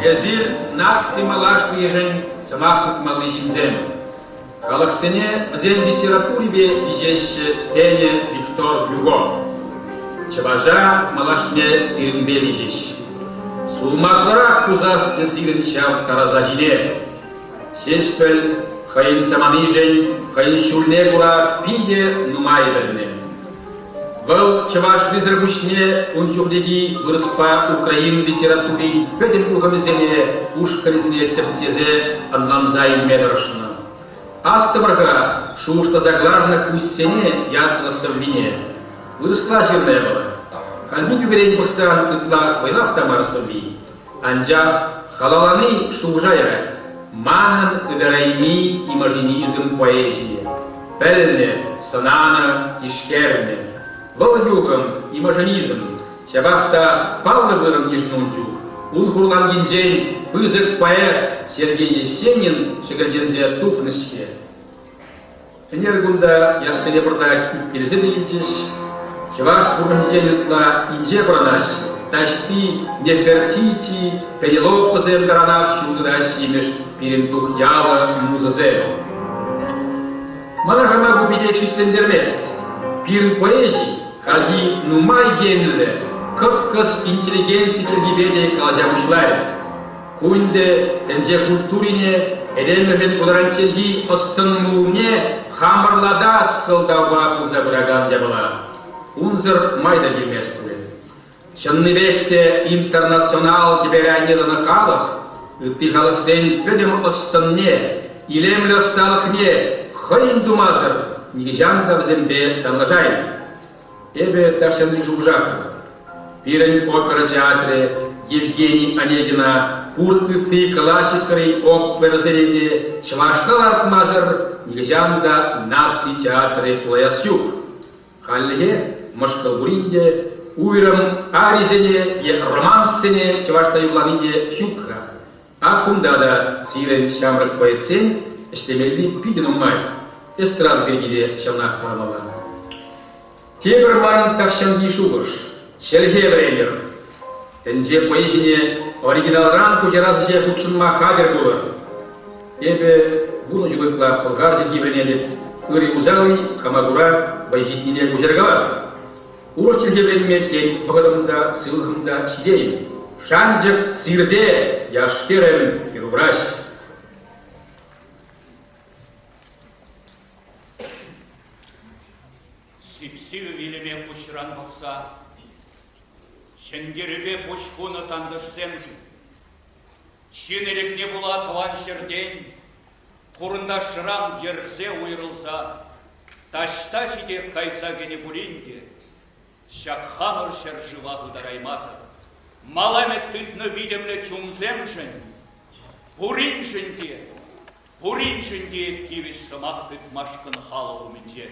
Язир нации малашный ежен самахтут малыжинзем. Халахсене в зен литературе вижеще Пене Виктор Гюго. Чаважа малашне сирнбе вижеще. Сулматларах кузасте сирен чав таразажине. Шешпель хайын саманижен, хайын шульне бура пиде нумайверне. Был чавашный заргушне унчухдеги вырыспа Украин литературе педем улгамезене ушкалезне тептезе анланзайн медрашна. Астыварга шушта загларна куссене ятла соввине. Выросла жирная была. Хальни гюберень бұрсан кытла вайлах тамар совви. Анжах халаланы шужайрат. Манан ыдарайми имажинизм поэзии. Пельне, санана, ишкерне. Волюгам имажинизм. Шабахта Павла вырам ежнунчу. Он хурлан гинзень пызык поэт Сергей Есенин шагардензе тухныске. Энергунда ясыне продать уккелезе делитесь. Чаваш пургензенетла инже пронаш. Ташти Нефертити Пенелопозем гаранах шудаш имеш перентух яла музазем. Манахама губидекшит тендермест. Пирн поэзии хальги нумай генле. Кыпкыз интеллигенции телгибеде калажамышларе. Кунде тенже культурине эдемерген кударанчелги остынмуне хамырлада сылдауға узабыраган дебала. Унзыр майда келмес күреді. Шынныбекте интернационал киберянелыны халық, үттіғалысен пөдім остынне, илемлі осталықне хойын думазыр, нигежанда взембе танлажайны. Эбе ташаны жужакова. Пирен опера театре Евгений Онегина, пурты классикары операзерене, чвашталар мазыр, нигежанда наци театры плаясюк. Халле, Машкалгуринде, уйрам аризене, е романсене, чвашта югланине щукка. А кундада сирен шамрак поэцен, штемелли пиден умай, эстрад бергиде шамнах парамала. Тебер маран тавшанги шугыш. Шелге брейнер. Тенже поэзине оригиналран кужеразыше хукшынма хагер булыр. Эбе буны жугытла пылгаржы кибренелеп, ыры узалы хамагура байжитнине кужергалар. Урок шелге брейнме тен пығылымда, сылғымда шидейм. Шанжык сирде яштерем хирубраш. Сипсиві велеме пұшыран бұқса, шенгеребе пұшқуны тандышсем жүн. Шенерекне була туан шерден, құрында шырам ерзе уйрылса, ташта жидек кайса гене буринде, шакхамыр шержыва удараймаза. Маламет түтні видемле чунзем жүн, бурин жінде кивиш самақтық машқын халы умінже.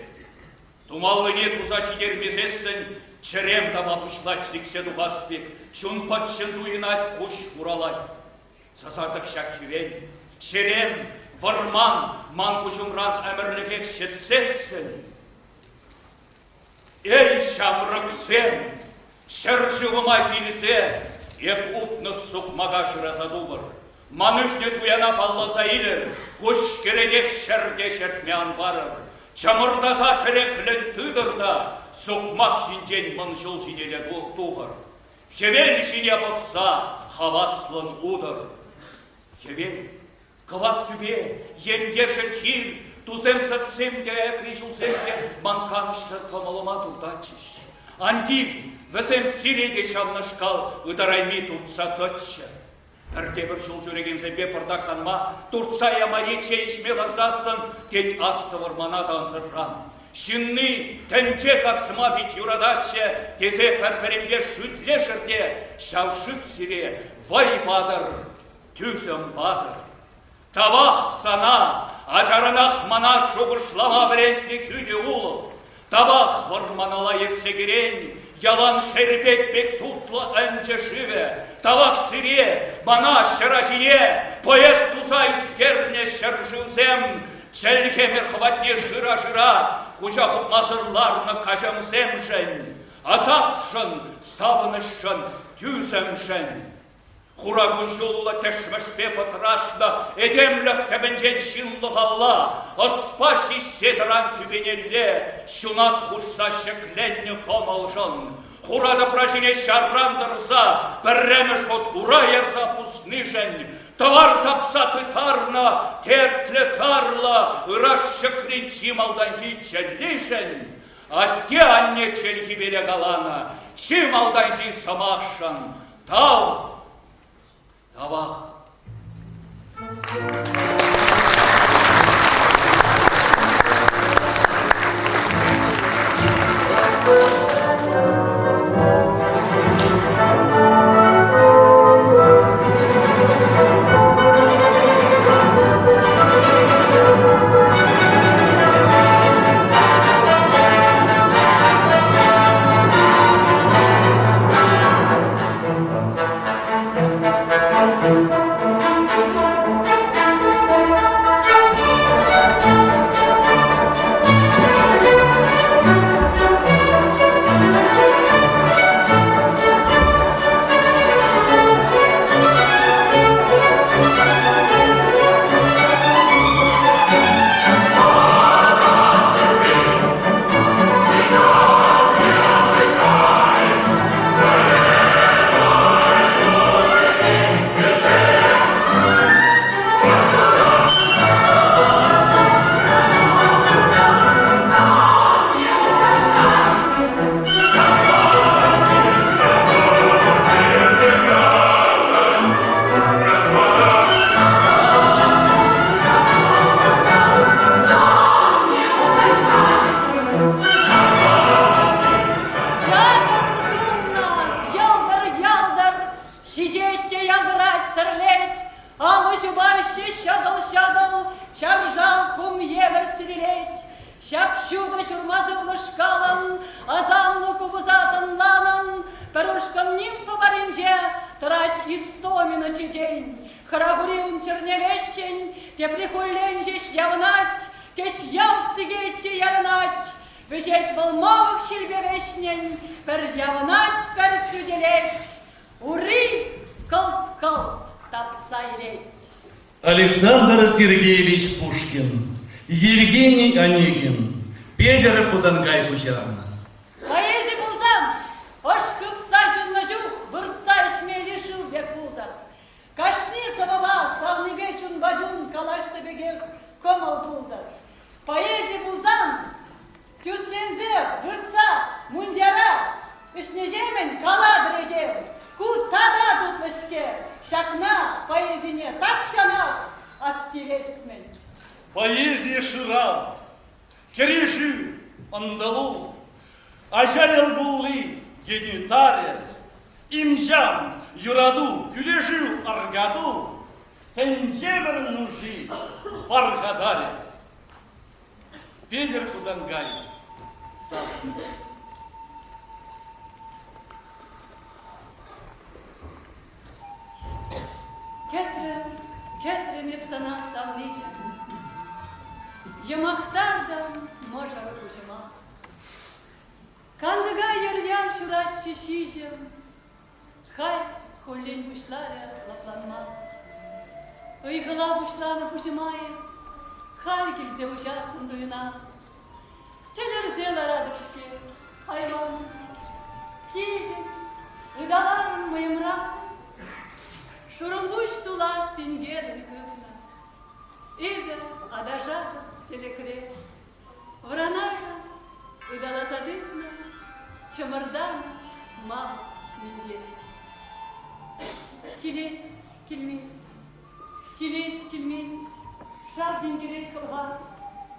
Тумалыне туза шидермезессін, черем табапышлать сиксен уғаспек, чун патшын дуйынат пуш уралай. Сазардық шакивен, черем, варман, ман кужумран әмірлігек шетсессін. Эй, шамрықсен, шыржывыма келісе, еп ұтны сұқмаға жыразадулыр. Манышне туяна балласа илір, күш кередек шерде шертмеан барыр. Чамырдаза тіреклін тыдырда, сұқмақ жинжен мұнжыл жинеле туғыр. Хевен жине бұқса, хаваслын удыр. Хевен, қылақ түбе, емгешін хир, тузем сыртсемде, әкрежілсемде, манқаныш сырқымылыма турдачыш. Андив, візем сиреге шамнышқал, ыдарайми туртса төтші. Бірде-бір жыл жүреген зәбе пырда қанма, туртса яма ече ішмел арзасын, кен асты вармана дансырран. Шинны тәнче қасыма бит юрадаче, тезе пәрперемге шүтле жерде, шаушыт сире, вай бадыр, түзім бадыр. Табақ сана, ажарынақ мана шуғышлама біренді күді ұлы. Табақ варманала ерцегерен, ялан шербет бек тутлы әнче шыве. Табақ сире, бана шыражие, поэт туза искерне шыржызем, чәлхемер қыватне жыра-жыра, кужақып мазырларны кажамсем жын, азапшын, савынышын, тюзем жын. Хурагун жолла тәшмәшпе патрашна, эдемлях тәбенжен шинлығалла, аспаши седран түбенелле, шунат хушса шекленне комалжан. Хурада пражине шаррандырса, пәрремеш от урайырса пуснышен, товар запса тытарна, тертле карла, ыраш шекрин чималдан хитчеллишен, атте анне челхи бере галана, чималдан хи самашан, тау, тавах. Александр Сергеевич Пушкин, Евгений Онегин, Педер Пузангай Кучарна. Поэзия булзам, ошкып сашынна жух, бұртса ішмелі шыл бек булдар. Кашни сабаба, савны бечун бажун, калашты бегер комал булдар. Поэзия булзам, тютлензе, бұртса, мунжара, ішнежемен кала дредер. Ку тада тутлышке, шакна поэзине так шанат, астилесмен. Поэзия шырам, кережи андалу, ажалил булли генитария, имжам юраду, күлежи аргаду, тенжемер нужи баргадаре. Педер Пузангай, сам. Кетрем епсана савнижем, Ямахтардам можа рукужема. Кандыга ерян шурат шишижем, Хай хуллень бушларе лапланма. Ыйгыла бушланы пужемайыз, Хай килзе ужасын дуйна. Телерзела радышке, хайван, Кидем, ыдаларын мыйымра. Шурумбуш тула сингер гыбна, Ивер адажата телекре, Вранайна ыдала задыбна, Чамырдан ма минге. Килет, килмест, Шавдин керет кылга,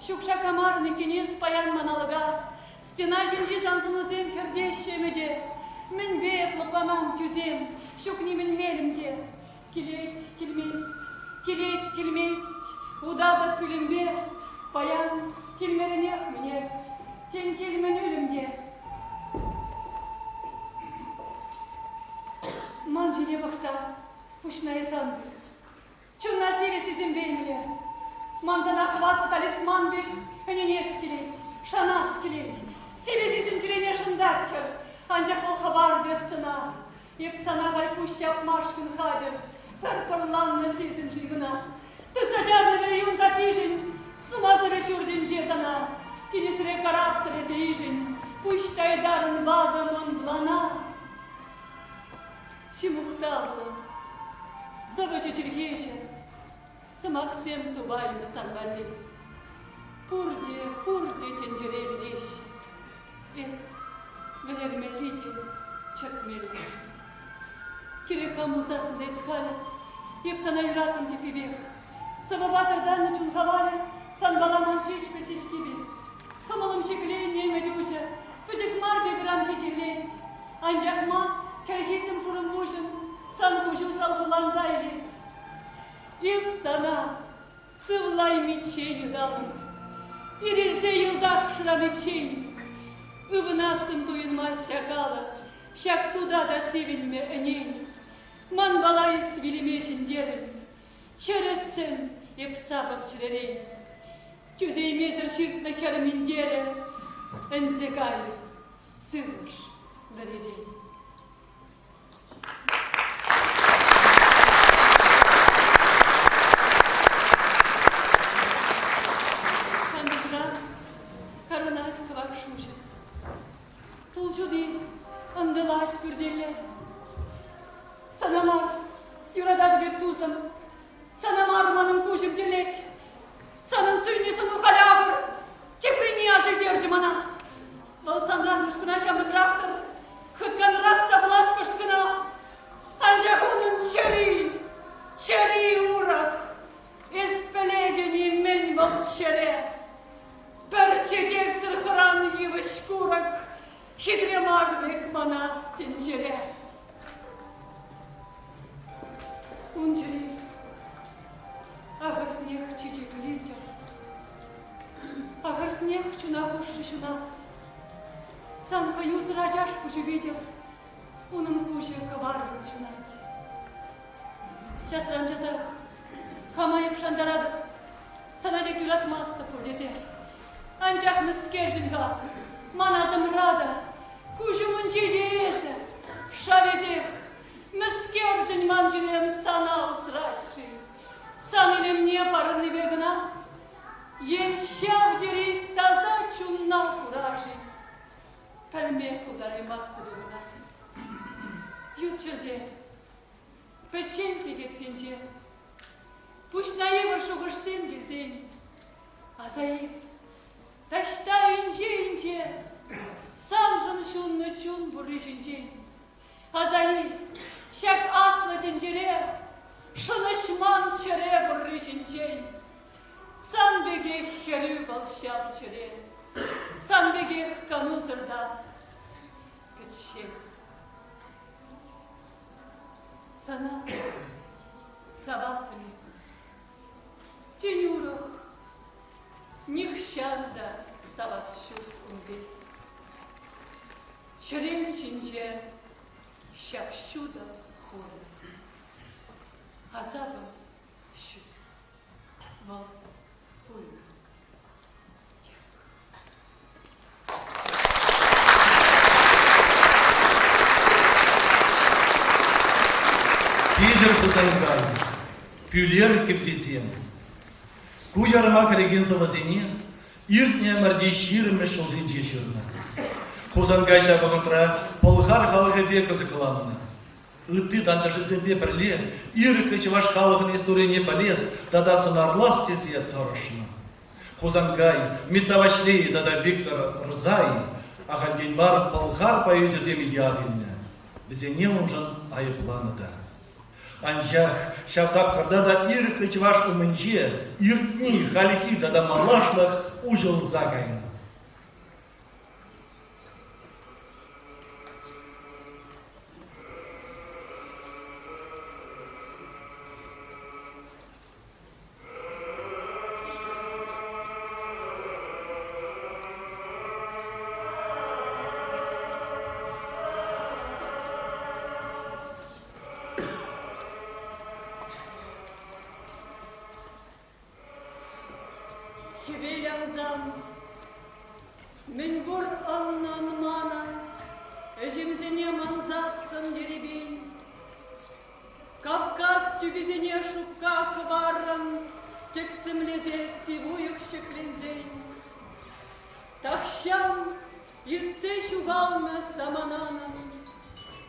Шукша камарны кенес паян маналыга, Стена жемжи сансынызен хердешемеде, Мен беп лыпланам тюзем, Шукни мен мелімде. Келет, келмест, удада күлімбе, паян келмерінех мінес, тен келмен өлімде. Ман жіне бақса, пушная сандык. Чунна сире сізім бейміле. Манзана хватты талисман бек, өненес келет, шанас келет. Себе сізін жүрене шындатчыр, анжақ бол хабар дөстіна. Hep sana kaypuş yapmaşkın hadir. Pırpırlanlı sesim jıygına. Tıtacarlı ve yun tapijin. Suması ve şurdince sana. Tinisire karap sırası ijin. Puştaydarın vadımın blana. Çimuhtablı. Savaşı çirkeşe. Sımak sen tubaylı sanvalli. Purde tencereyi leş. Es velermeliydi çırpmeli. Kire kamulsasında eskale. Hep sana yurattım tipi bir. Sıvı batırdan için havale. San balaman şiş bir şiş gibi. Kamalım şekleyin yemedi uşa. Bıcık mar bir an hecirleş. Ancak ma kerekesim fırın boşun. San kuşu salgılan zayli. İlk sana sıvlayım içeyni dalım. İrilse yıldak şuram için. Ivınasım duyulmaz şakalı. Şaktuda da sevinme öneyin. Man balayı sivilime şincerim. Çeresin hep sabık çirereyin. Cüzeyime zırşırtla karım incere. Ense gayrı sığır verireyim. Tulcu değil, andılar gürdelle. Sana mar, yurada bir tuzum. Sana marmanın kuşum dilek. Sanın suynusun ukalavır. Çepri niyazı gercimana. Valsandran kuşkuna şamlık raftır. Kıtkan rafta bulas kuşkuna. Ancak onun çeri uğrak. Espelecenin men val çere. Perçecek sırkıran yıvış kurak. Hidremar bekmana tencere. Unceli, ağırtnyak çiçekliyken, ağırтнyak чунавыш шунат. Санха юз рачашку же видел, унын куже коварный чунать. Сейчас ранчазах, хамаем шандарадов, санадек юратмаста пурдезе. Анчах мыскержинга, маназым рада, кужумын чедезе, шавезех, мыскержин манжирем сана усрачши. Санилем не парынны бегна, ен шавдери таза чунна куражи. Пәрме кулдарым бастырыгына. Ютчерде, пешен сегетсенче, пушнайы выршуғышсен келсен, азайып, ташта инче, санжын шунны чун бұрышынче, азайып, шак аслы тенчере, шынышман чере бұрышынче, сан беге хері балшам чере, сан беге канузырда күтшем. Sana sabahtımi, тюнюрах, нехщазда савасшут кумби. Черем чинче, щапщуда хоры, азабам щут, вал пульна. Пидер Кутайгай, Пюлер Кеплизен. Куярма кереген завазене, иртне мардейширме шолзенче шырна. Хузангай шабагантра, полхар халыгы бе кызыкыланына. Ыты даже зембе бірле, иры кычываш халыгын историне полез, тада сонарлас тезе торышына. Хузангай, метавашлей, тада Виктор Рзай, ахальгенмар полхар поюде земли ягынна. Бізене онжан айыпланыда. Анчах, шавдап хардада ир кычваш умынче, иртни халихи дада малашлах ужыл загайна. Хевелянзам,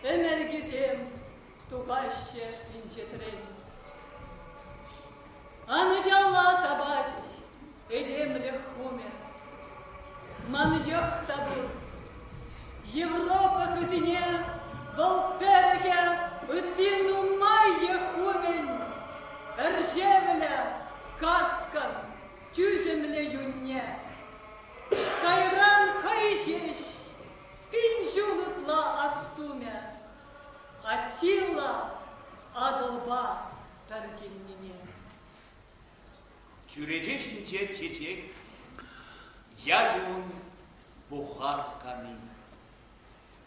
Эмелгезем тугаще инчетрен. Аны жалла табать, эдемле хумер. Ман йох табур. Европа хызине, волпереге, үттину майе хумен. Эржевле, каскан, тюземле юнне. Кайран хайжеш, пинжулытла астуме. Атила адылба тәргеннене. Тюредешінче чечек, язуын бұхар қаны.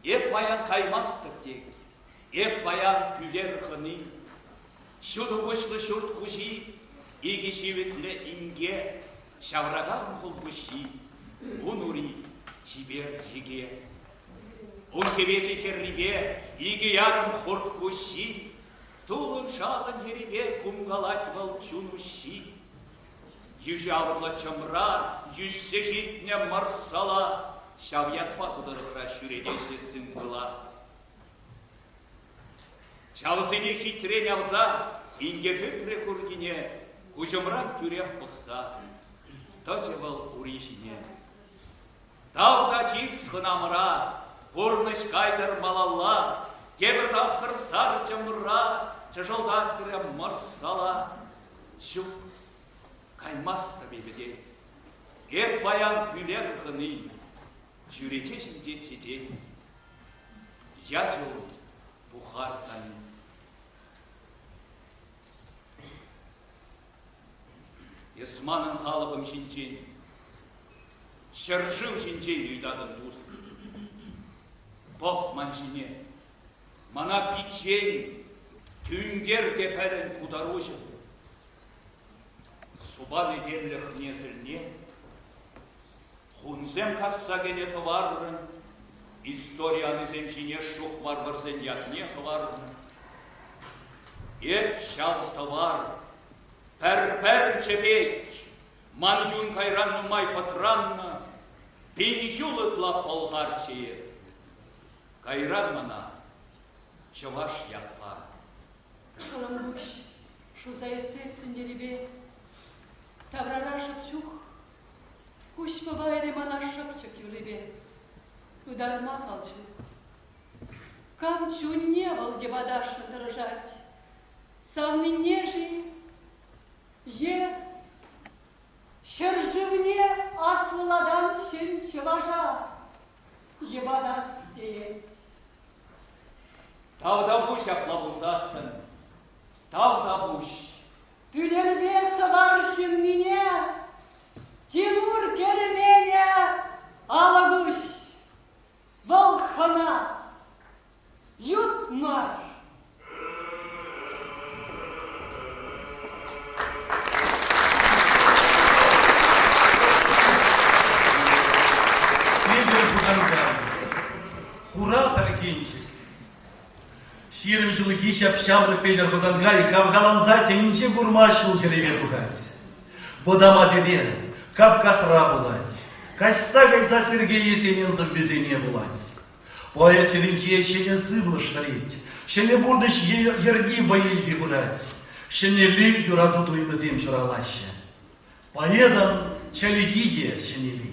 Еп баян каймастық тек, еп баян күлер қыны. Шуды бұшлы шұрт құжи, игі шеветлі инге, шавраган құл бұши, ұн ұри чибер жеге. Он кевече херрибе, иги ярым хорт кущи, тулын шалын херрибе кумгалать волчун ущи. Южы авырла чымра, жүзсе жетіне марсала, шавятпа кудырыша шүредесе сыңғыла. Чавзыне хитрен авза, инге күтре күргіне, күжымран күрех бұқса, тачевал уришіне. Тауда чиз хынамыра, Порныш кайдар малалла, кебірдап қырсар чымыра, чыжылдан кірем марсала. Шук каймасты бебеде, еп баян күлер қыны, жүречешін жетшеде, ячыл бұхар қаны. Есманын халығым жинчен, шыржым жинчен үйдадын дұст. Бох манжине, мана пичен, түнгер депелен кудару жылды. Субан едемлік незілне, хунзем касса кене тываррын, историяны земжине шух варварзен ятне хваррын. Еп шал тывар, пәр-пәр чебек, манжун кайранны май патранны, пенжулы тлап полғар чейер. Кайран мана, чаваш ятпа. Шалангуш, шу зайцев сынделебе, таврара шапчух, куш мабайре мана шапчак юлебе, ударма халчу. Камчу не вал девадаша дрожать, савны нежи, е, шерживне аслыладан шен чаважа, ебада стеет. Тавда буш аплавузасын, тавда буш. Тülербе саваршын мине, Тимур керемене, алагуш, волхана, ютмар. Хура таркенчик. Ширым жылы хищап шамры пейдер базангай, кавгаланза тенинче бурмашыл жереве тугать. Вода мазеден, Кавказ рабулать. Качса кайса Сергей Есенин безене булать. Поэт черенче шене сыблы штарить. Шене бурдыш ерги боейзи булать. Шене лик юраду туймызем чуралаще. Поэдам челегиде шене лить.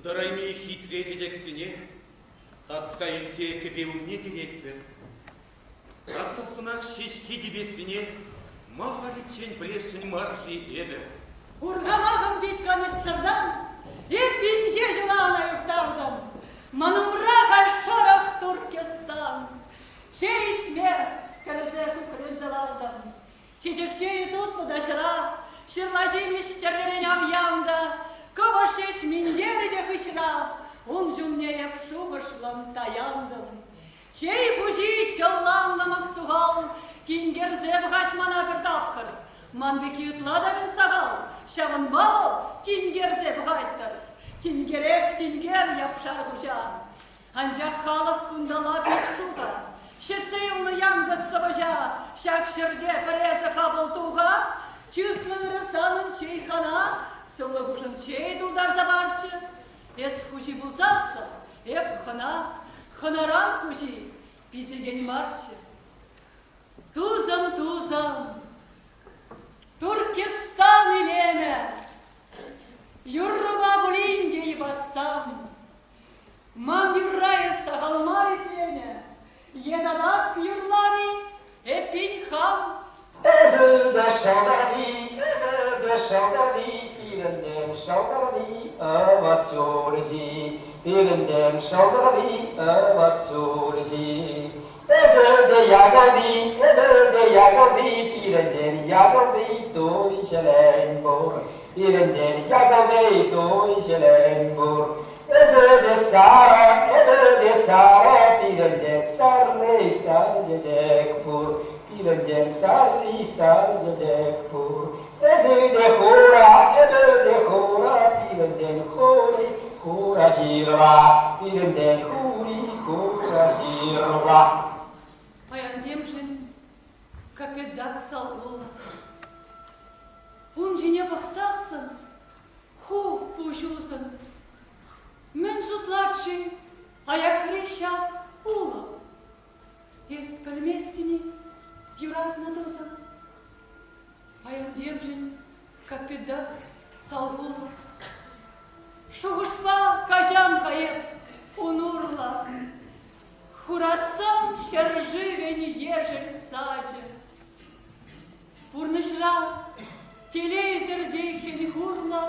Дарайме хитре дезексине, татса илсе кебеуне дирекпер. Татса сунақ шешке дебесіне, мағаличен брешін маржи ебе. Ургамағым битканы сырдан, еппинже жылана юқтардан, манымраға шарах Туркестан. Шейшме кәрізе күкірін залалдан, чечекшеyi tuttu daşıra, şırlajимеш терлерен ямда, Кавашеш миндерде хышра, он жумне шумышлам таяндым. Чей бужи чалланлымық суғал, тингерзе бұғат мана бір тапқыр. Манбеки ұтлада мен сағал, шавын бабыл, тингерзе бұғайттыр. Тингерек тингер япшар бұжан. Анжақ халық күндала бет шуға, шетсей ұны яңғыз сыбыжа, шак шырде бірезі қабыл туға, чүслі ұрысанын чейхана, Сыллы кушын чей дулдар забарчы, ес хужи булзасы, эп ханаран хужи, бизеген марчы. Тузам, Туркестан илеме, юрба булинде ебатсам, мандюррая сагалмай тлене, едадак юрлами, эпин хам. Ezelde şaldardi, birinden şaldardi, avasyorji, birinden şaldardi, avasyorji. Ezelde yagaldi, birinden yagaldi, doyşelen bor, birinden yagaldi, doyşelen bor. Ezelde sara, birinden sarcacak bor. Birinden sarcacak bor. Ezelde hora, birinden hora jirva, birinden hora jirva. Паян демжін капедак салғыла. Он жене бақсасын, ху пұжусын. Мен жұтларчы аякреша ула. Ес көлместіне юратна доза. Паян демжін капедак салғыла. Шуғышпа кажам кайып унурла. Хурасан шерживень ежель саджи. Урнышра телевизорде хен гурла,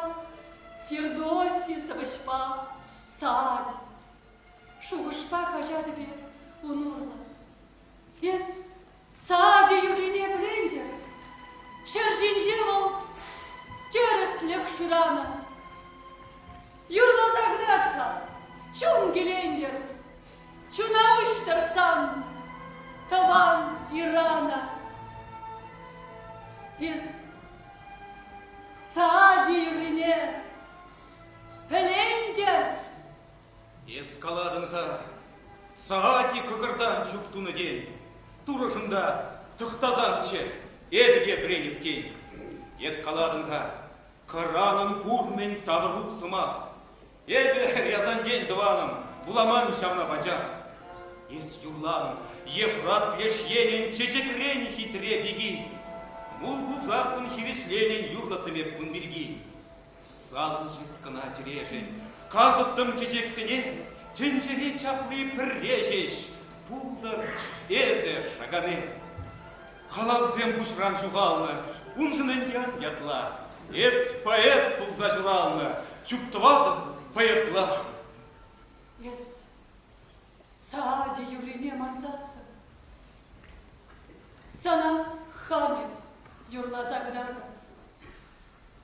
Фирдоси савышпа садь. Шуғышпа кажады бер унурла. Ес сади юрине брендер, шержинже бол тереслек шурана. Юрла загдатха, чун гелендер, Чунауштарсан, таван Ирана. Из Саади юрине, Пелендер. Ескаладынға сағати күкірдан жүктуны ден, тұрышында тұқтазанчы, әбіге біреніп Ескаладынға Коранын пурмен тавыру сымақ, әбі язан ден дұваным, буламан шавна бачақ. Ес юрлан, Ефрат лешенен чечекрен хитре беги, Мул бузасын хирешленен юрлатыме пунберги. Салы жескына терешен, казыттым чечексене, Тенчере чаплы піррежеш, Пулдар эзе шагане. Халалзем бушран жуғалны, Унжынын ян ятла, Эп поэт пулза жылалны, Чуптывалды поэтла. Ес Саади юрине мансасы. Sana хамим юрла загдарды.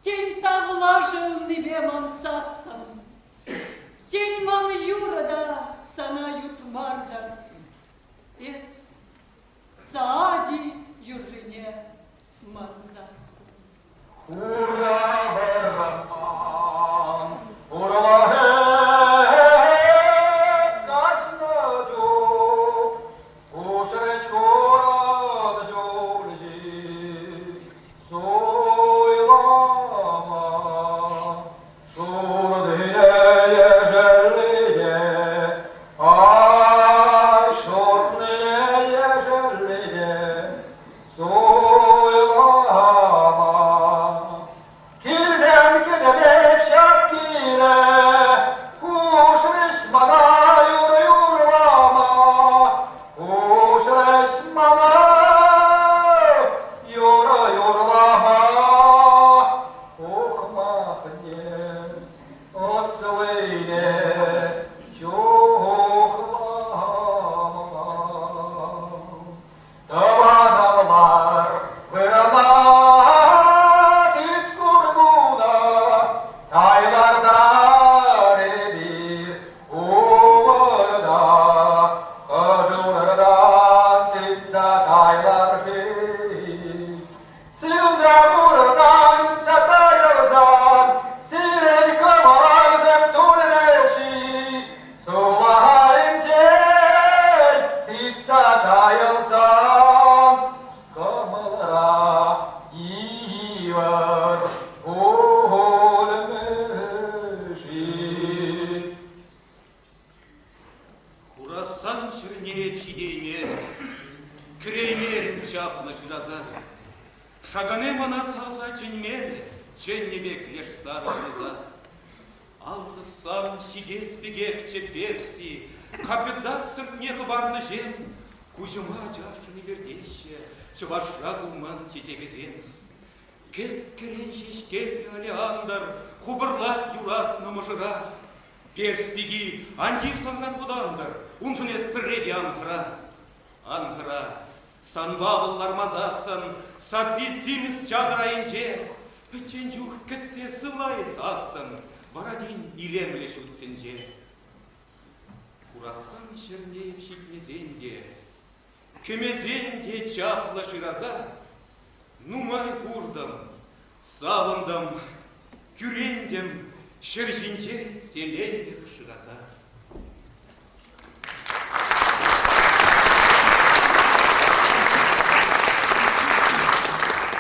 Тень тавлажым небе мансасым. Тень ман юрада сана ютмардар. Ес Саади юрине мансасы. Ура барбан, ура мана саза ченмеле, ченнебек леш сарыза. Алды сан шигес бегехче перси, капитан сыртнеғы барны жем, кужыма жашыны вердеше, чываша кулман тетегізем. Кеп керен шешкеп алиандар, хубырлат юрат намыжыра. Перспиги андив санган будандар, унжынес пірреде анхыра. Анхыра, санбавыллар мазасын, сатвесиміз чадырайынже, пічен жух кітсе сылай сасын, варадин илемле шуттенже. Курасан шернеев шитмезенде, кемезенде чапла шираза, нумай курдам, савындам, күрендем, шыржинже теленлих шираза.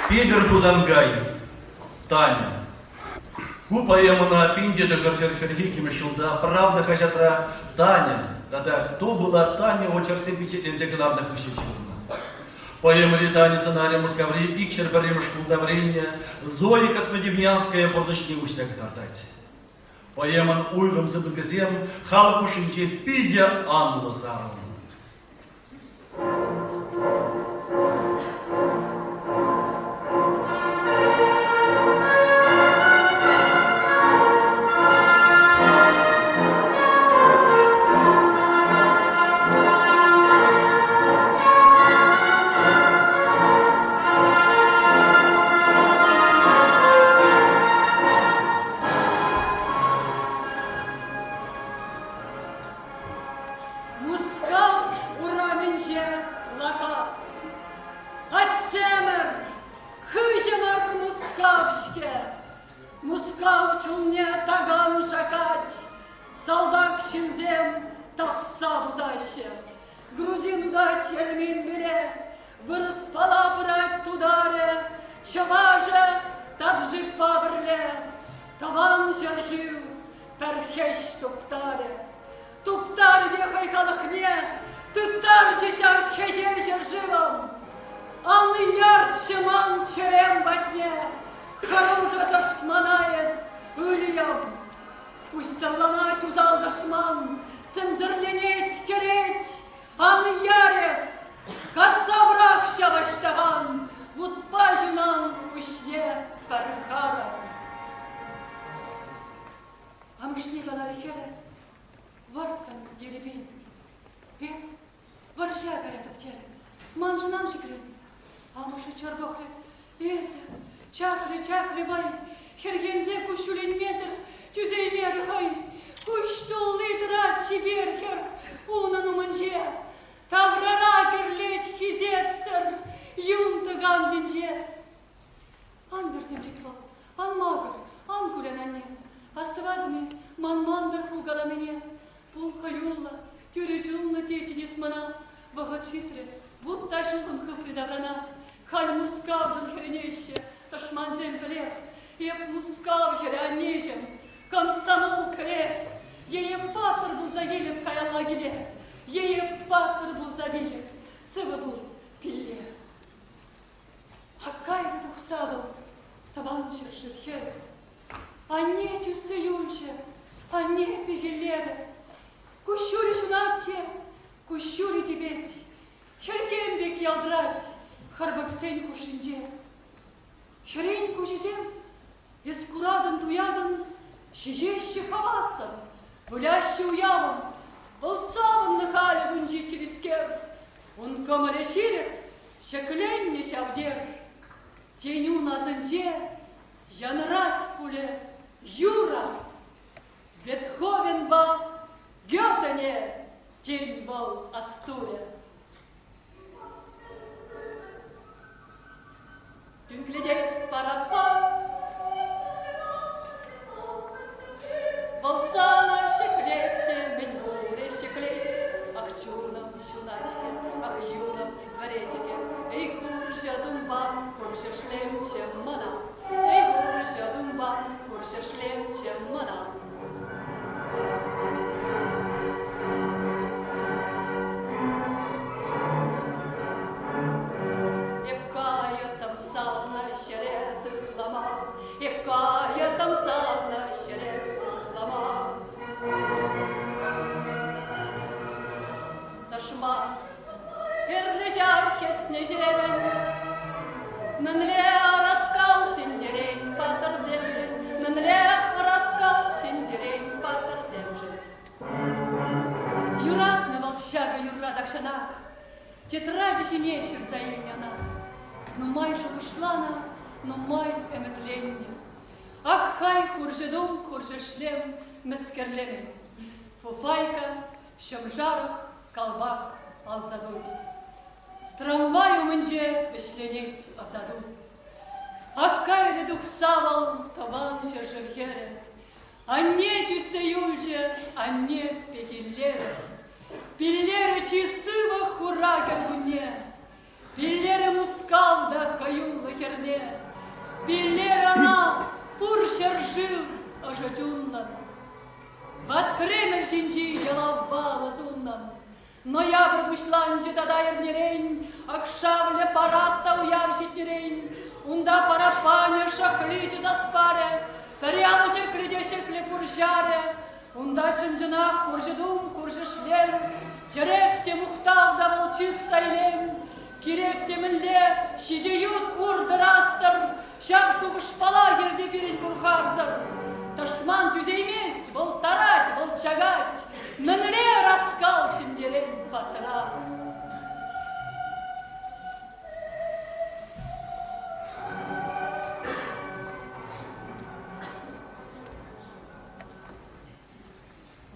Пидор Кузангай, Таня. Поэмана пинде до горшерхерги кимешулда, правда хачатра Таня. Тогда кто была Таня, очерцы печатензе главных вещечурна. Поэма Таня сценария Мускаври, Икшер Барима Шкулдаврения, Зои Космодемьянская, Порночни Ущак Дартать. Поэман Уйгам Забыгазем, Халах Ушинче, Пидя Анну Лазарову. Грузину дать елмин биле, выраспала брать тударе, чаваже таджик пабрле, таван жержив, перхеш туптаре. Туптар де хайхалахне, туттар чешар хеше жерживам. Анны ярд шаман черем батне, харужа дашманаес ульям. Пусть салланать узал дашман, сензерленеть кереть, Ан ярес, кассабрак шаваштаган, вот пажунан ушне пархарас. Амшни галарихеле, вартан еребин, варжага я таптеле, манжунан шикрен, амышы чарбохле, эсер, чакры бай, хергензе кушулен мезер, тюзеймер хай, куштулы драт чиберхер, унану манже, таврара герлеть хизепсер, юнта гандинже. Андерсем титло, ан магар, ан кулянане, аставадыми, ман-мандыр хугаламене, пулха юлла, тюрежулна тетинес мана, вагат шитре, будта шулым хыфри даврана, халь мускав жын хренеще, ташманзем плев, еп мускав хренежем, комсомол клеп, ее патыр был заелеп каялла гиле, ее патыр был завилеп, сывы был пилле. Аккайлы тухса был, табанчыр шырхере, а не тюсы юльче, а не пигелере, кущури шунатте, кущури тибеть, хельхембек ялдрать, харбаксень кушинже. Херень кушизем, ескурадан туядан, шижеще хавасан, гуляще уяван, волсаван на хале вунжи челискер, он камаре ширек, шекленне шавдер, теню на зенже, янрать куле, юра, Бетховен бал, Гётене, тень бал Астуре. Тюн глядеть парапа, волсана шеклете, меньмуре шеклеш, ах чурном щуначке, ах юном дворечке, эй куржа думбан, куржа шлем чем мана, эй куржа думбан, куржа шлем чем мана. Епкая там сална щере, Артам сапна щерек сахлама. Ташма эрлежар хесне жебен, Мінле раскал шендерен батыр земжен, Мінле раскал шендерен батыр земжен. Юратны волшага юрат акшанах, Тетражи сине шерзаиньяна, Но май шухышлана, но май эметленне. Акхай хуржедум хуржешлем мескерлеме, Фуфайка, шамжарах, калбак, алзадуй. Трамвай умынже вешленет азаду. Аккайлы дух савал таван жержергере. Анне тюсе юльже, анне пекиллере. Пиллере чисыва хура гергуне. Пиллере мускалда хаюлла херне. Пиллере она пур шержил ажатюнна. Бат кремер шинчи ялавбала зунна. Ноябрь вышланче тадайр нерень, Акшавле паратта уявщит нерень, Унда парапаня шахличе заспаре, Тарьяноше клетеше клепуршаре, Унда чынжынах хуржедум хуржешлем, Теректе мухтавда волчистайлем, Киректе мінле шидеют урдырастыр, Шап шуғышпала ерде берін бурхарзыр. Ташман түзеймест, бол тарать, бол чагать, Мінле раскал шендерен патра.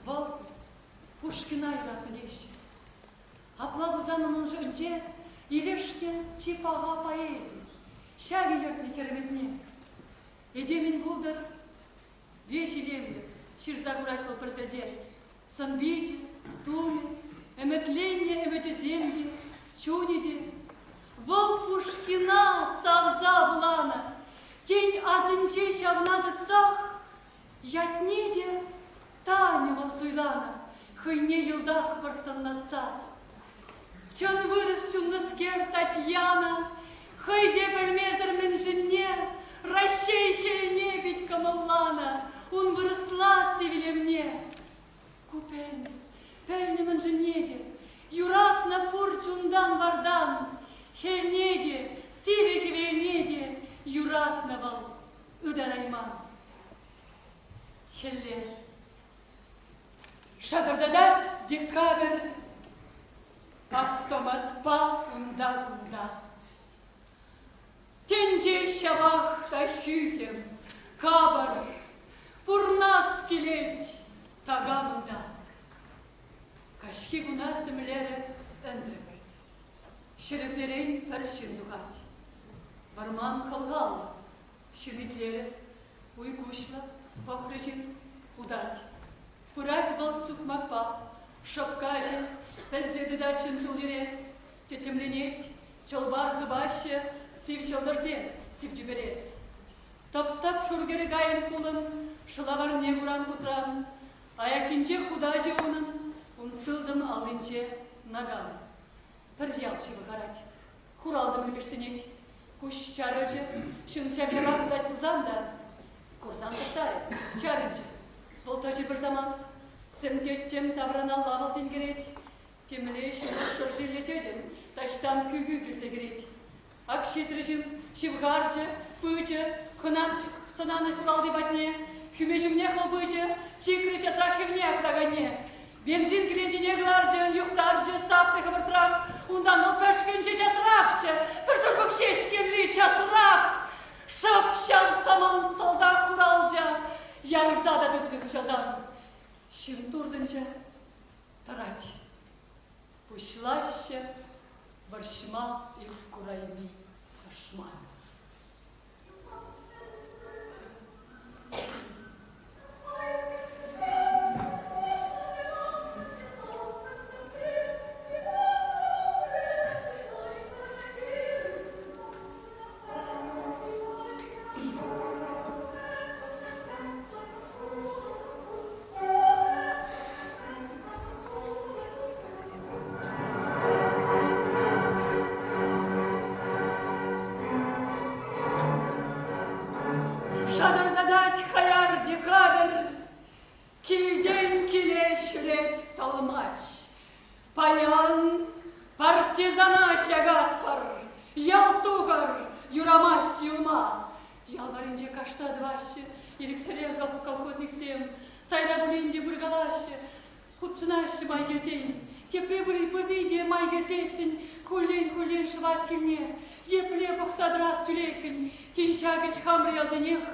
Бол Пушкина илатны дейші. Аплабызанының жөнже илешке чипаға поэзия. Шәгі ертні керметне. Едемін бұлдыр, вешелемді, ширзагурать был протеде. Санбиде, туме, эметленне, эметеземге, чуниде. Бол Пушкина савза булана, тень азынче шавнады цах, ятнеде Таня волсуйлана, хыйне йылдах вартаннаца. Чан вырос чунныскер Татьяна, хыйде бельмезер мен женне, Ращей хельне бить камаллана, он выросла севелемне. Купельне, пельне мен женеде, юратна пурчундан вардан, Хельнеде, сиве хевельнеде, юратна вал, ыдарайман. Хеллер. Шадырдада декабрь, автоматпа унда-унда. Тенже шабахта хюхем, кабар, пурнас келет, тагамында. Кашки гуна землере эндрек. Шереперейн першин духать. Варман халгал, шеритлере, уйкушла, похрежин, удать. Пурать был сукмакпа, шопкаже, пельзеды дашин сулире, тетемленет, чалбар хыбаще, сив чалдырден, сив дюбере. Топ-топ шургері гайын кулын, шылавар негуран хутран, аякинче худаже унын, унсылдым алынче наган. Бір ялчы выхарать, хуралдым үлгішсінет, күш чарычы, шын шәбе вақыдат бұлзанда, курсан тұқтары, чарынчы. Болтачы бір заман, сімтеттем табрана лавыл тенгерет, теміле шылық шыржылетеден, таштан күгі келсе керет. Ак шетрішін, шивғарчы, пычы, қынан сынаны құралды батне, хүмежімне қыл пычы, чикрычы срахевне ақтағанне. Бензин кіренчене ғыларжы, юқтаржы, сапны қыбыртырақ, ундан ол пәшкенче часырақшы, бір сұрбық шешкерлі часырақ. Шап-шап саман салдақ құралжы, ярзада дұтлық жалдан. Шын тұрдынчы тарать. Пұшлашы баршыма и курайми ашман. kayar dekadır, kilden kile şüret talmaç. Payan partizana şagat par, yaltugar юрамасть юма. Ялваринже кашта дваще, ириксерен колхозник сем, сайра булинде бургалаще, кутсунаще майгезейн, те прибыли пыдыде майгезейсин, кулен шват кильне, епле пахсадрас тюлекин, теншагыч хамрел зенех,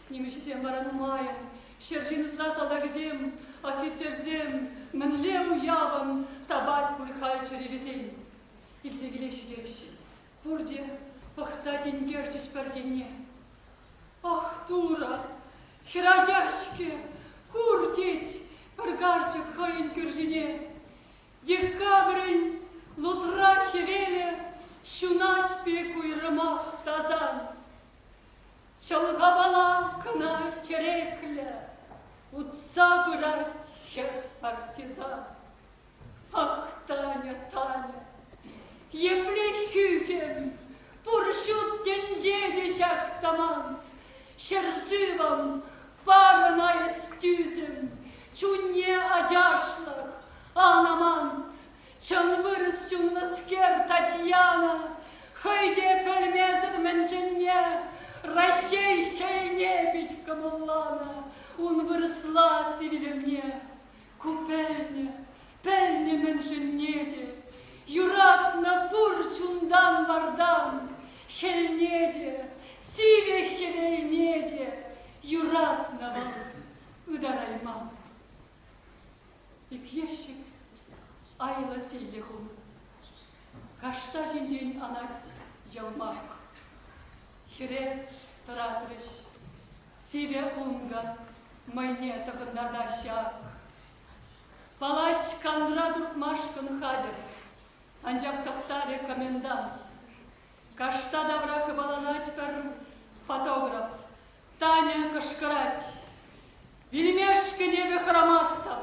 немешесем барану маян, шержин тлас алдагзем, офицерзем, менлеу яван, табак кульхаль черевизейн. Илзегилеши дерещи, бурде, пахсатин герчиш парденне. Ах, дура, херачашке, куртить, паргарчик хаин кюржине. Декабрень, лутра хевеле, шунать пеку и рымах тазан. Чалгабала кына черекля, утца бырать хер партизан. Ах, Таня, Таня, епле хюхем, пуршут тенже дешак самант, шершивом парная стюзем, чунне аджашлах, анамант, чан вырос чуннаскер Татьяна, хайде пельмезер менженне, Рощей хейне бить камаллана, он выросла сивилевне, купельня, пельня менженнеде, юратна пурчундан вардан, хельнеде, сиве хевельнеде, юратна вам ударайман. И пьещик айла сейлехун, кашта жинжин анать ялмак, хире таратрыш, сиве унга, майне тахындарда шак. Палач кандра туртмашкын хадер, анжак тахтаре комендант. Кашта даврахы баланать пер фотограф, Таня кашкарать. Вельмешка небе хромастав,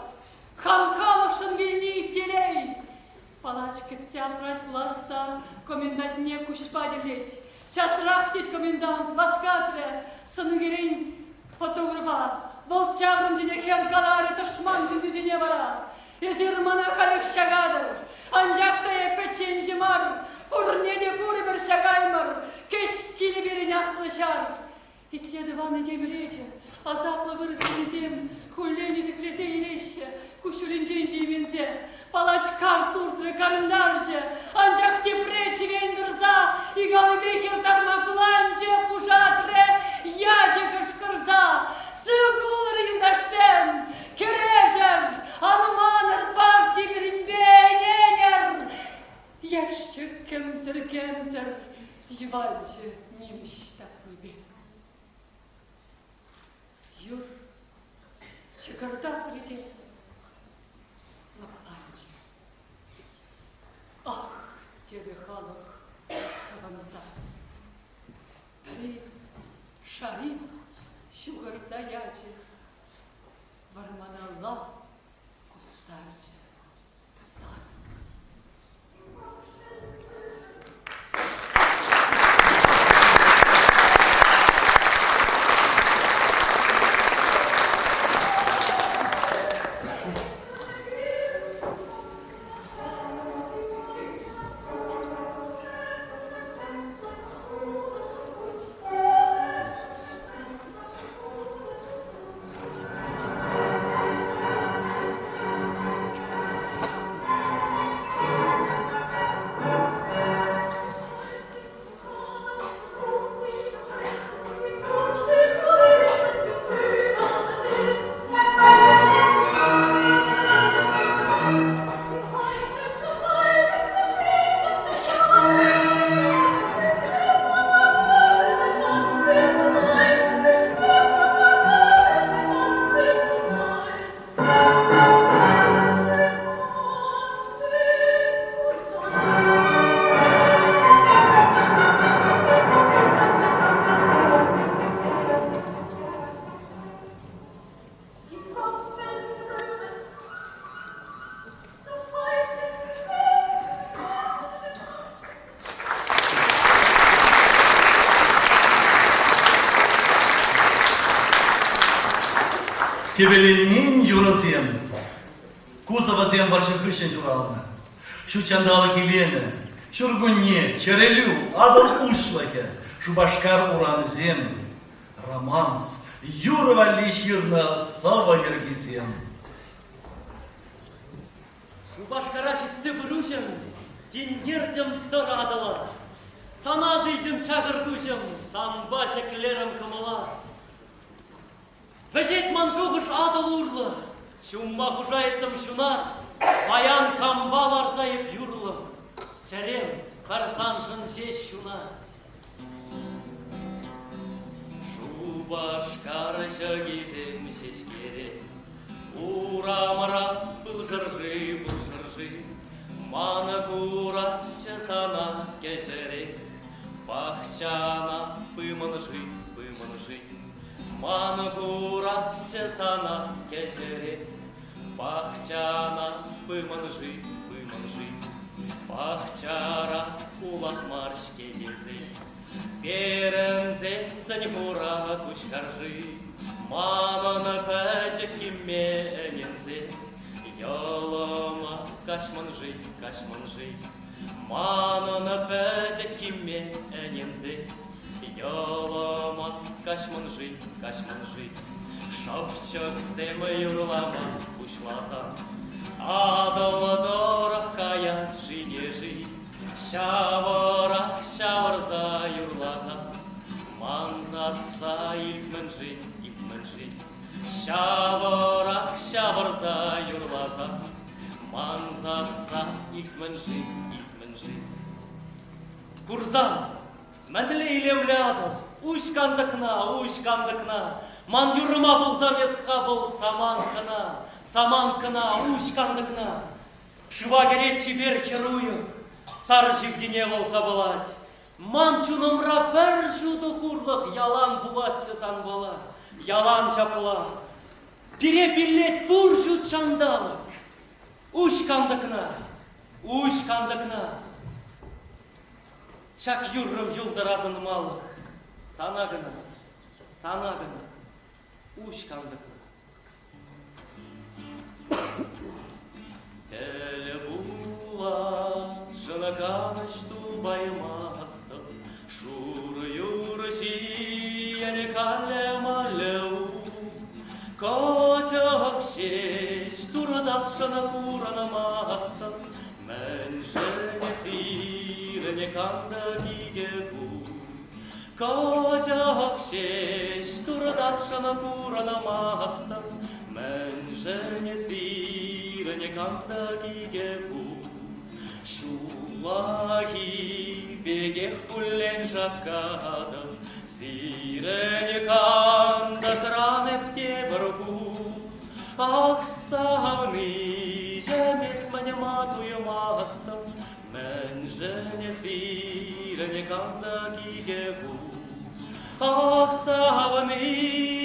хамхаловшин вильни телей. Палач кетсят брать пласта, комендант не кушпаделеть. Час рахтить комендант, васкатре, санугерень фотографа. Волчаврын жіне хер галаре ташман жіндізіне бара. Езірманы харек шагадыр, анжақтая печен жимар, урнеде пуры бір шагаймар, кеш килі берін аслы шар. Итледі ваны демірече, азаплы вырысын зем, хуллені зіклесе елеші, кушулінжен деймензе, палач кар туртры карындаржы, анжақ тепрече вендірза, игалы бехер тармакланжы, пужатре, яче кышкырза, сығылыр юдашсен, кережер, аныманыр парти бірінбейненер, яшчы кемзір, еванчы неміш таплыбе. Юр, чекарда приде, лапланчы. Ах, тебе халық табанза. Пәрі, шари, шуғырса ячы, варманалла кустарчы, сас. Кевеленин юрозем. Кузова зем баршын крышен журалына. Шу чандалы келені, шургунне, черелю, адал ушлаке, шу башкар уран зем. Романс, юрова лиширна сава ергизем. Шу башкара жетсе бірушем, тенгердем тұр адыла. Сана зейдім чағырдушем, санба шеклерім кымыла. Вежет манжуғыш адыл урлы, шумма хужайттым шуна, баян камба барзайып юрлым, чәрем қарсан жын жеш шуна. Шу башкар жагизем шешкере, урамыра бұл жыржы, маны курасчы сана кешерек, бақчана пымынжы, маны курасчы сана кешерек, бақчана пымынжы, бақчара кулак марш кетесі, перінзесін кура күшкаржы, мананы пәчік кеменензе, ялыма кашманжы, мананы пәчік кеменензе, ялыма кашманжы, шапчык семі юрлама күшлаза, адылы дорық каят жинежи, шаварза юрлаза, манзаса илкмінжи, шаварза юрлаза, манзаса илкмінжи. Курзан, мәнділі илемлі адыл, ушкандықна, ман юрыма болсам есқа бұл саманкына, ушкандықна. Шыва керет чебер херую, сар жигдене болса болать. Ман чунымра бір жуды құрлық, ялан бұлашчы сан бола, ялан жапыла. Пире билет бұр жуд шандалық, ушкандықна. Шак юррым юлдаразын малық, санагына, ушкандықна. Тәлі бұлас, жына қанышты баймастым, шуры юры жиәне кәлем-әлеу, Кочак шеш, турдас жына куранамастым, мән жіне сиріне канды киге бұл. Кочак шеш, турдас жына куранамастым, мән жіне сиріне канды киге бұл. Шулахи бегех пулен жаккадым, сиріне канды кранып тебіргу. Ақсағыны жемес мәне матуйымастым, мән жіне сиріне канды киге бұл. Ақсағыны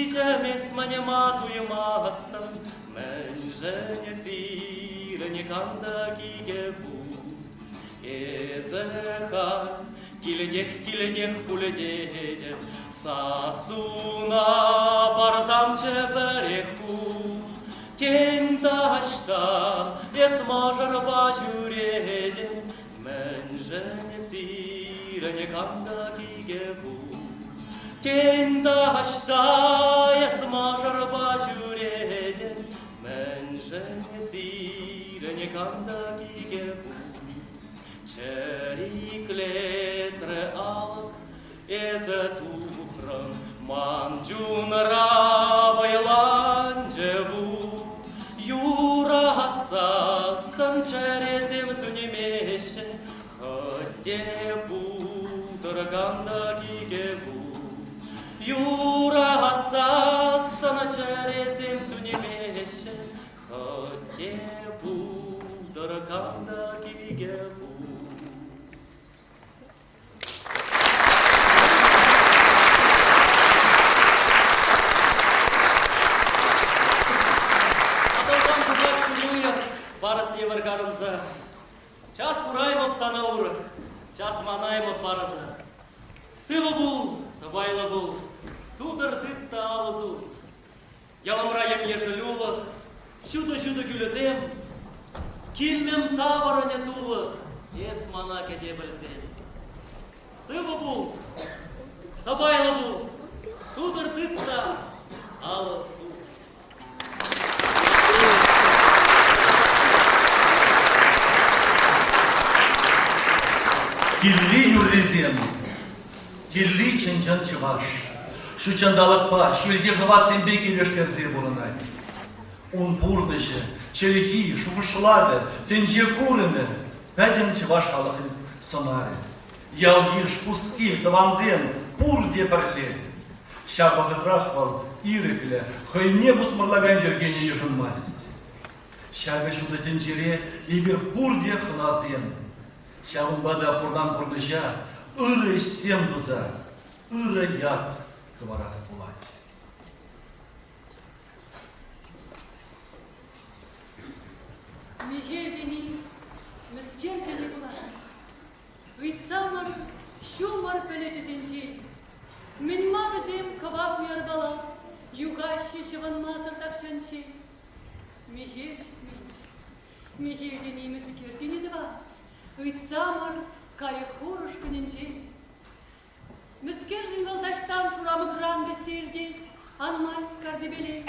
жемес мәне матуйымастым, мән жіне сиріне канды киге бұл. Езехан киледех пуледедем, сасуна барзам чебереху. Тен ташта есмажыр бажүредем, мән жіне сиріне канды киге бұл. Тен ташта есмажыр бажүредем, мән жіне сиріне канды киге бұл. Чәріклетрі алып, әзі тұқрым, манжунра байлан жеву. Юратса сын чәрезем сүнемеші, хотте бұдырғанда киге бұ. Юратса сын чәрезем сүнемеші, хотте бұдырғанда киге бұ. Барыс еваргарынза, час кураймып санауры, час манаймып барыза. Сывы бұл, сыбайлы бұл, тудыр тытта алызу. Яламраем ежелюлы, шуду-шуду гүлізем, киммем таварыне тулы, ес мана кеде білзем. Сыбы бұл, сабайлы бұл, тудыр тытта, алып су. Келли юррезем, келли ченчан чываш. Şu çandalıkpa, şu ilgi hıvat zembe kelештерзе болынай. Он бурдыşı, челихи, шуғышлады, тенже курыны, бәдім чываш халықын сонары. Ялгиш, пускил, таванзем, пур депарле. Шабағытрах вал, ирекілі, хойне бұсмырлаган жергене ежынмаст. Шабы шуды тенжере, ебір пур де хыназем. Шабынбада пурдан пурдыша, ыры сем дуза, ыры ят. Кварас пулать. Михельдени, мискентени булар. Уйцамар, шумар пелечезенчи. Мен мабызем кабак уярбала, югаши шиванмаза такшанчи. Михельдени, мискертени два. Уйцамар, кая хорушканенчи. Мискержин валдаштан шурамы гран беселдеть, анмас кардебеле.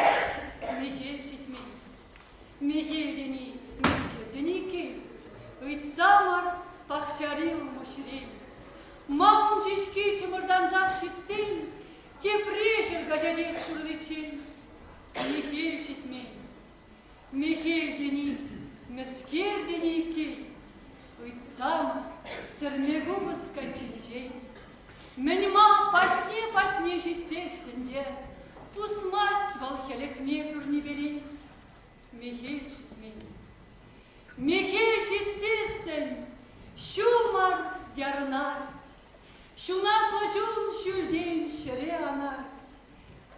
Михельдени, мискердени ке, уйцамар пахчарил мушрей. Маун жишки чемырдан завшитсен, те прешер гажадек шурлычен. Михельдени, мискердени ке, уйцамар сырмегу выскочичей. Меньма патне житсесінде, пусмасть валхелек не пюрни бери. Михель житсесен, шумар ярнать, шунар плачун шүлден шыре анать,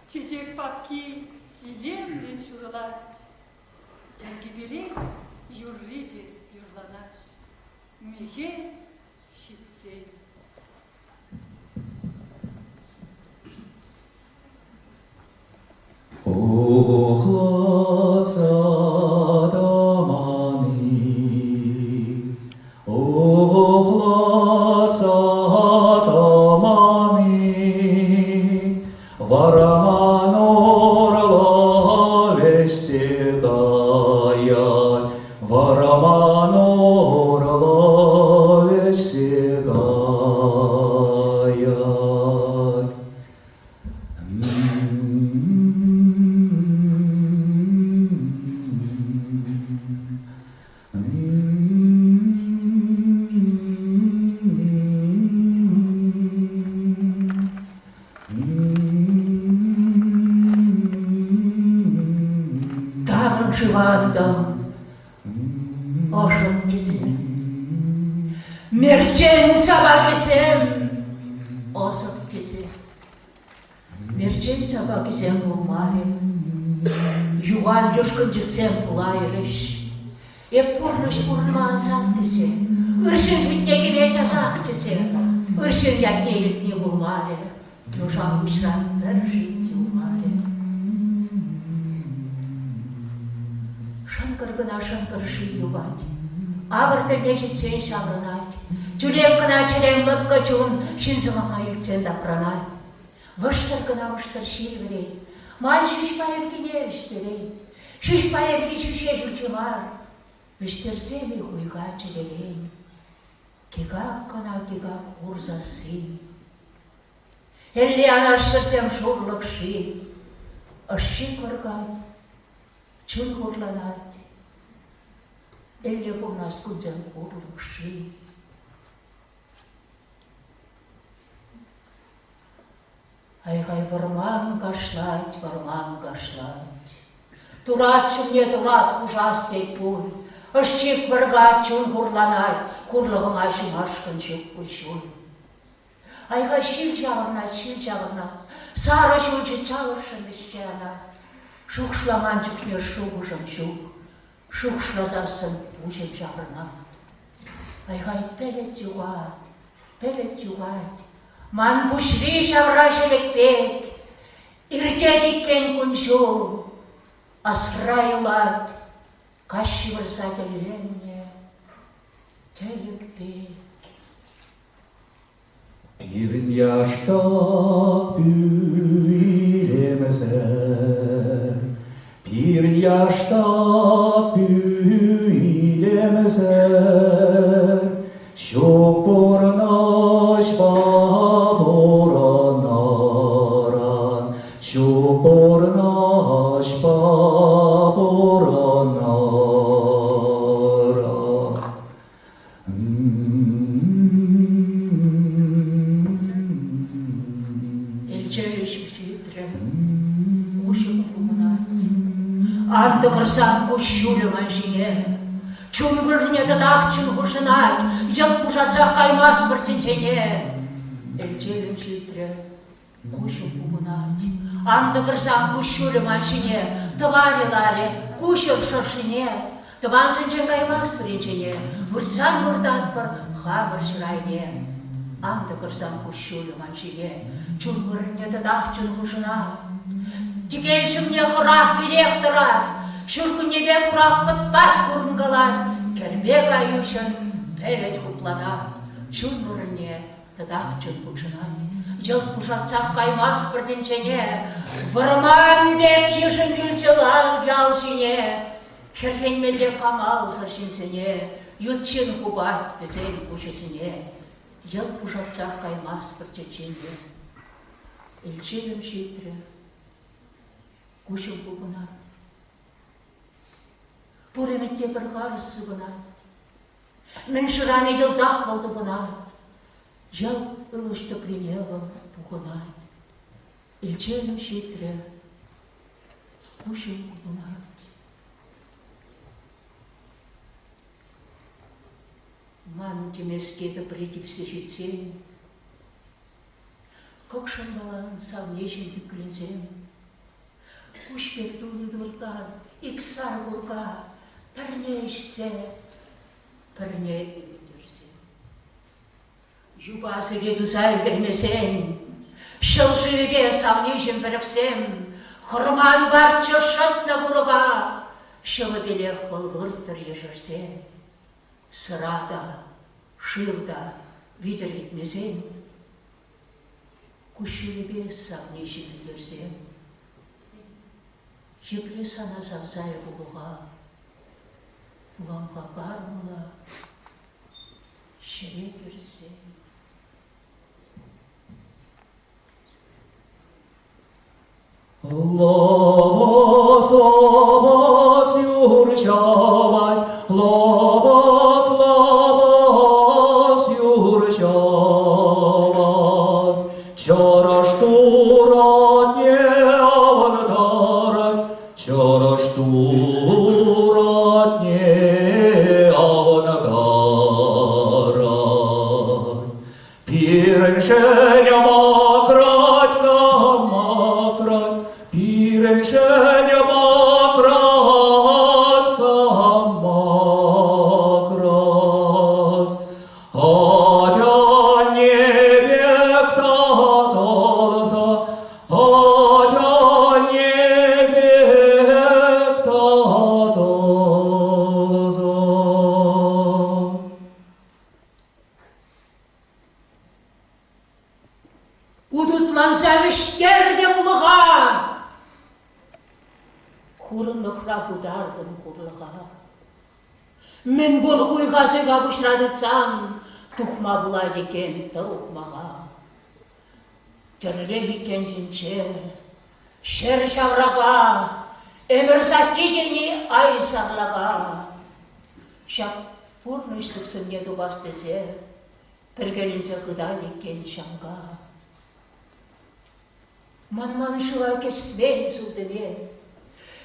чечек папки илемлен шурылать, ягибелек юрриде юрланать. Михель житсен. Живандам ошыптизем, мерчен сабагисем осыптизем, мерчен сабагисем булмарем, юган жошкынжыксем булайрыш, пурныш пурнман саттысем, ыршын жвиттегиме жасақтысем, ыршын ятнелікне булмарем, нушан ұшрат бір житті булмарем. Шанкар-гына шанкар-ши югать, авыртылне житсен шаврынать, тюлем-гына челем-лыпка чун шинсылама юльцен дапранать. Выштыр-гына выштыр ширверей, маль шишпаеркине виштерей, шишпаерки шише жучемар, виштерсеми хуйга челелей. Кигак-гына кигак урза сын. Элли анаштырсем шурлык ши, ышши көргать, чун хурланать, элли бурнас кудзен хурлык ши. Айгай варман кашлать, турат чуне турат хужастей пуль, ышчик варгать чун хурланать, хурлыгыма шимашкын чук кучуй. Айгай шил жавырнат, сары жулчы чавыршын ищана, шухшламан чукне шугушым чук, шухшлазасын пужем жавырнат. Айгай пелет югать, ман пушри жавра желекпек, Иртетикен күн жол, асрайлат, кащи вырсательленне, телікпек. Bir yaşta büyülemezler, bir yaşta büyülemezler. Çok bornaş baboranlara, çok bornaş baboranara. Анты кырсам кущулю манжине, чунгырне дадак чунгушынать, ел пушатса каймас бір тентене. Элчелім житре, кушым кумынать, анты кырсам кущулю манжине, тывариларе, кушыр шыршыне, тыван сынчен каймас біренчене, выртсам вырдат бір хамыр шырайне. Анты кырсам кущулю манжине, чунгырне дадак чунгушынать. Тикелшімне хұрақ келек тұрат, шүркінебе құрақ бұтпат көрінгалат, кербек аюшын пәлет құпланат, чүнгіріне тыдақ чүн бұчынат. Жыл пұшатсақ қаймас бірденчене, вырман бек ешін күлчілан жалшыне, кергенмелі қамал сыршынсыне, ютшын құбат бізен көшесіне. Жыл пұшатсақ қаймас бірденчене, елшелім шейтірі, кушым бұғынат. Пұреметте бір қарысы бұнат. Мен шыраны елдақ болды бұнат. Жал ұлышты креневым бұғынат. Елчелім шетірі, кушым бұғынат. Ман темескеді притипсі жетсен, көкшін балан савнежен бүкілінсен, Ушпек тулы дұртар, иксар бұрға, пірне ішсе, пірне үйдірсе. Жубасы рету сәлдірмесен, шылшывеге савнежен біріксем, құрман барчы шытны бұрға, шылы белек бұлғыртыр ешірсен. Сырада, шылда, видер етмесен, күшілібе савнежен үйдірсен. Жепле сана савзая бұлыға, ұламға бармыла, шере көрсе. Лабас, лабас, юршавай, лабас, лабас, юршавай, чараш туран не авандарай, чараш туран не авандарай. Пиреншеня макрат камакрат, пиреншеня макрат камакрат. Атя небек таталса, атя небек таталса. Удутланса віштерде бұлыға, Хурынлықра бұдардың құрлыға. Мен бұл құйғазыға бұшрадытсам, тұқма бұлайды екен тұқмаға. Тірле екен жінше, шер шавраға, өмірзат кедені ай сарлаға. Шап бұрныштықсым не дұбастызе, біргелінсе қыдайды екен шамға. Манман шыға кесмен сұлдыме,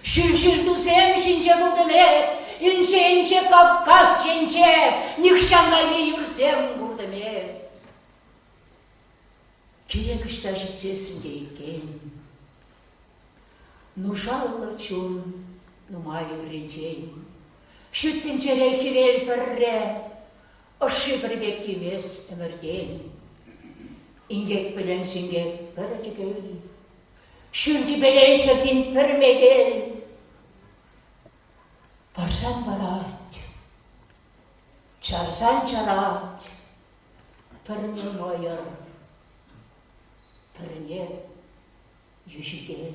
Шүл-шүл тусем шинче бұлдыме, Инше Кавказ шинче, Никшанғайме юрсем бұлдыме. Керек үшта жетсесінде екен, Нушаллы чун, нумай үренчен, Шүттінчере хевел бірре, Ұшы бір бектемес өмірден. Ингек білен сенгек бір тікөл, Şimdi beleysetin permegel. Barsan barat. Çarsan çarat. Perme moyar. Perme yüzigel.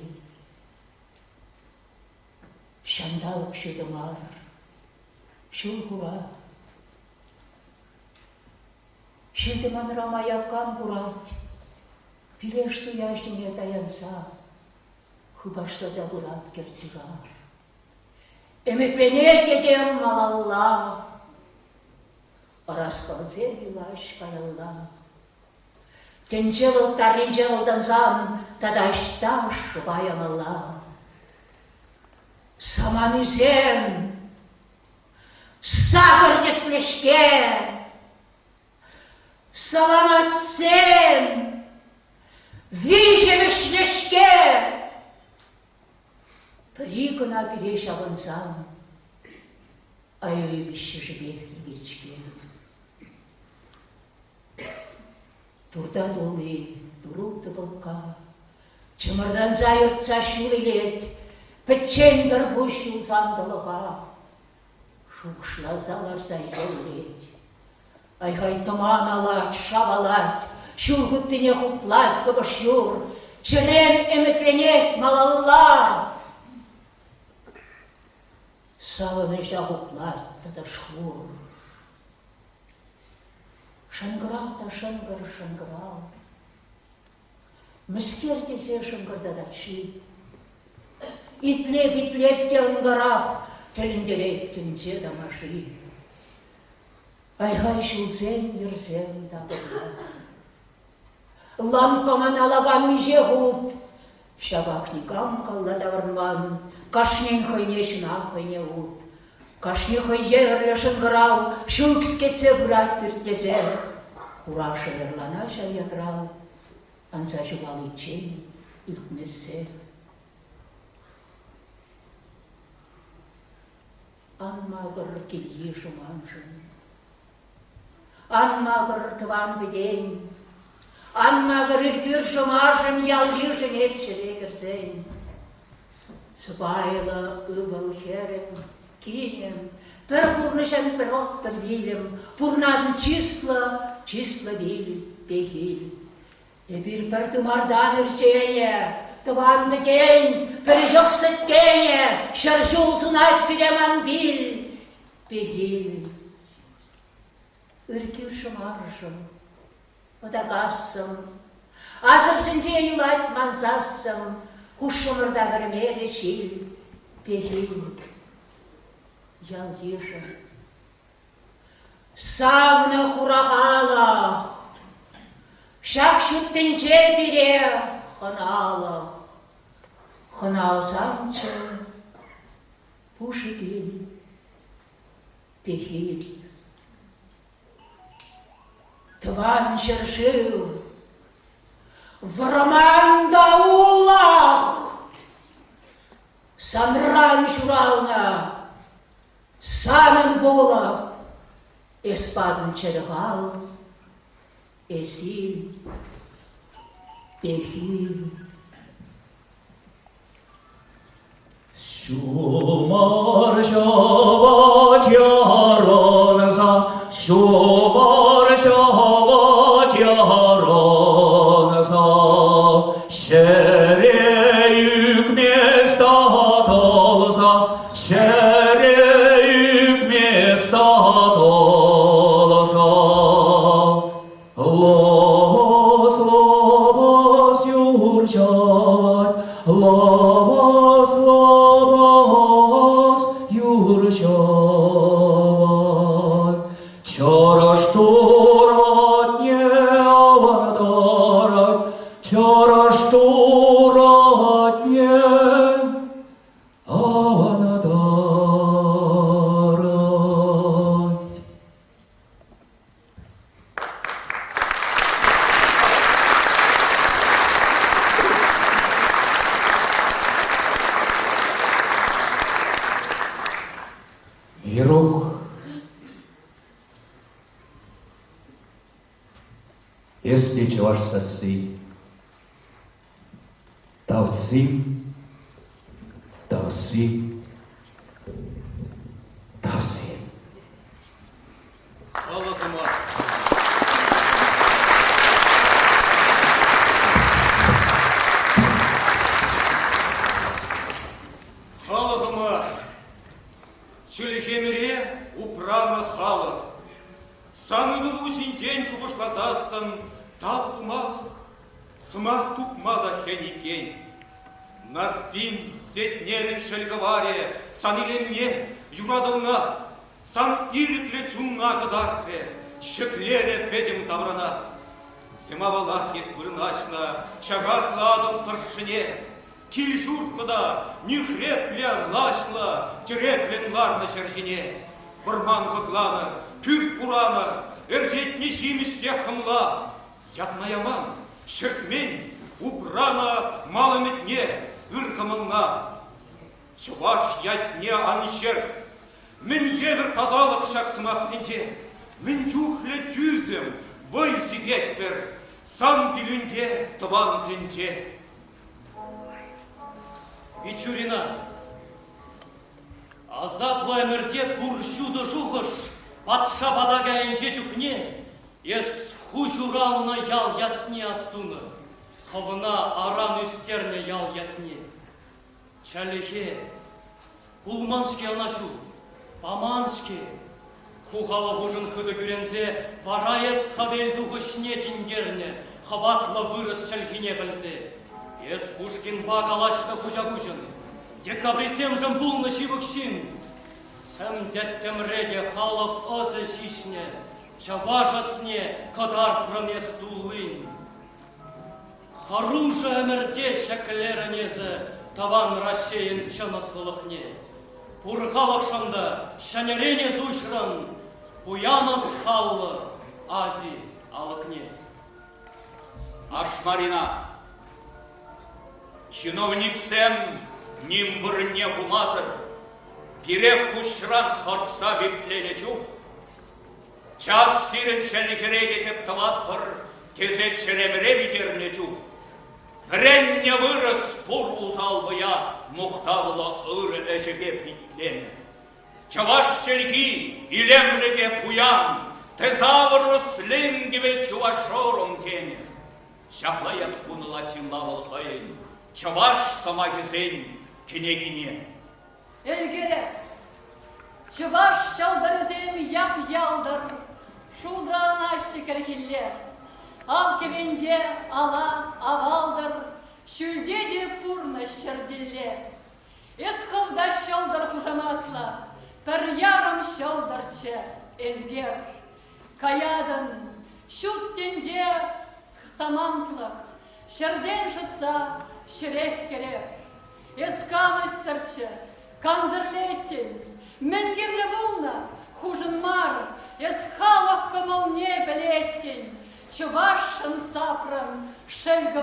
Şandal şudumar. Şulhura. Şildiman ramaya kan kurat. Bile что я же не таянса. Хыба что забурат кертигар. Emeklenek edem malallah. Araskal vilaş karallah. Тенчевал таринчевалдан зам, тадашташ баямалlah. Саман üzem, сахар теслешке, саламатсем, вижемешлешке. Прикона переш авансам, айвище жебех гечке. Турда долы, турукты болка, чымырдан зайыртса шүрелет, пітчен бір бұшу зандылыға, шуқшылазалар зайгелет. Айхай туман алат, шабалат, шүргіттіне құплат кыбыш юр, чырен эметленет малалла. Савыны жағуплат тада шхур. Шыңғырата шыңғыр шыңғырау. Мүскер десе шыңғырда да чи. Итлеп те ыңғырап, тіліндерек тінце да маши. Айғай шылзен ерзен да бұлла. Лампаман алаган меже ғуд. Шабақникам қалла да варман. Кашнен хойнешін ахойне ғуд. Кашне хойзерлі шыңғырау, шылкс кетсе бұрат бүртлезер. Урашы ерлана шайядрау, анса жывал ичен, үлкмесе. Анмағыр келі жұманжын. Анмағыр тыван біден. Анмағыр үлтір жұмажын, ялжыжын епшірегірсен. Сыбайлы ұғыл жерім. Кинем, бір бұрнышын бір от бір вилім, бұрнадын число вил, бегил. Бір тымардан үрсене, тыванны кен, бір жоқсыткене, шыржулсын айтсыреман бил, бегил. Үркір шымаржым, одағассым, азырсын ден ұлайт манзассым, хұшымырда бірмелі шил, бегил. Ялдежа, савна хурағалақ, шақшыттынче біре хыналақ, хыналсамчы пушыгел, пехел. Тыван жыржыл, вырманда улақ, санран журална, санын болап, эспадын чырғал, эсил, бехил. Шумар шават яронса, шумар шават яронса, шерейік места толса, шерейік места толса. Лобос, лобос юрчават, лобос, лобос юрчават. Чараш турат не авадарат, чараш турат не авадарат. Вірук, ести чуваш саси, та Тасим, Тасим, Тасим. Халықыма. Халықыма. Чөлхемере упраны халық. Саны был день шубышлазасын, тал тумақ, сымақ тупмада хенекен. Наспин сетнерін шелговаре, сан иленне юрадылна, сан ирикле чунна кыдарте, шеклере педем таврана. Сымавалах ес вырнашна, чагасла адыл тыршыне, кил журтмада, не хрепля лашла, тюреплен ларна шаржине. Бұрман қытланы, пүрт бұраны, әржетне жемісте қымла. Ятнаяман, шөкмен, упрана малыметне, үркімылна. Чуваш ятне анышер, мен евір тазалық шақсымақ сенде, мен чухле тюзім, вой сизетпір, сан гілінде тыван тенде. Вечурина, азаплы әмірде бұршуды жуғыш, патша бадага әнже жүхне, ес хужурауна ял ятне астуны, хавына аран үстерне ял ятне. Чалихе, пулманшке анашу, паманшке, хухалы хужын хыды күрензе, варайыз қабел дұғышне тингерне, хаватлы вырыс чалхине білзе. Ес Пушкин бакалашты хужа-хужын, декабрисем жым бұлны шивықшин. Сәм дәттемреде халық озы жишне, чаважасне кадар тране стулын. Харужа әмірде шәкілерінезі таван рашейін чыныслылықне. Пұрхалық шында шәнерене зұшырын, уяныз халлы ази алықне. Ашмарина, чиновник сәм ним вырне хумазыр, пирек кушран хартса бетлеле чух. Час сирен чәлікереге теп талатпыр, тезе черемре бідерне чух. Вренне вырыс пұр узалвыя, мұқтавылы ұры әжіге битлені. Чаваш чәлхи илемлеге пуян, тезавырыс ленгіве чувашорым тені. Шаплаят куныла чинлавыл хайын, чаваш самагезен кенегине. Эльгерет, чуваш шалдарызем яп-ялдар, шулдрана шикархиллер. Ал кевенде ала авалдар, шүлдеде пурна шырдиллер. Эсқылда шалдар хужаматла, пір ярым шалдарчы эльгер. Каядын, шуттенде самантлық, шырден жұтса шірех керек. Эсканыш сырчы, канзырлеттен, менгерлі болна, хужын мар, эсхалық кымылне білеттен. Чувашын сапрын шелгі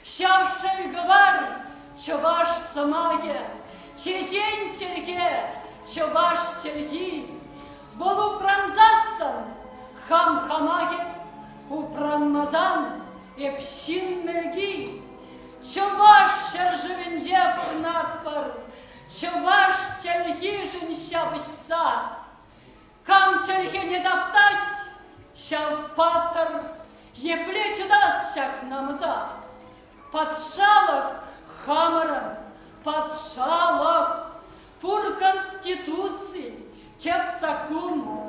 шав шелгі чуваш самайы, чечен черге, чуваш черги. Бұл упранзасын, хам-хамайы, упранмазан, епшин мелги. Чуваш шержівінже пырнатпыр, чуваш черги жын шабышса. Кам черге не таптать, шав патыр, епле чыдас шак намыза. Патшалық хамырын, патшалық, пур конституции, теп сакун,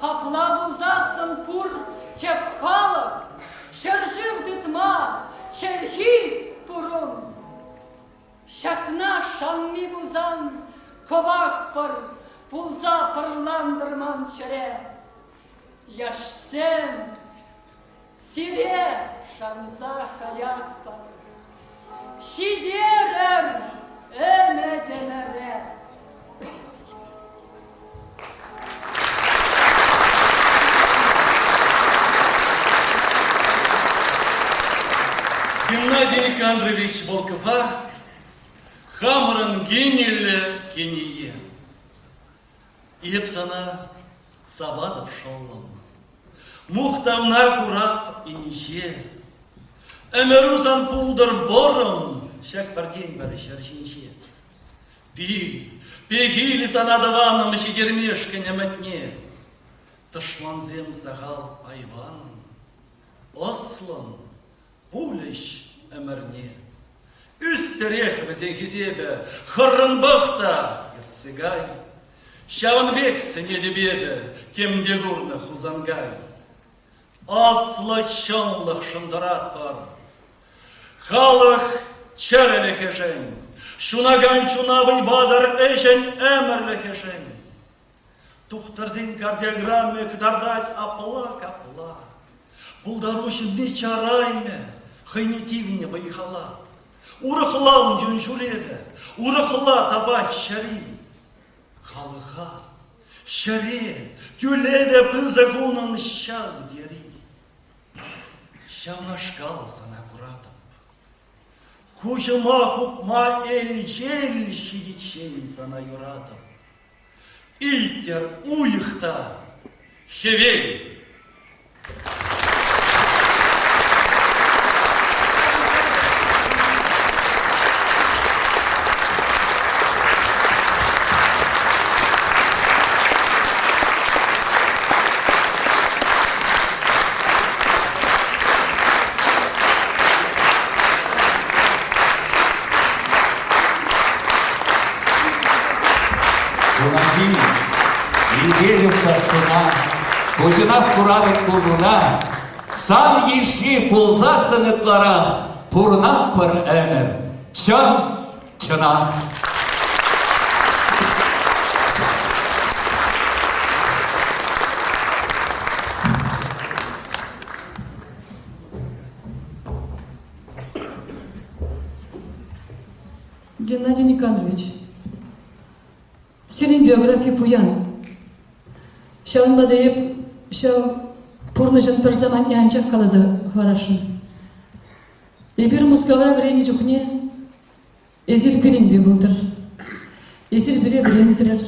аплабузасын пур теп халық, шыржив дытма, черхи пурун. Шакна шамми бузан, ковак пыр, пулза пырландырман шере. Яшсен, сире шанза каят пыр. Шидерер эмеденере. Геннадий Никандрович Волкова, хамырын генелі тение. Епсана Сабадов шоллым. Мухтамна курап инише. Эмерузан пулдыр борым, шак бар день бар шаршинче. Пегили санадаваным шигермешке неметне. Ташланзем сагал айван. Ослан пулеш эмерне. Үстерех безен хизебе, хырынбықта ерцегай. Шавынбек сенеде бебе, темде гурна хузангай. Аслы чынлық шындырат бар. Халық чәрелі хежен, шунаган чунавый бадар эжен әмірлі хежен. Тухтарзен кардиограмме кдардать апла-капла. Булдарушын не чарайме, хайнетивне байхала. Урыхлаун жөн жүреді, урыхла табать шари. Халыха, шари, тюледе пызагунын шал дери. Шавнашкал сана куратып. Кужыма хупма эль-жел шиечен сана юратып. Ильтер уйхта хевель. Неделю сосуна, кузина куравит кулуна, сан еши пулзасын ытлара, пурнак пыр әмір, чын чына. Геннадий Никандрович, сирин биография пуян. Шаун бадайып, шау пурны жан бір заман янчақ қалаза варашын. Ебір мұскавара бірені жүхне, езір бірін бе бұлдыр. Езір біре бірен кірір.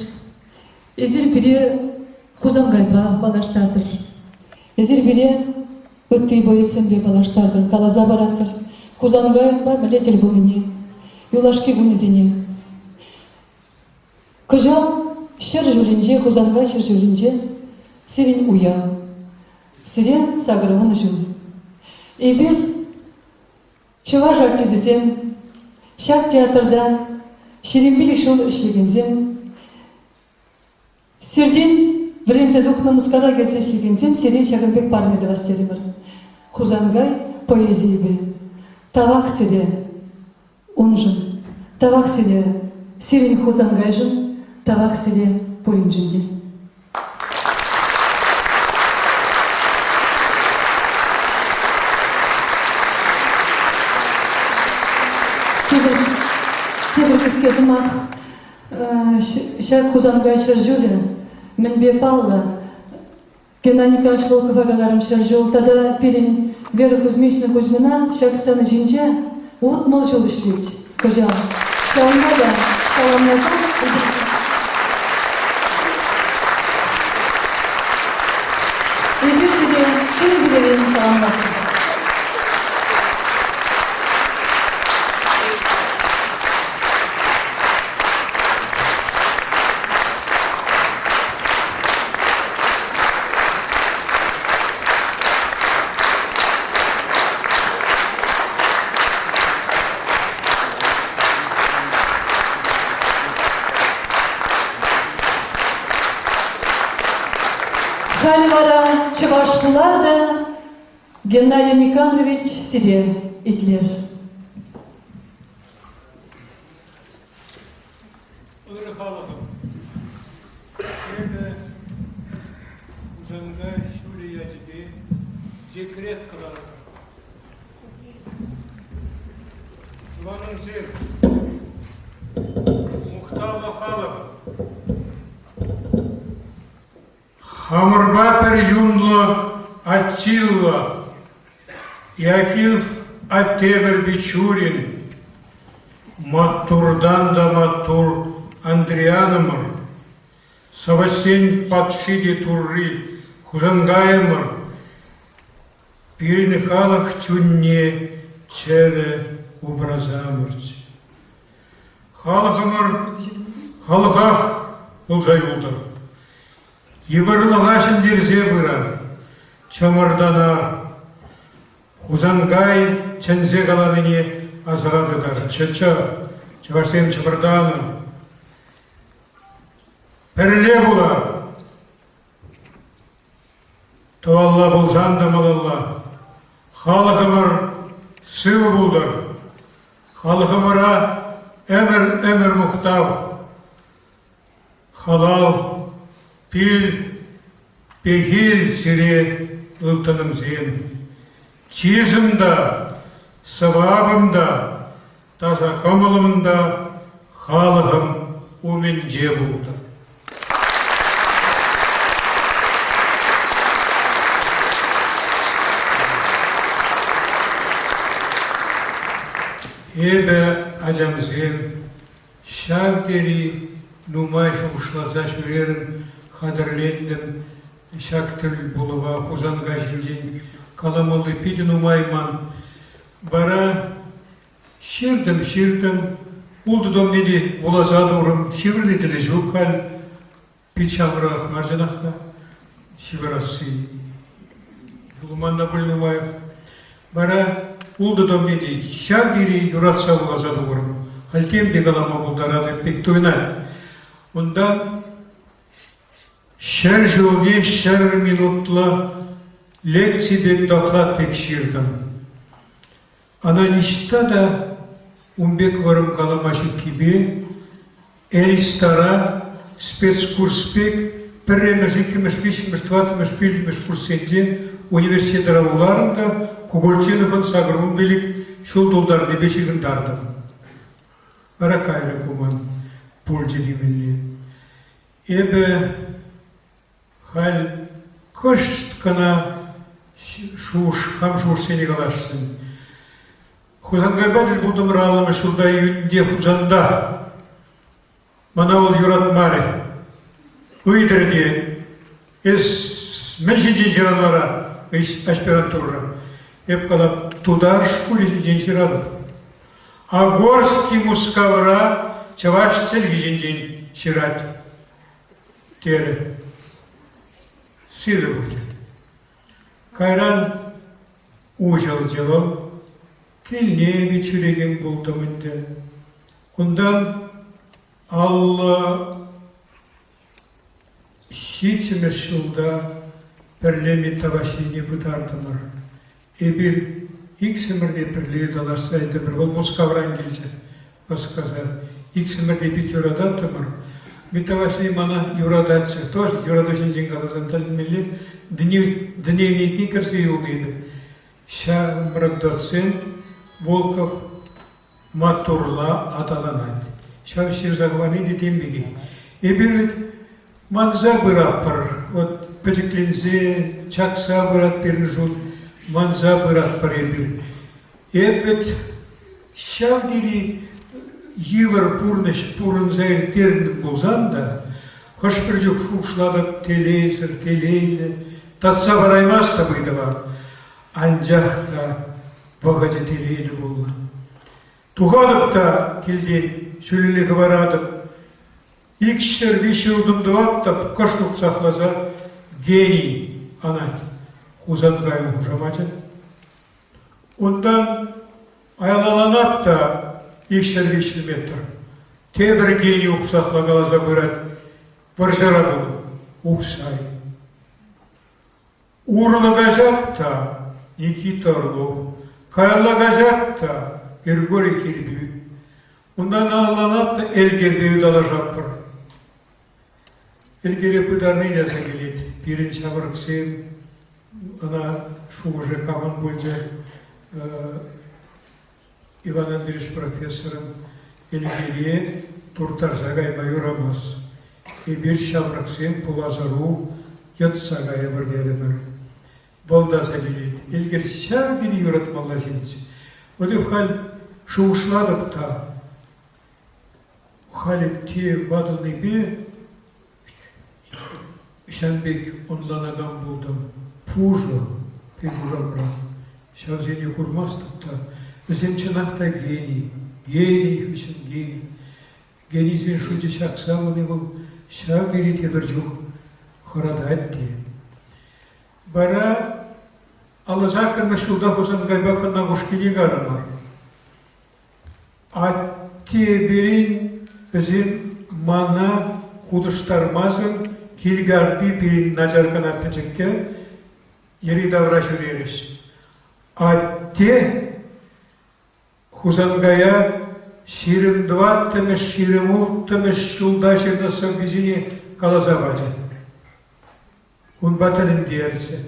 Езір біре хузан гайба балаштадыр. Езір біре өттей бойетсен бе балаштадыр, қалаза баратыр. Хузан гайб бар мәлетел бұлыне, юлашки гунезіне. Кыжал шыр жүрінже, хузанға шыр жүрінже, сирин уя, сирен сағырымын жүн. Ебір чыва жартизізем, шақ театрда шеренбілі шол ішлегензем, сирден врензе духна мұскара келсе ішлегензем, сирен шағынбек пармеді вастері бар. Хузангай поэзии бе, тавақ сире, он жын, тавақ сире, сирен хузангай жын, Тавак сире поринжинде. Тебір кіскезім ақ, шак хузангай шаржулі, мен бе палла, Геннадий Николаевич Волков агаларым шаржул, тада перен Вера Кузьмична Кузьмина, шак саны жинже, от мол жол ішлет, кажал. Шаунада, шаунада, Халивара чываш буларда Геннадий Никандрович сире итлер. Ыры халығым, еді зыңға шүлі ятіде декрет қыларым. Ланың зер, мұқталы халық. Хамырбатыр юнлы Аттилла, Якинов Аттебір Бичурин, Маттурдан да Маттур Андрианымыр, Савасен Патшиди Турри Хузангаймыр, Пирин халық чунне чәрі образамырч. Халықақ болжай болдыр. Евырлығашын дерзе бұра, чамырдана, хузангай чензе қаламыне азырадыдар. Чывашсен чывырданы. Пірле бұла. Туалла болжанды малалла. Халықымыр сывы болдыр. Халықымыра әмір мұқтау. Халал, пил, пегил сире ылтыным зен. Чизымда, сывабымда, таза көмілімда халығым умен же болды. Эбе ажамзен шавгери нумай шушлаза шурерін қадірлендім шак тіл бұлыва хузанға жінден каламылы пиді нумайман бара ширдім улды домнеде улазады ұрым шивірлі тілі жоқ хал пит шамырақ маржанақта шивірасы жулманда бұл нумай бара улды домнеде шавгери юратса улазады ұрым Альтем дегалама булдарады пектойна. Онда шәр жолне шәр минутла лекции бек доклад пекширдым. Ана ништа да умбек варым каламашы кибе, элистара спецкурс пек, пірремеш, икімеш, бешімеш, тватымеш, фильмеш курсенде университетара уларымда Кугольчиновын сағырын белік шул долдарыны бешігін дардым. Аракайры куман пульджили милли. Эбе хал кышт кана хам шуш сені қалашсын. Хузангай бәділ бұдым ралымы шулда үйінде хужанда. Мана ол юрат маре. Уйдірде. Эс меншінде жиранлара аспирантура. Эб қалап тудар шкулі жин жирадып. А горский мускавра чаваш цель жин ширать. Тере. Силы будет. Кайран ужал делом, килне вечереген бултамынды. Ондан Алла щитсіме шылда пірлеме тавашыне бұдардымыр. Эбір иксімірде пірле даларсайды бір, ол мускавран келді, басқазар. Иксімірде бит юрадатымыр. Метавашыне мана юрадатсы, тоже юрадашын ден қалазан талмелі, дневник не кірсе елгейді. Ша мұрат доцент Волков матурла аталанады. Ша ширзағваны детем беге. Эбір манза бұраппыр, вот пәтіклензе, чакса бұрат берін жол, манза бұрат бір ебір. Эбір шавдері евір пұрныш пұрын зайыр терінің болзан да, хош бір жүк шушладып телейсір, телейлі, татса бараймаста бұйдыға, анжақта бағаде телейлі болды. Туғадып та келден сөйлелігі барадып, икшер виші ұдымды аттап, қыштық сақлаза гений анат, хузангайым хужамачын. Ондан айлаланат та икшер виші метр. Тебір гений ұқсақла қалаза бұрат, бір жара бұл, ұқсай. Урлыға жатта Никита Орлов, Кайлыға жатта Григорий Хирбүй. Ондан алланатты Элгербеу дала жаппыр. Элгере пыдарны жаза келет. Бірін шабырықсен, ана шуғыжы қамын бойынша Иван Андреевич профессорым Элгере туртар жағай майорамас. Бір шабырықсен пулазару ятсағай бірдерімір. Болдаза келет. Элгер шағын юратмалла жинцы. Оды хал шуғышладып та, Халит те вадылны бе, Шанбек онланаган болдым, пужа, пегурамра. Шавзене курмастып та, Bizim çınakta гений үшін гений. Генийден шуды шақса, оны бұл шақ берете бір жоқ хорадат де. Бара алызақын шулда хозан гайбақын нағушкені ғарымар. Атте берін bizim mana kuduştarmazın kilgardi bir nacarkana pıcıkke yeri davraşırırız. Atте хузангая şirim dvattımız, şirim ulttımız, şuldaşını sığgızını kalazavacı. Un batılın diyerse.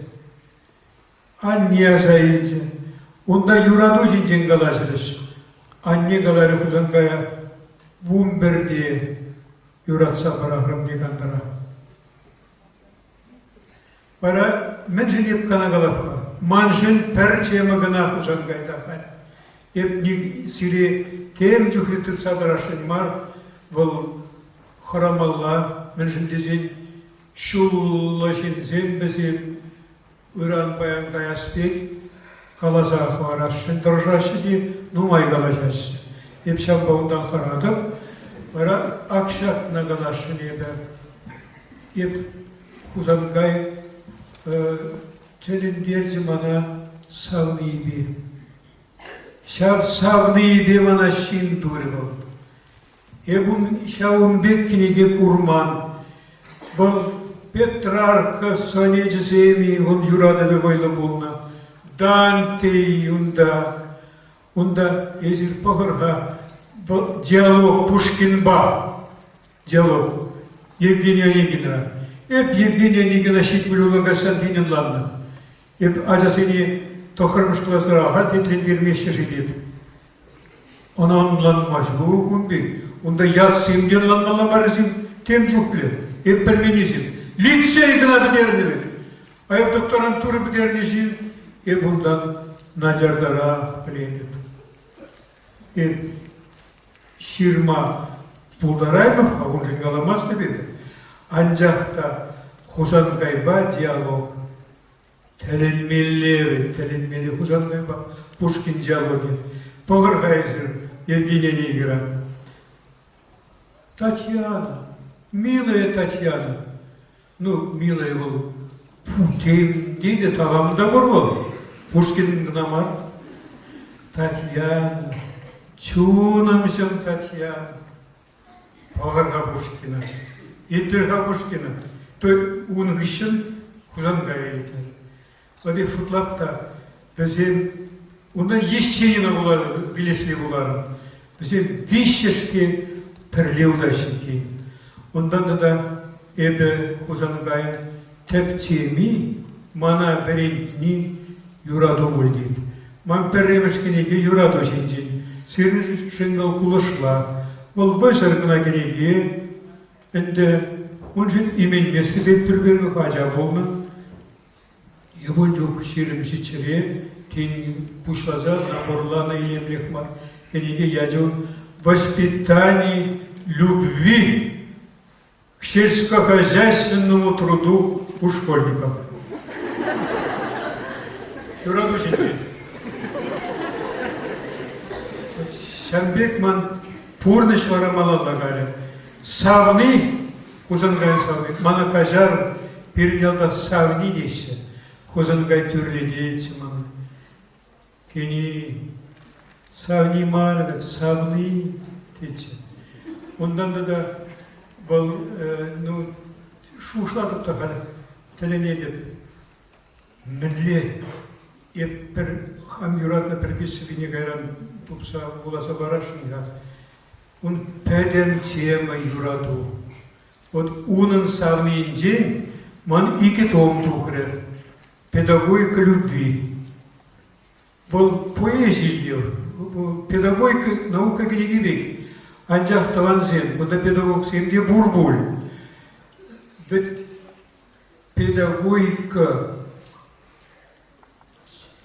Anne zayıcı. Onda yuradu zincin kalazırız. Anne kaları huzangaya vumber diye yuratsa bırakırım dikandara. Bara menjin yep kana kalapka. Manjin perçeme gana huzangayda kal. Yep ni siri tem cühritit sadraşın mar vol храмалла menjin dizin şullaşın zembezin Uran bayan gayaspek kalaza xaraşın dırjaşı di numay kalacağız. Hep şambağından xaradık. Bara akşat nagalaşın ebe. Hep kuzangay telin diğer zamana savnibi. Şav savnibi bana şin durval. Ebun şavun bekkini kurman. Бұл Петрарка сонечіземи он юрадове ойлы болна. Данте унда езір пағырға диалог Пушкинба. Диалог. Евгения Онегина. Еп Евгения Онегина шекбілуға Сандининланна. Еп ажасыне тоқырмыш классыраға тетлендермеші жедеп. Онан мажбу күнбек. Унда яд семденланнала марызим тем жүхлі. Еп пәрменесім. Лицей гына бідерінді. Еп докторантуры бідерінешін. Еп ондан надярдара білендіп. Еп ширма пулдараймық, а он жингаламас деп еді. Анжақта Хузангайба диалог. Тәленмелі Хузангайба Пушкин диалоги. Пағырғайзыр Евгения Онегина. Татьяна. Милая Татьяна, ну, милая был, тем дейді тағамында бар бол, Пушкин гнамар. Татьяна, чунамсың Татьяна, пағырға Пушкина, еттерға Пушкина, той уңғышын Хузангая етер. Оде шутлапта, бізден, онда ешченина болары, білеслі болары, бізден вишешке пірлеудашын кейін. Ondan da ebe Huzangay tepçemi mana berintni yurado oldu. Man perremeşkenege yurado şencin. Senin şengal kuluşla. Ol başargına genege ende onun imen mesli bektirberlik acaba olma. Yaboncu şirim şiçere ten puşlaza naborlana ilemlekmar. Genege yacun воспитание любви к сельскохозяйственному труду у школьников. Юрадушеньки. Шамбекман пурныш варамалалла галя. Савны, Хузангай савны, мана кажар переделда савны дейсе. Хузангай түрлі дейсе мана. Кені савны марвет, савны дейсе. Ondan da bu şuşladık da hani telenedip milli hep bir ham yuratla bir kesibine gayran tupsa bulasa barasın ya. Un peden tema yuradu. Onun savnıyınca man iki tom tuhre. Pedagogika любви. Bu poeziya, bu pedagogika nauka gidecek. Ancak tavanzen, bunda pedagog semde burbul. Ve pedagogika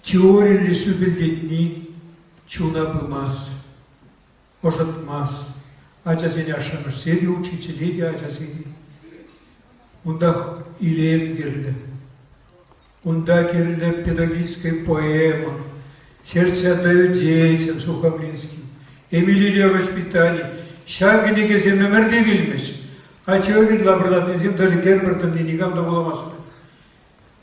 teorili sübildetni çunabımaz, ожатмaz. Acazeni aşamış, sedi uçiçiliydi acazeni. Bunda ileyip girdi. Bunda girdi pedagogическая поэма, Сердце отдают детям Сухомлинским. Эмилия воспитание. Шагни кезем өмірде келмес. А теория лабрадатын зем даже Гербертон не никогда буламасын.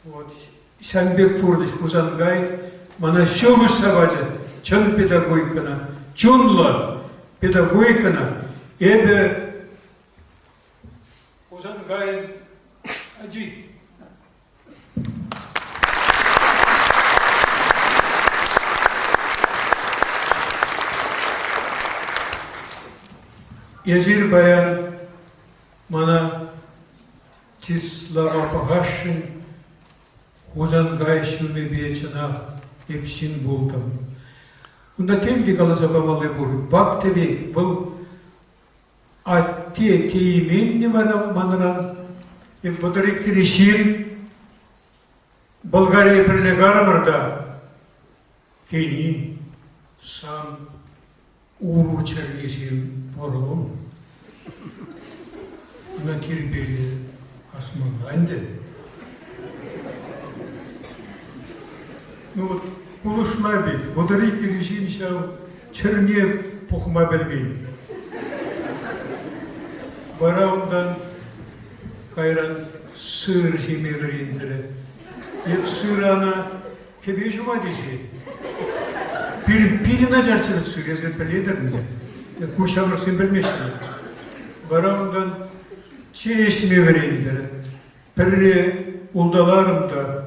Вот. Сәнбек Фурдыш Кузангай, мана шоғыш сабады, чын педагогикана, чунла педагогикана, эбе Кузангай ади. Езир баян мана Числава Пагашин Кузангай шуны бечана епшин болдым. Унда темди каласа бамалы бур. Бак тебек был атте теймен не варам манран. Ем подары киришин Болгария прилегарамырда кени сам уру чернесин пором. На тербели Османланде. Ну вот, Кулышлаби, Водорики режим шал черне пухма бельбей. Бараундан кайран сыр жеме верендері. Еп сырана кебе жума десе. Пирина жарчырыт сыр, езер пеледерінде. Кушамыр сен білмешті. Бараундан чеşme verendері. Пірре улдаларымда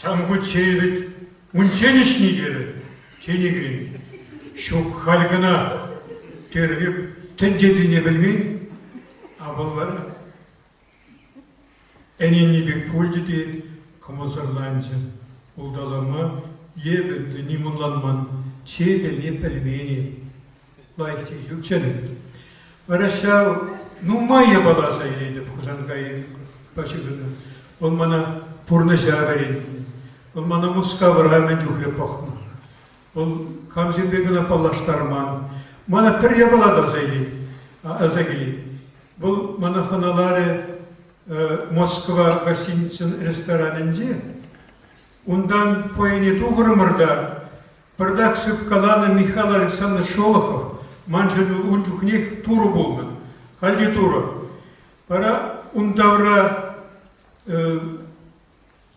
самгу чейвит унченишни дері. Ченегрен. Шоқ халгына тергеп тенжедіне білмей, а баллары әненне бек польжеде кымызырланчы. Улдалама ебінді нимынланман чейдерне пілмені. Лайкте жүкчені. Варашау ну майя баласа елейді Кузангай башығыны. Ол мана пұрныша веренді. Ол мана мұска варғамен жүхле пақны. Ол камзенбегіна палаштарман. Мана пірге балада аза келейді. Бұл мана ханалары Москва гостиницын ресторанынде. Ондан фойне туғырымырда бірдақ сүп каланы Михаил Александр Шолохов манжыны ұнжухнех туру болмын. Халди туру. Пара ундавра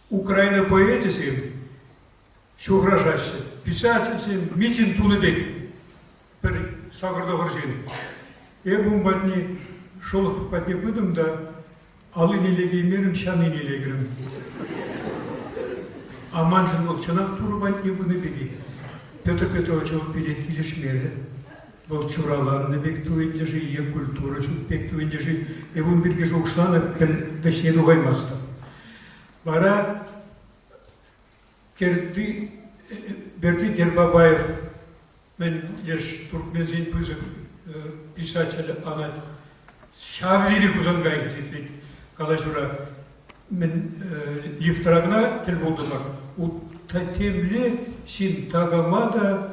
Украина поэтисем, шухражаще, писательсем, Мичин Туныбек, бір сағырда ғыржен. Эбун батни Шолохов батни бұдым да, алы нелегеймерім, шаны нелегірім. Аманжын ол чынақ туру батни бұны беги. Петр Петрович ол билет келешмері. Бұл чураларны бек туендежи, е культура чук бек туендежи, евун бірге жоқшыланы дәшнеду ғаймасты. Бара берді Гербабаев, мен еш туркмензин пызы писатель ана шавзили Кузангай зетпек калажура мен лифтрагна тел болдымар. У темле син тагамада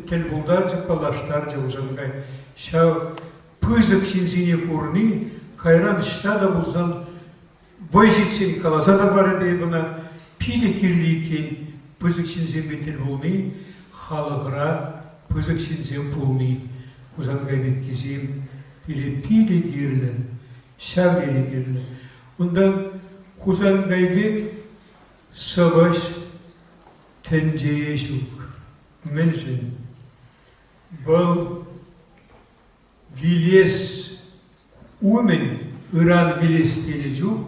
телбулдар же палаштар же узангай. Шау пызык синзине курни, хайран штада булзан войжитсен каласа да бары дейбіна, пиде кирликен пызык синзен телбулни, халығыра пызык синзен пулни. Узангай бет кезем, пиде кирлі, шау кирлі. Ондан Узангай бет саваш тенжее жук. Меншин, бұл вилес умен Иран вилестені жүк,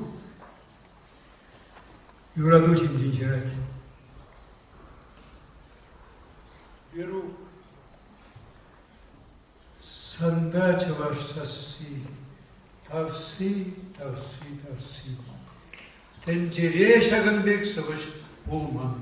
юрадошин денжерак. Беру санда чаваш сасси, тавси. Тенжере шагынбек саваш болман.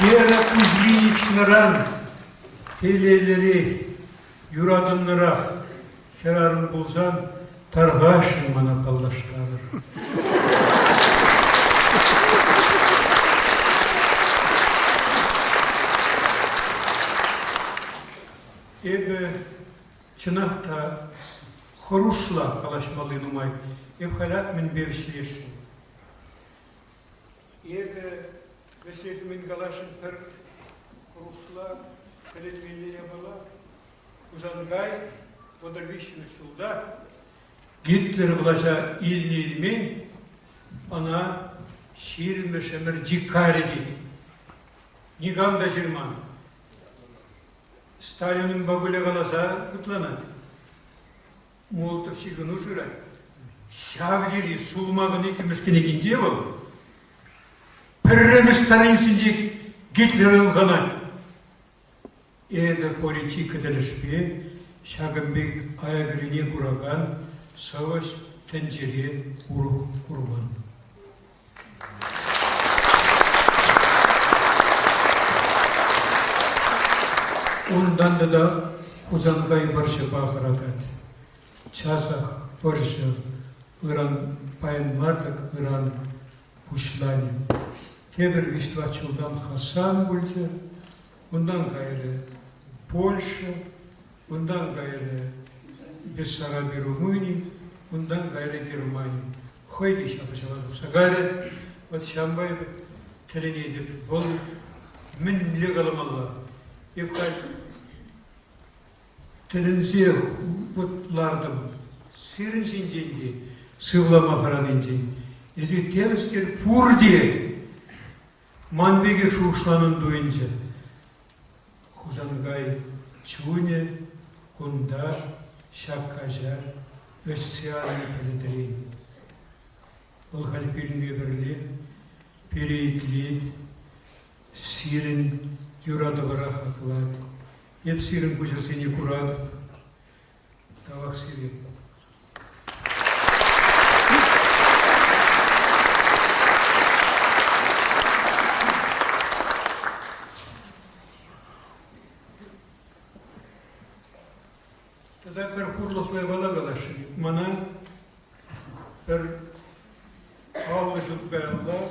Кера Кузьминичнаран телелері юрадынныра керарын болсан тарғашын мана қаллаштарыр. чынақта хорушла калашмалы нумай, евхалят мен бевшеші. Егі вешеші мен калашын сыр хорушла, кілетмелі ебала, ужангай, подырвишіні шулда, Гитлер влажа илмен, она ширме шемер дикари дейді. Нигамда жирман. Сталинның бабылы қаласа құтланады. Молотов шигіну жүрай. Шавгері сулмағын екімішкен екенде бол. Піріміз Сталинсінде Гитлер ұлғанады. Эді политика дәлішпе, Шагымбек аягіріне құраған, саваш тәнжере құрған. Ondan da Uzangay barışı bağıradat. Çazak barışı Iran payanmarlık Iran kuşlani. Teber viştvaçıldan Hasan Gülce, ondan gayrı Polşa, ondan gayrı Bessarabi Rumuni, ondan gayrı Germani. Haydi şapışalarım. Gayrı, vat Şambay telini edip, vol min legalım Allah. Епкай тілінзе бұтлардым, сирін жинженде, сывлама қаранынжен. Езі теміскер пұрде, манбеге шушланын дуынжы. Хузангай чуне, кунда, шапкажа, өссианы пілдірейін. Ол халпирінге бірле, перейтле, сирін Юрада вараха клад. Еп сирен кучасыне курад. Тавак сирен. Тогда пер хурлослай бала галаши. Мана пер аллы жутгайалла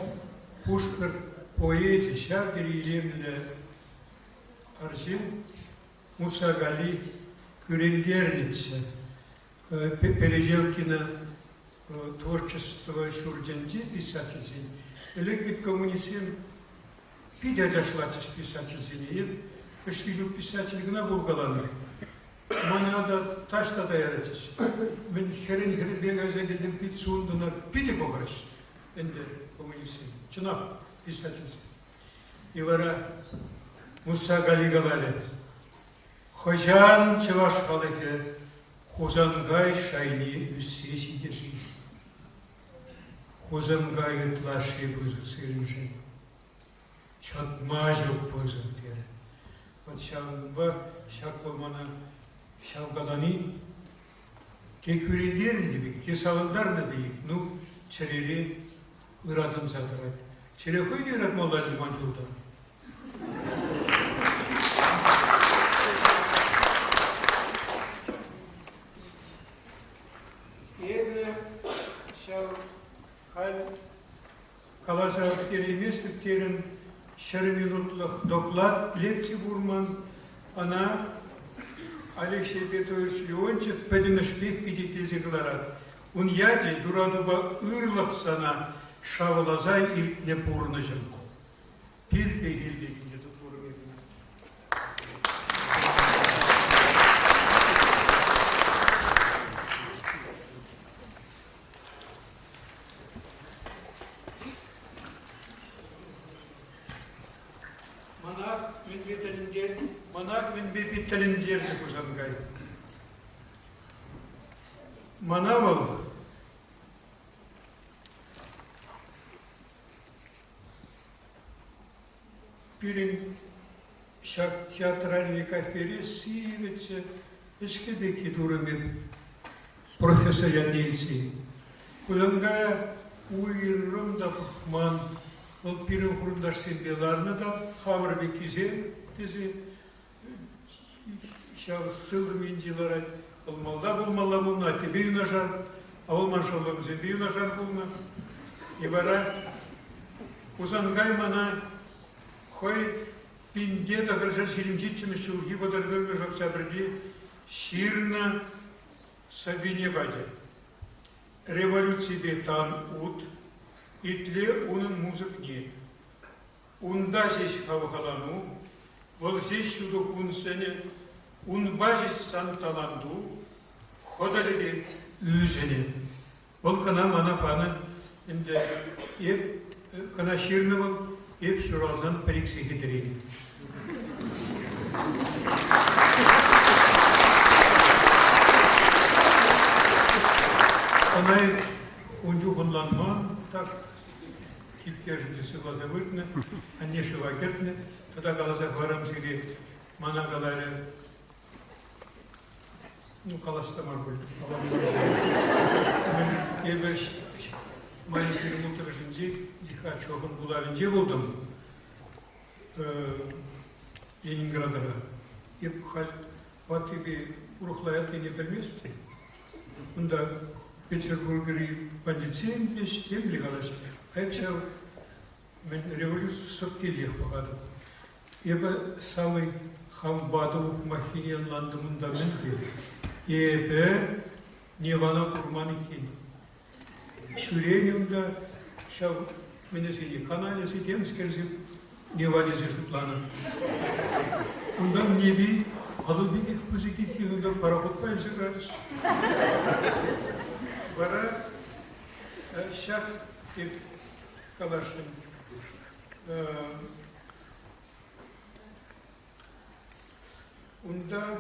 пушкар поэти шагери илемле Аршин Мусагали Кюрендерница, Пережелкина творчество Шурджанди писательзин, Элеквит коммунисем пидя зашлатиш писательзин, Эшлижу писатель гна булгаланы. Манада ташта даярачиш. Мен херен бегазеден пицундана пиде богаш. Энде коммунисем. Чынап писательзин. Ивара Musa Galigalale, Хожан Чевашкалыке, Хозангай Шайни Висеси Деши, Хозангай Тлаши Бузы Сыринжи, Чатмажу Бузы Тере. Вот Шавба, Шакломана, Шавгалани, те кюрендерни бик, те саландарны бик, ну, черели Ырадан задрать. Черехой не рад малажи манчулдан. Калашалық кереместіктерін шәрминутлық доклад, лекция бурман, она Алексей Петрович Леонтьев пәдімішпек педетезе қыларад. Он яде дурадуба ұрлық сана шавылазай илтне пурны жын. Пирпе елдегінде тұтурым едім. Манак мен бепиттеліндерді күзангай. Манавал Пирин театральный конференции эшкебеки дурами профессор Янельцы. Кузангая уйрым да пахман, ол пирин хурындаш сенбеларны да хаварбекизе, тези шав сылым индилар Алмалда булмалла булна, тебе юнашар, а ол маншаллы бізен юнашар булна. И вара Кузангай мана хой пинде да гржа ширимчичими шулги бодар вөлмеш октябрьде Ширна Сабине Ваде. Революции бетан ут, итле унын музык не. Унда здесь хавгалану, вол здесь чудо кунсене, унба здесь санталанду, ходали üzene. Вол кана мана пана, инде еп кана ширна вол, еп шуразан парикси хитрени. Она унju хунланма, так, кипкежинде сыглаза выртны, анне шыва кертны, тогда глаза хварам сири, мана галаре, ну, каластамар будет. Я берш, маленький ремонтовый жинди, диха чохан булавинде болдым, Ленинградара. И пухаль, вот тебе урухлаят и не пермести. Да, Петербургери бандитсен есть, тем легалась. А это революцию соткелех погадал. Ибо самый хамбадов махинен ландамундамент был. Ибо невана курманыкин. Шуренем да, шав менесени канале сидем скерзим, неване зешутлана. Ундан неби, алубиких пузиких, ундан пароход пальцыгаш. Бара сейчас и калашин. Унда,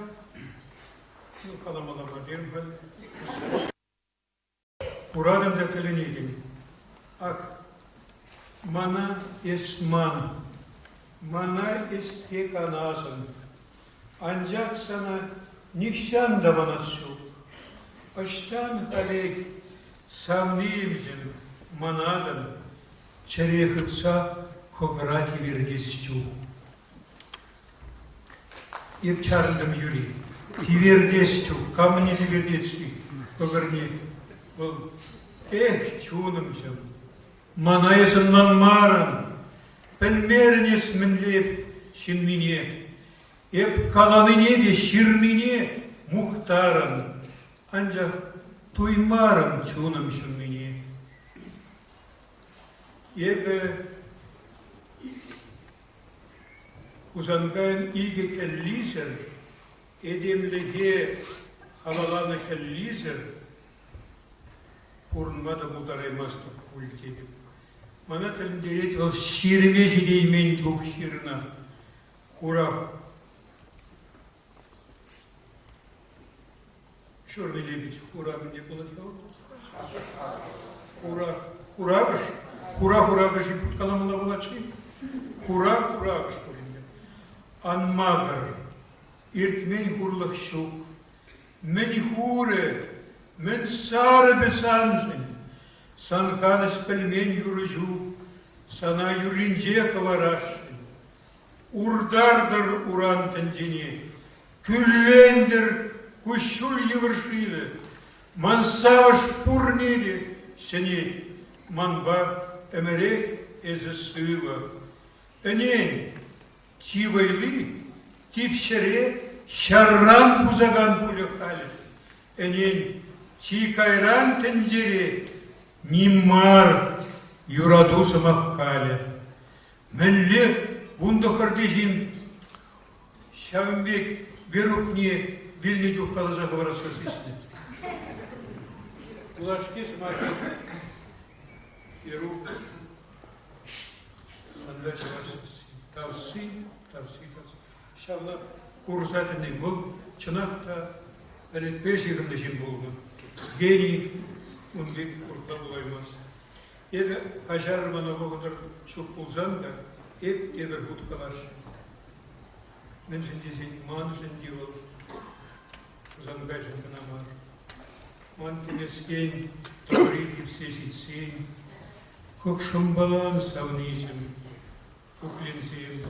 ну, каламала бадем был. Урадом да каленидин. Ах, мана есть ман. Мана есть теканазан. Анжак сана нихшан да манасу. Аштан халек самнимжен манадан черехыца кограти вердестю. Епчарндам юри, ти вердестю, камни ли вердестю, поверни. Эх, чунамжен, манайзан манмаран, пельмернес менлеп шинмине, еп каланыне де ширмине мухтаран. Ancak duymarım çuğunum şunmini. Ebe uzangan ilge kelliser, edemlege havalanı kelliser, purnmada mudareymazdı kultedi. Bana telin deret ol şirmeci deymen çok şirna. Kurak. Черный лебедь, хура мне было дело. Хура, и тут каламуна волочи. Хура, Анмагар, иртмен хурлах щук, мен хуре, мен сары бесанжен, санканыс пельмен юрыжу, сана юринже хаварашын, урдардыр уран тендине, күллендір кущул евршиле, мансаваш пурниде, сене, манба эмере эзесыва. Энен, тивайли, типшере, шарран пузаган пулехалев. Энен, тикайран тенджере, нимар юраду самахкале. Менле бундахардежин, шавмбек берукне, Вильни дюх калажа говоря сосисне. Улашки смотри. Иру. Сандача ваши. Тавси. Шавна курсатный был. Чанахта. Әлі 5 yılında şimdi buldu. Geni. Undik kurta bulayımız. Ebe kaşar bana o kadar çok bulsan da hep eber hut kalaş. Ben şimdi sen man şimdi ol. Zangajın kanamar. Мантинескен, Таврики все житсен, как шамбалан савнизм, куклинзем.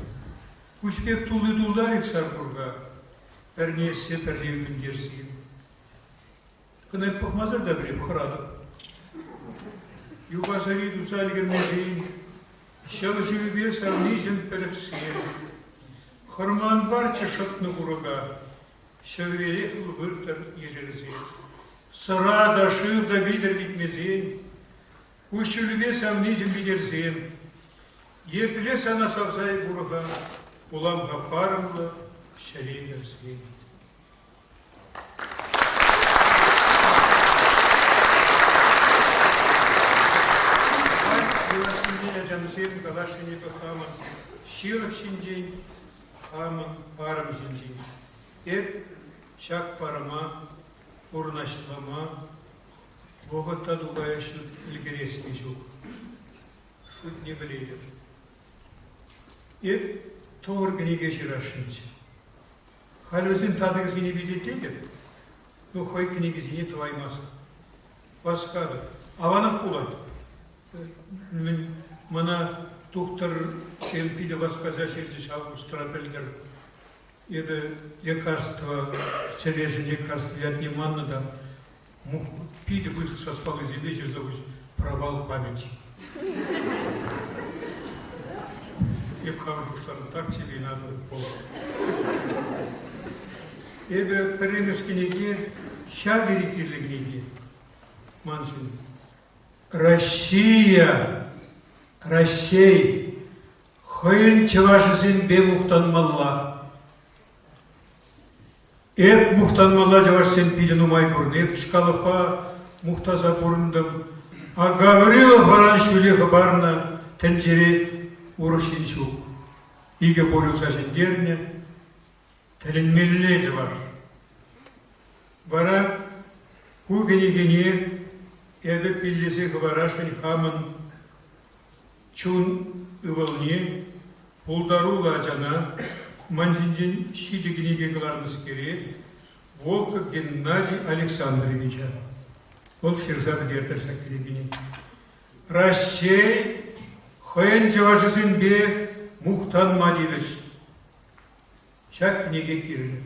Кучбек тулы дулдарик сарбурга, пернесе перлевин дерзим. Кынай пахмазар да брем храда. Юбасариду сальгер мезин, шал живебе савнизм перексен. Харман барча шатны урага, Şevverek ılgırtır ежерзен. Sıra da şığ da bilir bitmezen. Uşülübe samnizm bilirzen. Yeple sana savsay buruğa. Ulam haparımlı şereylerzen. Jamsem Galashini Bahaman, Shirach Shinjin, Haman Param Shinjin. Ep Shak Parama, Urnashlama, Bogota Dugayash Ilgeresni Juk. Шут не влезет. Еп Тор книге Ширашинчи. Халюзин тадыгыз не визитеге, ну хой книги зини твой маса. Васкада. Аванах кулай. Мана тухтар шелпиде восказащий шагу стрательдер. Это лекарство, цележи лекарство, я не манна да. Пиде быстро соспал из вещи, зовут провал памяти. И в хамру так тебе надо было. Это перемешки книги, щабери книги. Маншин. Россия, Россия, хойн чавашызын бе мухтанмалла. Эп мухтанмалла чавашызын пилен умай бурын, эп чкалыфа мухтаза бурындым. А Гаврилов варан шулеха барна тенджере урушинчук. Иге болю сажендерне, телен мелледе var. Бара кугенегене эбе пиллесе гварашын хамын чун ывылне, пулдарула жана, манжинжин шижигенеге кылармыз керек, Волков Геннадий Александровича. Он шерзат гертерса керегене. Россия, хойн жавашысын бе мухтан мадилыш. Шак книге кирили.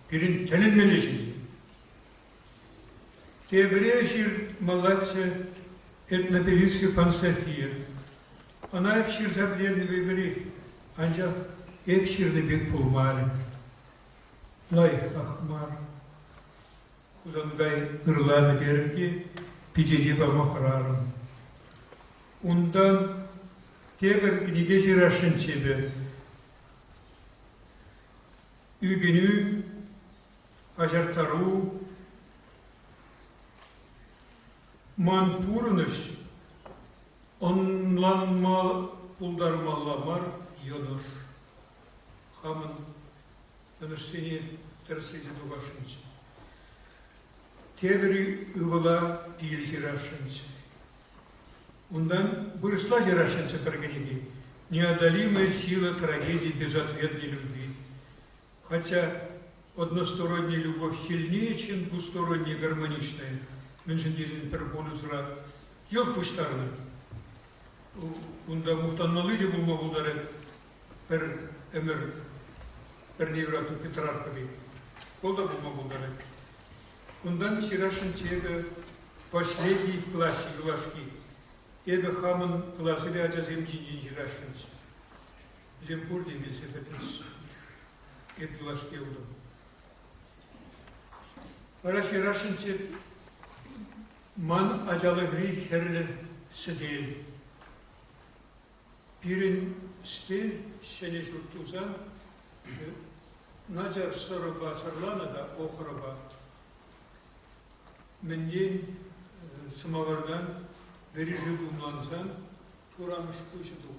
Пирин телин мелешизи. Тебрешир малатся этнопевицкий пансофия. Она эпшир забледный выбери, анжа эпширный бек пулмали. Лай ахмар. Кудангай ырланы берги, пиджереба махрарым. Ундан тебер книге жирашын чебе. Үгінü, ажартару, манпурыныш, онланма пулдармалламар йонор. Хамын önürseni tersidi duvaşınç. Tebri ıvıla değil жирашınç. Ondan выросла жирашınça перегниги. Неодолимая сила трагедии безответной любви. Хотя односторонняя любовь сильнее, чем двусторонняя гармоничная. Меньшиндизин перполюсра. Yok puştarlı. Bunda muhtanmalıydı bulma buldarı. Per emir, per nevratı Petrarka'yı. O da bulma buldarı. Bundan Şiraş'ın çeyde последний в классе глазки. Это хаман классы ряджа земчинчин Şiraş'ın. Земпурди месепетис. Это глазки удом. Пара Şiraş'ın çeyde man acalı gri herle sedel. Birin stil şene şurtuzan nacar sarıba sarlana da okuraba. Menden sımavardan verir hübumlansan turamış kuşudu.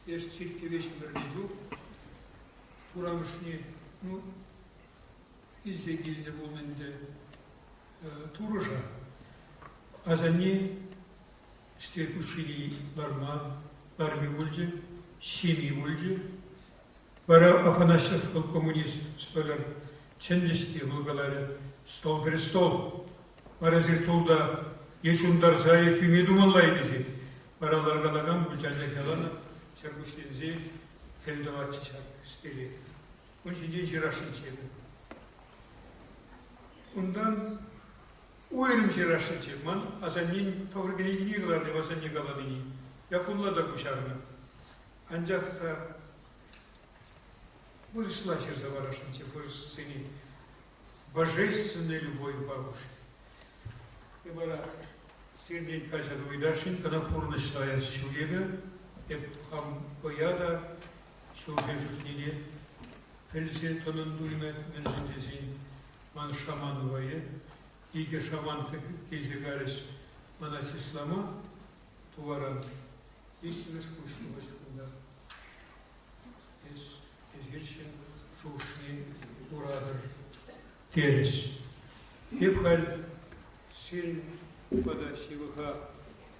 Есть чирки вещи вернизу, турамышни, ну, из-за гильзы волненде туружа, а за ней стекушили ларми вульджи, семи вульджи, вара Афанасьев был коммунист, столяр, чендисти волгаларе, стол престол, вара зиртулда, ешундар зайы фюме думаллайды, вара ларгалаган вульджанды калана, Сергушдензе, Хельдоват чичак, стели. Он сидит Жирашин чебе. Ondan uyrum Жирашин чебман, а за ним тавргени гиларды васанне галадыни. Якунла да кушарна. Анжакта Вы слышите за Ворошенте, вы сыне божественной любовь бабушки. И была сирдень каждого идашин, когда пурна шла с чуега, и хам пояда, чугежут неде, фельзе тонандуйна менжендезин, ман шаманувае, иге шаман кезегарис манатислама, туваран, истинность кушнулась куда. Изверчен, шушни, урадр, терес. Епхаль, силь, пада сивыха,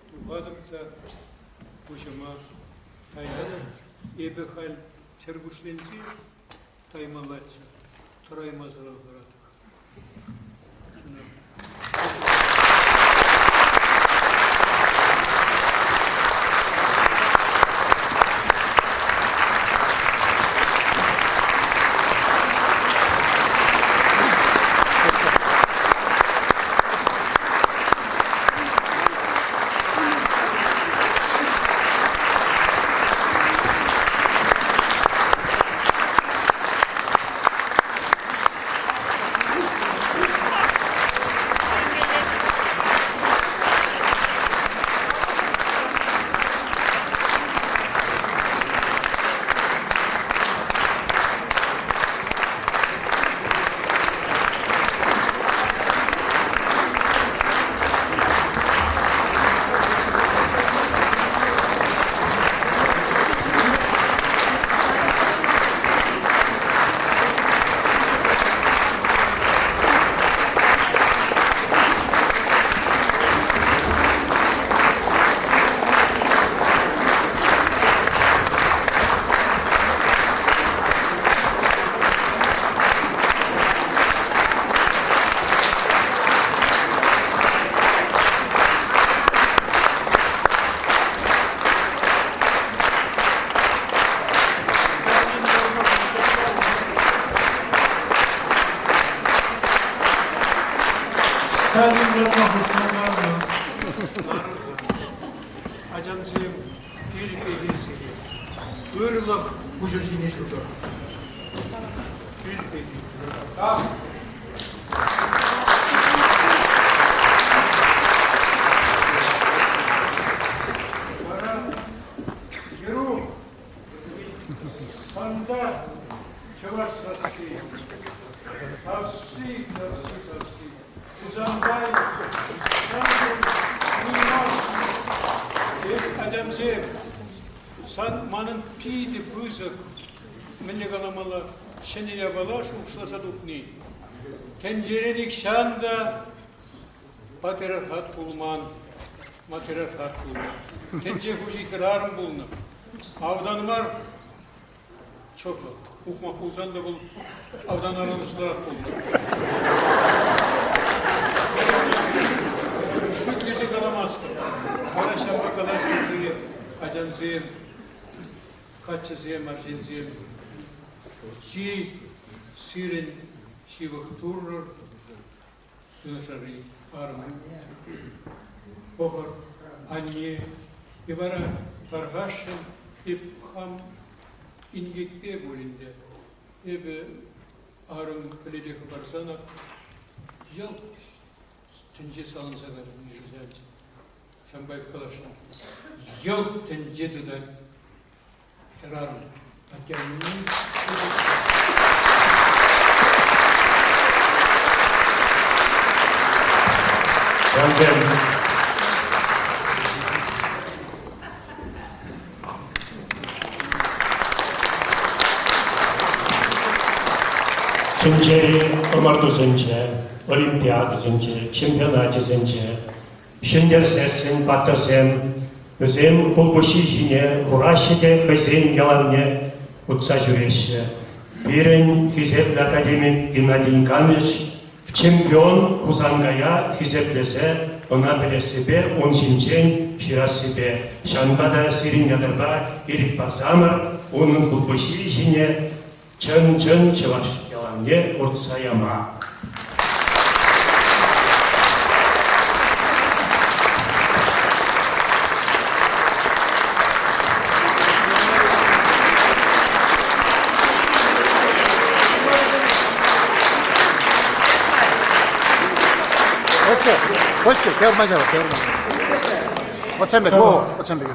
тупадымта, ушама, тайнада, ебехаль, чергушленцы, таймалатся, траймазрал град. Acamcığım, iyilik edilseydi. Buyurunla bu cüzini şurada. İyilik edilseydi. Tamam. Bana, Yerum, Sanda, Çavaş Satsi, Tavsi, Uzanday, Adamcığım, sen manın piydi bızık, minne kalamalı, şenile bala, şuşlasa dukni. Tencerelik şanda, batırak hat bulman, materak hat bulman. Tencere hoşi kırarım bulunur. Avdanlar çok var. Ukmak bulsan da bul, avdan aranıştırak bulunur. Şu gece kalamazdı. Bana şamba kadar sözüye, acancıyım, kaççısıyım, arjensiyim. Çi, sirin, şivak turur, sınışarı, armı, pohar, anne, ibara, parhaşın, ipkham, ingekte bölünde. Ebe, arım, belediye kaparsana, yalt, tence salınsa kadar, güzelce. Şambay kalaşan, yalt tence de kararlı. Hakkâminin Ramazan. Тенчери омардусенче, олимпиадысенче, чемпионатысенче, шендерсесен, батырсен, өзем колбоши жине, хурашите, хызен яланне, утса жүреше. Бирен хизеп академик Геннадий Николаевич, чемпион хузангая хизеплесе, она белесепе, он шинчен, ширасепе. Шанбада сирин ядырга, ирик базамыр, onun колбоши жине, чын-чын чываш яланне, уртса яма. Костя, перма дело, перма. Оценбек, о, оценбек.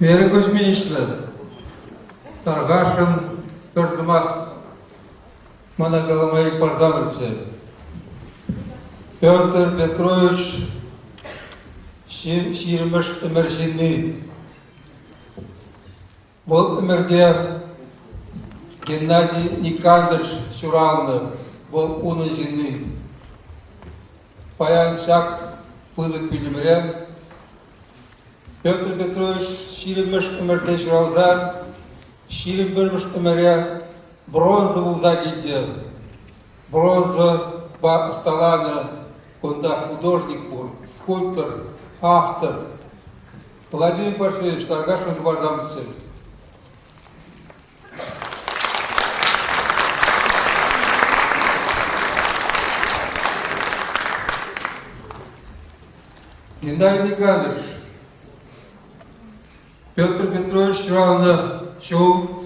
Вера Кузьминична, Таргашин, Торжмах, Моноголомовик Пардановцы, Петр Петрович Ширмыш Эмершины, Вол Эмерде Геннадий Никандрович Чуралны, Вол Унажины, Паян Шак Пылык Пилимре, Петр Петрович Ширмыш Эмерде Чуралдан, Ширмыш Эмере бронза вулза гидде, бронза ба автолана, куда художник был, скульптор, автор. Владимир Пашевич, Таргашин Гвардамцы. Геннадий Никандрович, Петр Петрович Равна Чул,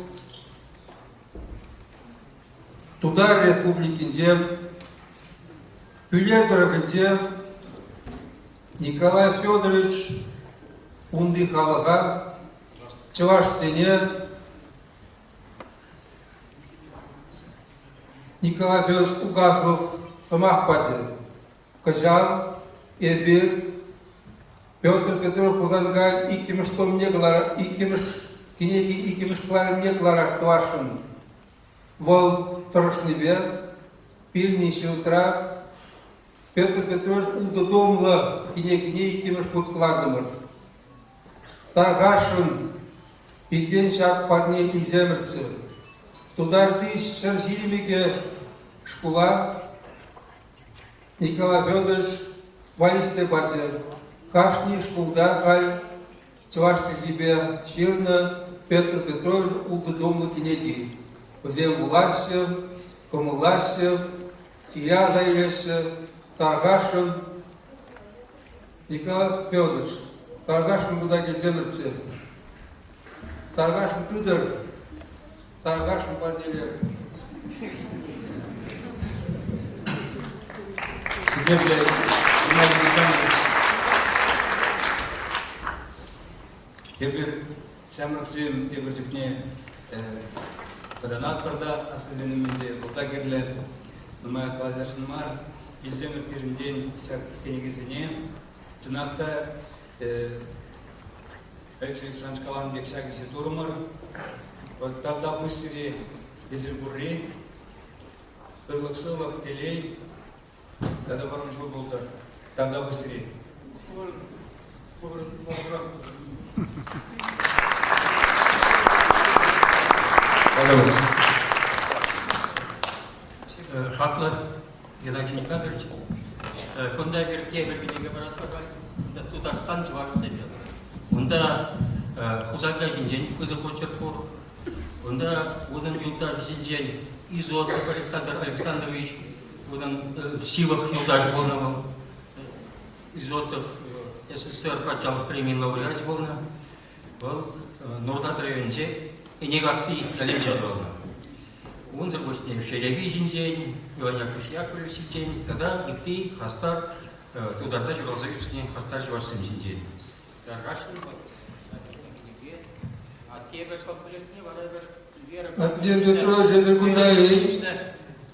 Тудар Республикинде, Пюлеторовинде, Николай Федорович Ундыхалага, Чеваш-Стене, Николай Федорович Угасов, Самахпати, Кожан, Эбир, Петр Петров Пузангай, Икимыш Том Неглара, Икимыш Кинеги, Икимыш Кларин Неглара, Твашин, Вол Трошнебе, Пильнейший утра, Петр Петрович Удодомла, Кине-Кине, Икимыш Путкладымыр, Таргашин, Пиден Шак Парней и Земерцы, Тударды Шаржилимиге Шкула, Николай Федорович Валисте Батер, Кашни Шкулда Гай, Чевашки Гибе Ширна, Петр Петрович Удодомла Кинеги. Взем властью, коммуластью, Сия заявляется, Таргашин, Николай Федорович, Таргашин Будаги Демерцы, Таргашин Тыдыр, Таргашин Бандилер. Теперь самым всем теперь Поданат барда асызенімінде бұлтагерлер нұмай қалазашынмар елдемір перімден сәк кенегізіне цынақта Алексей Саншкалан бекшагisi турмар тавда бұсыре безіргурри ұрлықсылық телей kada барым жыл болды тавда бұсыре Haklı Gennadiy Nikandrovich. Kunda bir birbirini baratlar, Tutarstan civarı seviyor. Onda Huzarda Jinjen, Kızı Koçerkur, onda onun yurttaş Jinjen, İzot Alexandrovich, onun Sivak yurttaş Bolnava, İzotov СССР Пачалов премии лауреат Болна, был Нурдат районде, и Негаси Галимча Болна. Он запустил телевизион день, Иваня Кушьякович день, тогда и ты, Хастар, Тудардач Розовичный, Хастар Живашсин день. Отдел Петрович, это Гундаевич.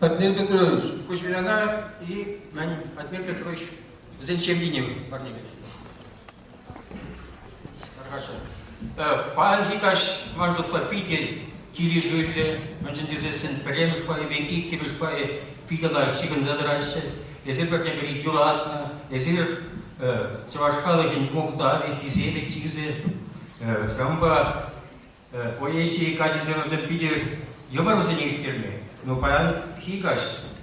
Отдел Петрович. Кузьмина и Отдел Петрович Зенчем Линев, парни. Пан Хикаш, может, по Питере, Кирижуле, может, известен Пренуш Паеве, Икируш Паеве, Питала, Сиган Задраче, если бы не были Юратна, если Чавашкалыгин Мухтави, Изели, Тизе, Шамба, Поэсии, Качество, Питер, Йобару за них терме. Но Пан Хикаш,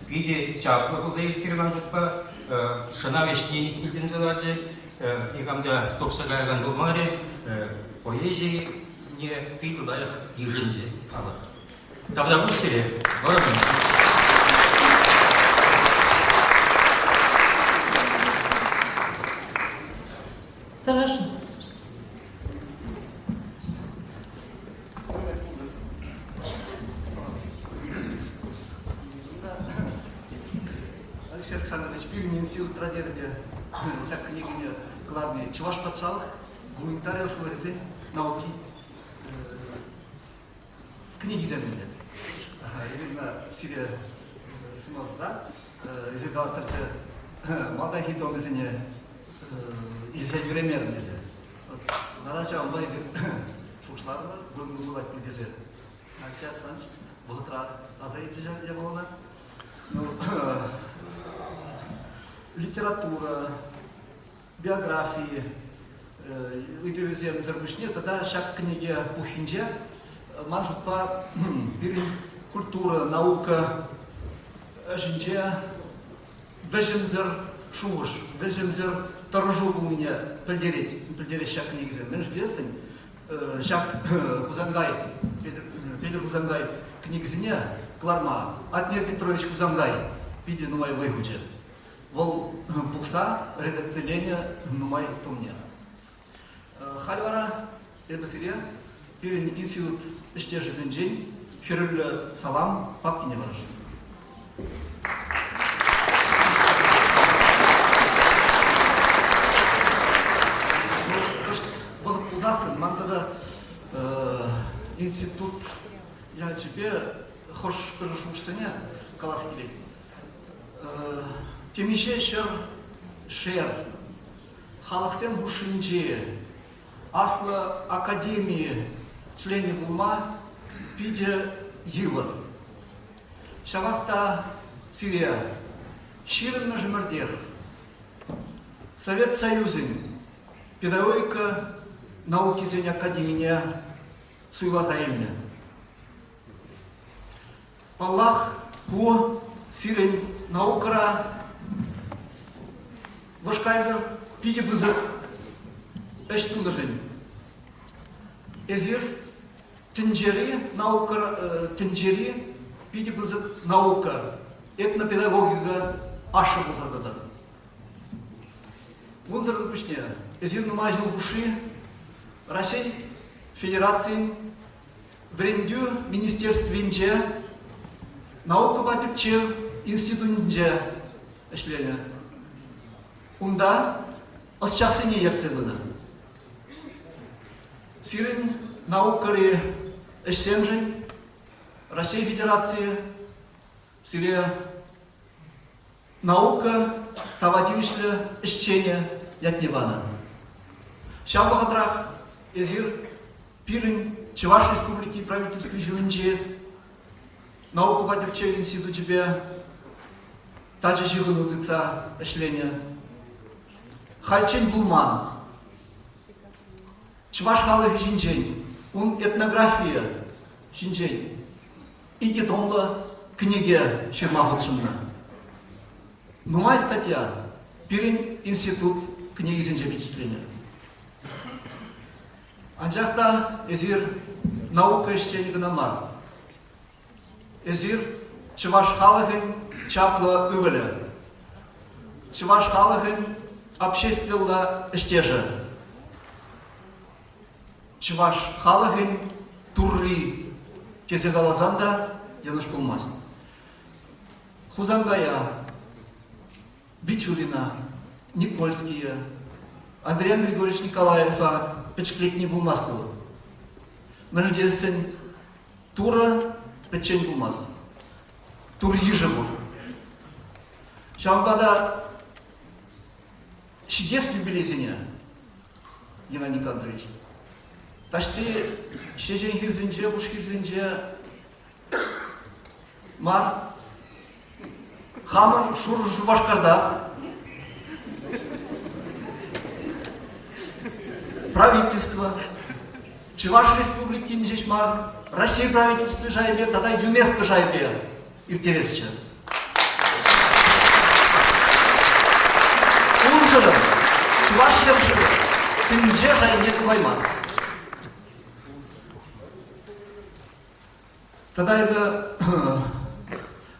Питер, Чапла, за их терме, может, по Шанавишни, Ильдин Задраче, и когда Топсагайган Булмаре, поэзии не питала их еженде. Тогда пустили. Алексей Александрович, Пирин институт традиции, как княгиня главный, Чуваш патшалық, гуманитария службы науки, книги земли. Именно Сирия смысла, из-за галатарча, молодая хитом из не из-за времени из. Нараза он будет фушларно, будем гулять по газе. Алексей Александрович, благодаря азаите же я был на. Ну, литература, биографии, выделили зарубежные, тогда шаг книги Пухинджа, манжут по культура, наука, жинджа, вежемзер шуш, вежемзер торжу у меня пельдерить шаг книги. Мен ждесен, шаг Хузангай, Петр Хузангай книги зеня, Кларма, Атнер Петрович Хузангай, виде новой выгуджи. Вол пухса редакциления нумай тумня. Хальвара Эрбасирия, Пирин институт Эштежи Зенджин, Хирюля Салам, папки не варыш. Вот узасын, мандада институт, я тебе хочешь перешушсене, каласкили. Темише шер, халахсен гушинже, асла академии члены вулма пиде йылы. Шавахта Сирия, Ширин Нажимардех, Совет Союзин, педагогика науки зень академия суйла заемня. Аллах по Сирин наукара Вашкайзер пиде бызык эштундажень. Эзир тинджери наукара тинджери пиде бызык наука этнопедагогика аша болзадыда. Вунзар пышне эзир нумажил уши Россия Федерации врендю министерствинче наука батипче институтинче эшлене. Унда осчасыне ерцебыда. Сирин наукари эшсемжень Россия Федерации Сирия наука тавативишле эшчене ятнебана. Шабахатрах эзир Пирин Чуваш Республики правительства Жюнче наука батипче институт тебе тача жигунудыца эшлене. Хальчен Булман, Чуваш халы Жинчень, он этнография Жинчень, иди томла книге Шермахутшинна. Нумай статья, Пирин институт книги Зинчевичества. Анжахта эзир наука еще не гномар. Эзир Чуваш халахин чапла ывеля. Чуваш халахин общественного эштежа. Чуваш халахин турри кезегалазанда яныш булмас. Хузангая, Бичурина, Никольские, Андрей Григорьевич Николаева печклетни булмас был. Менедесен тура печень булмас. Тур ежебу. Шамбада Шидес любилезине, Геннадий Никандрович. Ташты шежен хирзенже, буш хирзенже, мар, хамар, шур жубашкардах, правительство, Чуваш Республики Нижешмар, Россия правительство жайбе, тогда ЮНЕСКО жайбе, Иртересча. Чуваш шерши, тынже жайне кваймас. Тогда это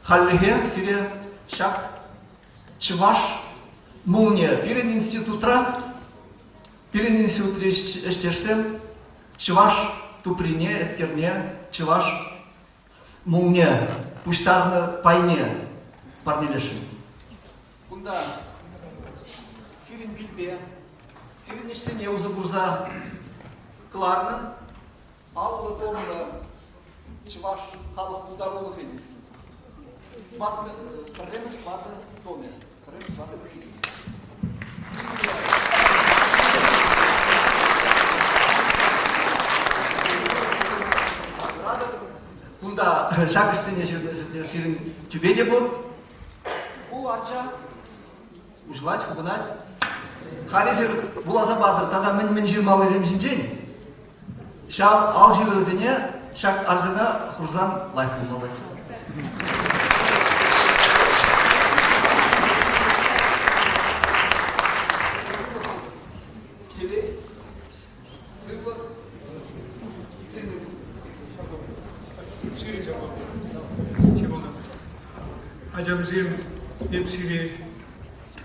халлиге себе шаг Чуваш молния пирен институтра, пирен институт эштешсем, Чуваш туприне, эттерне, Чуваш молния, пуштарны пайне парнелешин. Bunda Sirin bilbe, Sirin işsene uzı burza kılarını, al tomunu Çıvaş халық бұлдарулық емес. Баты кіреміш, баты томер. Кіреміш, баты кіреміш. Бұнда шағышсыне сирін түбеде бұл. Бұл арча ұжылать, құбынать. Қалесір бұл аза бадыр, тада мен жирмалы земшінчен. Шам ал жирызыне Şak arzına Хуrzan layık bulmalı. Acamızın hepsini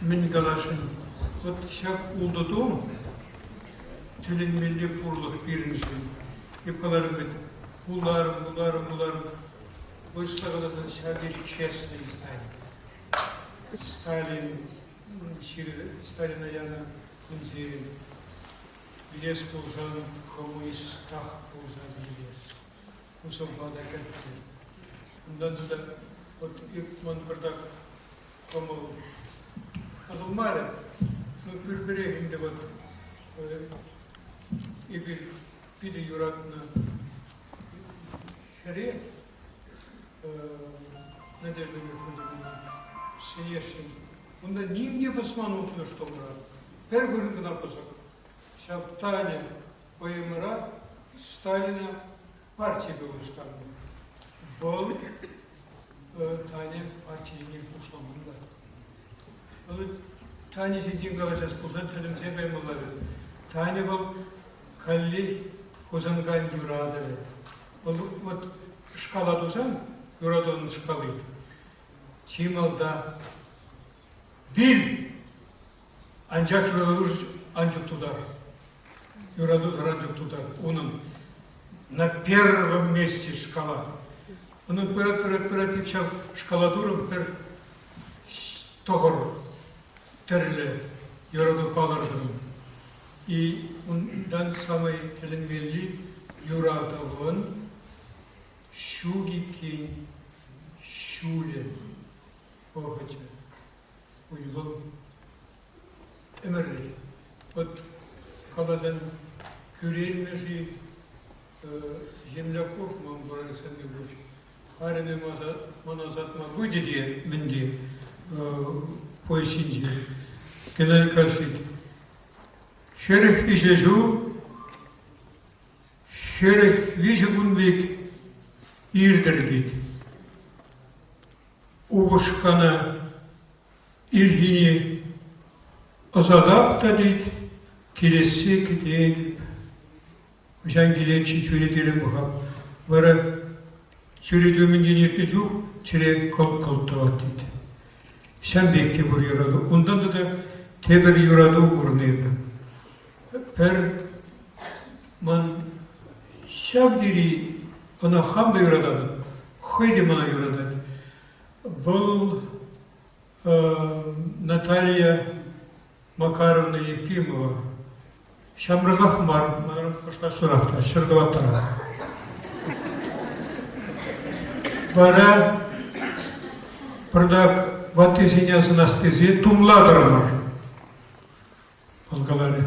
min galaşın. Ot şak uldudum. Tülün milli purluk birinci. Yapılarım benim. Bularım. Вышлагалдан шагери честный Сталин. Сталина яна кунзерин. Билес пулжан, коммунист тах пулжан билес. Усам бада кәтті. Ondan da man bırdak komu azılmarı. Birbirinde bir yuratını Şeriye ne derdim efendim Seyeşin. Bunda niye basmanı unutmuş tomura? Her gün написок. Şaptane oyumura Stalin'a partiye doğuştandı. Bol tane partiye kuşlamında. Tane zeytin kalacağız kuzan telimse beymaları. Tane bol kalli kuzangan yuradı. Вот шкала дузан, юрадон шкалы. Чималда дил анжак юрадуз анжук тудар. Юрадуз ранжук тудар. Он на первом месте шкала. Он оперативчал шкаладуром пер тогор терле юраду палардым. И ondan самый теленвелли юрадовын Şugikin şule oğaca uygun emerli. Ot kaladan küreğinmesi Zemlяков Мамбурай Сандыгуч Арene manazatma bu diye mindi poesinci genel karşıt. Şeref işeju şeref vişegunlik İrdirdik. Uvuşkana ilgini azalap da dit, kilesi gideyip, jangile çiçüretelim buhab. Vara çürücümün diniyeti cuk, çire kol tavat dit. Sen bekle vur yuradı. Ondan da teber yuradı vurnaydı. Per man şavdiri Она хамда юрадан, хойди мана юрадан. Был Наталья Макаровна Ефимова. Шамрагах мар, манарам пошла сурахта, шердаваттара. Бара продак ватизиня занастези тумладрамар. Алгалари.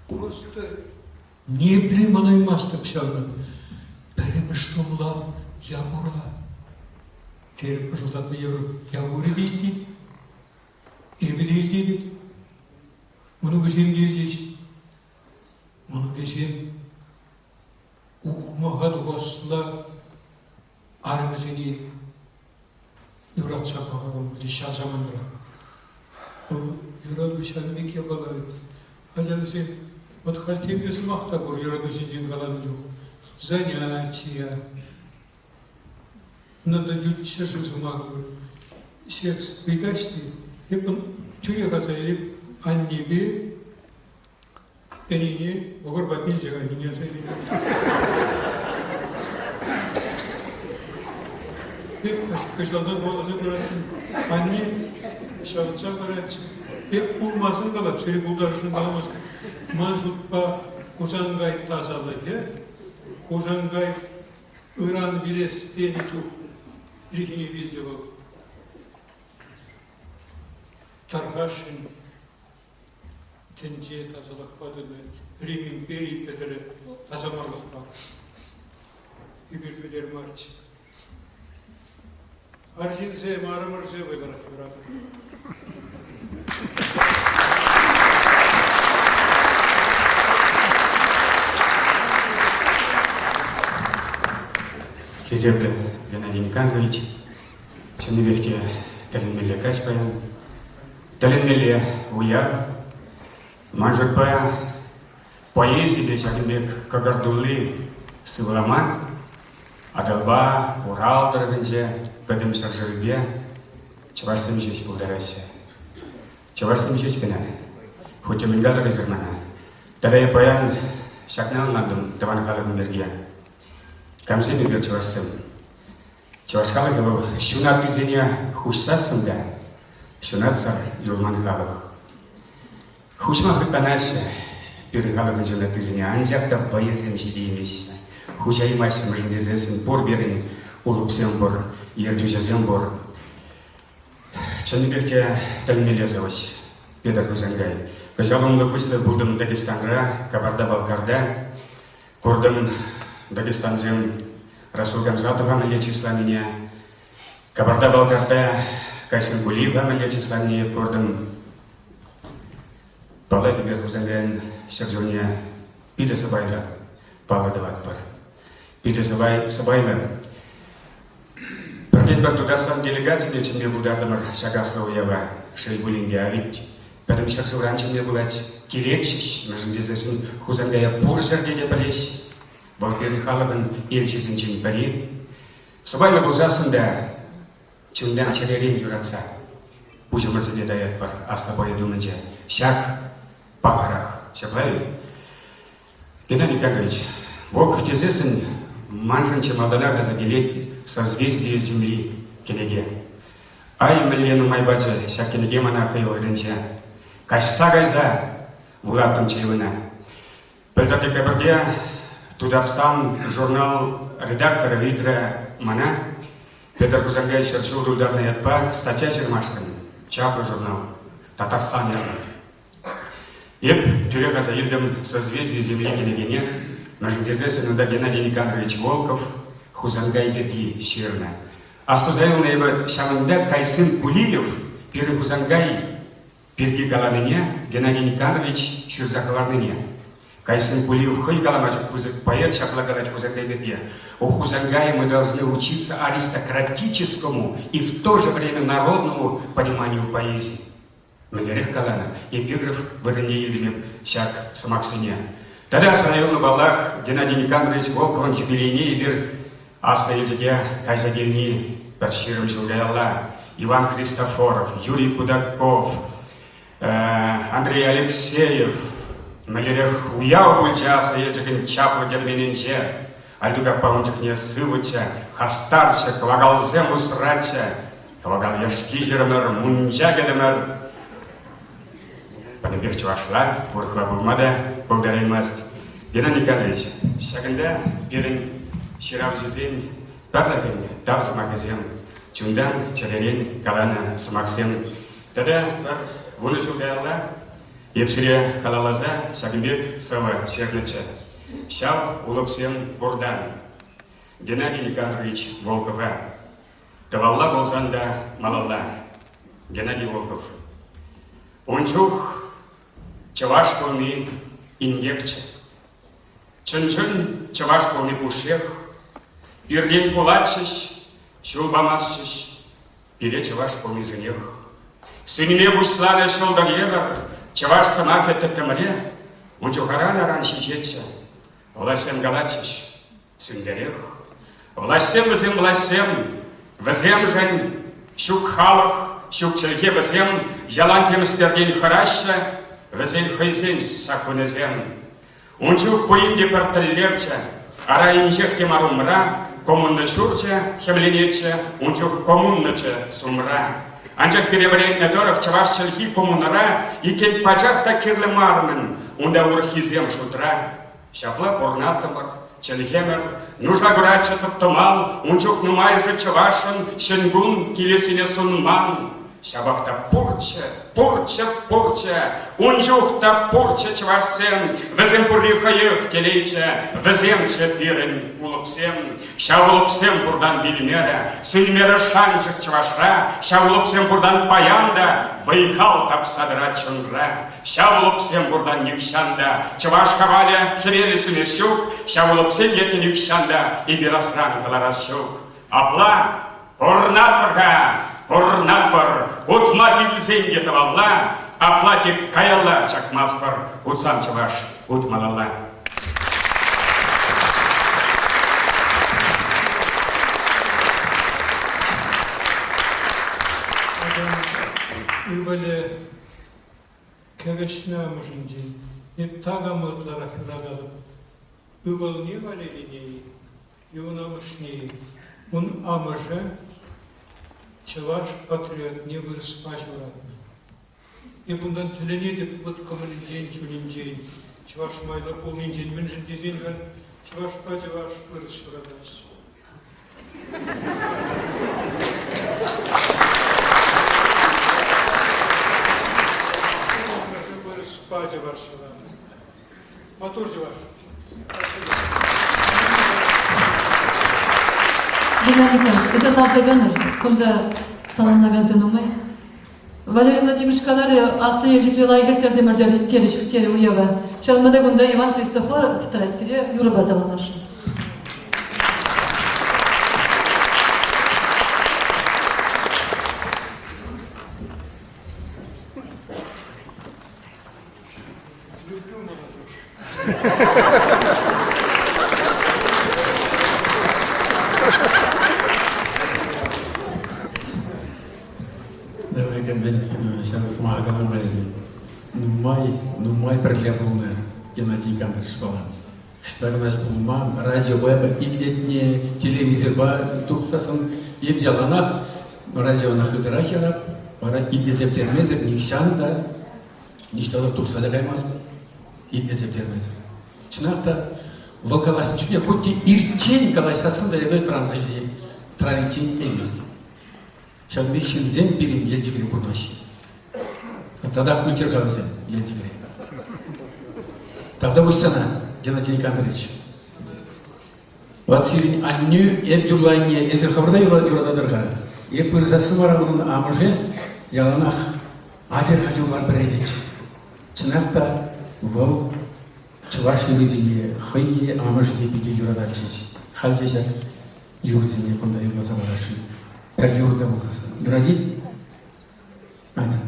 Просто не блиманой масток сягнут. Перемештомла Ягура. Теперь пожалуйста Ягури дейти. Evli değil. Onu geçeyim değil. Onu geçeyim. Ухмага дугасла армезени юратса багам лиша замандра. Юраду шалмик ябалавит. Acaba вот хотим без махта бур юраду сидин галаджу. занятия. Надо ютча жизмагу. Секс видашти. Епон тюега заилип аннеби. Энине огорбат нельзя аннине заилип. Kışladan boğazı bıraktım. Anne şahıtça bıraktım. Hep bulmasın kalıp, seni buldarsın kalamaz. Manşutpa Kozangay tazalığı, Kozangay İran Vilesteni çok ilgini bilce bu. Tarhaşın tenciye tazalık badını, Rim İmperi pedere tazamarlık bak. İbir bilir març. Аржинзе, марамарже выборах брат. Кезепле Геннадий Никандрович, Ченебехте Талинмеле Качпаян, Талинмеле Уя, Манжурпая, поэзии Бечагимбек Кагардулы Сывлама, Адалба, Урал дорогенде, Пэдэм Шаржырбе, Чаварсам жесть Булдарасе. Чаварсам жесть Пена, хоть и Мингала Резермана. Тогда я поян Шакнан Ландом, Таван Халахам Берге. Камзем Мигер Чаварсам. Чаварскалах его Шунат Тизеня Хушсасам да, Шунат Сар Юрман Халах. Хушма Хипанасе, Пиргалахам Шунат Тизеня, Анзякта поездем Жидимись. Хучай майся мажнезесен пор берин улупсем бор, ердюжезем бор. Ченебекте Талинмелезович, Петр Кузангай. Пожалуй, допустим, будем Дагестанра, Кабарда-Балкарда, Курдам Дагестанзем, Расул Гамзатов амелия числа меня, Кабарда-Балкарда, Кайсен Гулиев амелия числа меня, Курдам Палай Петр Кузангай, Серджуния, Пида Сабайда, Пала Даватпар. Пида Сабайда. Продлить Бартударсан делегации, чем мне Будардамар Шагаслова Ява, Шейбулинги, а ведь Пятым шахсу раньше мне гулять килечиш, между дезесен Хузангая Пуржардене полезь, Волпер Михайловен Ильчизен Чин Пари. Сабайда Бузасанда, Чундан Черерин Юраца, Пужа Марзеде дает пар, а с тобой думайте, Шак Пахарах, все правильно? Геннадий Никандрович, Волков Дезесен, Манжанче Малданага заделить созвездие Земли, Кенеге. Ай, Мелену Майбаче, Шак Кенеге Монаха и Орденча. Кайсагайза, Вулатом Чайвана. Пельтар декабрде, Тударстан, журнал редактора Витра Мана, Петр Кузангай Шерчул ударный отпа, статья Чермашкин, Чапы журнал, Татарстан явно. Еп, Тюрека за Ильдом созвездие Земли Кенегене, Междезесен да Геннадий Никандрович Волков, Хузангай Берги, Щирна. А что заявил на его Шаманда Кайсын Кулиев, Пиры Хузангай, Пирги Галамине, Геннадий Никандрович, Ширзаковарныне. Кайсын Кулиев, Хой Галамажик, поэт, Шаплагалать Хузангай Берге. У Хузангая мы должны учиться аристократическому и в то же время народному пониманию поэзии. Мелерех Калана, эпиграф в Иринеилиме Шак Самаксине. Тогда остановил на балах Геннадий Никандрович Волкован юбилейне и вер Асраильдеге Кайзагельни, Перширом Жулялла, Иван Христофоров, Юрий Кудаков, Андрей Алексеев, Малерех Уяу Бульча, Асраильдеген Чапла Гермененче, Альдуга Паунчик Несывыча, Хастарча, Кавагалзем Усрача, Кавагал Яшкизермер, Мунчагедемер, Панебех Чувашла, Урхла Булмада, Болдараймаст. Геннадий Никандрович, Шаганда, Пирин, Ширавзизин, Парлахин, Тавз Магазин, Чундан, Черерин, Калана, Самаксен. Тогда Вулышу Гаялла, Епшире Халалаза, Шагимбек, Сава, Шерлича. Шав, Улупсен, Бурдан. Геннадий Никандрович Волкова. Тавалла Болзанда, Малалла. Геннадий Волков. Унчух, Чаваш полный индекче. Чын-чын Чаваш полный пушех. Пирлин кулачщиш, Шулбамасщиш. Пире Чаваш полный женех. Сынеме бушлана шолдальевар, Чаваш самахе тетемре. Унчухарана раньше чече. Власен галачщиш. Сендерех. Власем візем власем, візем жен, щук халық, щук челге візем, жалан темістерден хараща, візен хайзен сакунезем. Унчук пуинде партеллевча, ара инжех темарумра, коммунна шурча, хемленеча, унчук коммуннача сумра. Анчах перевалент недоров чаваш челхи коммунара, и кен пачахта кирле мармен, унда урхизем шутра. Шапла порнатамар, челхемер, нужа гурача топтомал, унчук нумайже чавашен, шенгун килесине сунман. Шабахта порча, порча, порча, унчухта порча чавашсен, везем пурлихаех телейча, везем чепирен улупсем, шавулупсем бурдан билимера, сульмера шанчик чавашра, шавулупсем бурдан паянда, выехал тапсадра чонра, шавулупсем бурдан нихшанда, чаваш хаваля хрели сунесюк, шавулупсем етни нихшанда, и бирасран галарасюк. Апла, порнатмарха, Порнапар, утмати візенге тавалла, оплати каялла чакмаспар, утсан чаваш, утмалалла. Ивале кевешна мужинди, не тагамытлара хюрагалып, ывал не валелиней, и он амышней, он амыжа, Чаваш патриот не вырос пачуратно. И bundan тіленедіп бұт көмілін ден чөнен ден. Чаваш майла полын ден мен жын дезен ған, чаваш пачаваш вырос шырадас. Вырос пачаваш шырадас. Матур чаваш. Геннадий Николаевич, это нас загонали, когда салонлаган сенумай. Валерий Владимирович Калари, Астана Жикли лагерь демердер теречуктери уева. Шалмада гунда Иван Христофор в Трасире Юрба заланаши. Нумай прилепнула Геннадий Николаевич Балан. Что наш пулман, радио, веб, и телевизор, тут сасан, и в Яланах, радио на Хыдрахера, и без эфтермезер, нищанда, ничто тут садагаймас, и без эфтермезер. Чнахта, волкалась чуть не пути, ирчень, когда сасан, да и в транзите, транзитень эмести. Чанбищен зем перед едигри куноши. Тогда хуйчерханзе, едигри. Тогда Устана, Геннадий Николаевич. Вот сирень анню, эбдюлайне, эзерхаврда юрададырга. И пырзасы вараврын амыже, яланах, адер хадюлар бредич. Чынакта, вол, чувашны визине, хыйне амыже депиге юрадачич. Халдежак, юрзине, кунда юрза вараши. Пер юрда болсасы. Юради? Амин.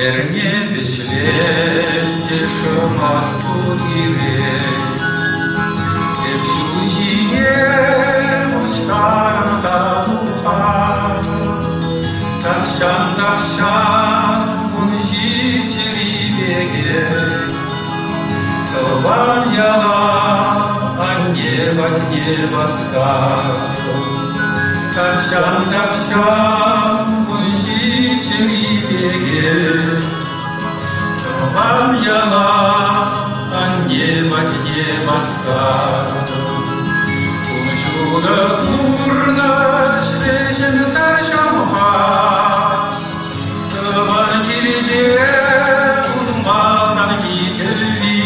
Эрне веселенде шамат пудивей, Эпсюзине устар задуха, Тавсян, унзители беге, Каваньяла, а небо скажу, Тавсян, унзители беге, Каваньяла, а небо скажу, Чудо курна свечен зачамха, Каваньяде урманан гительви,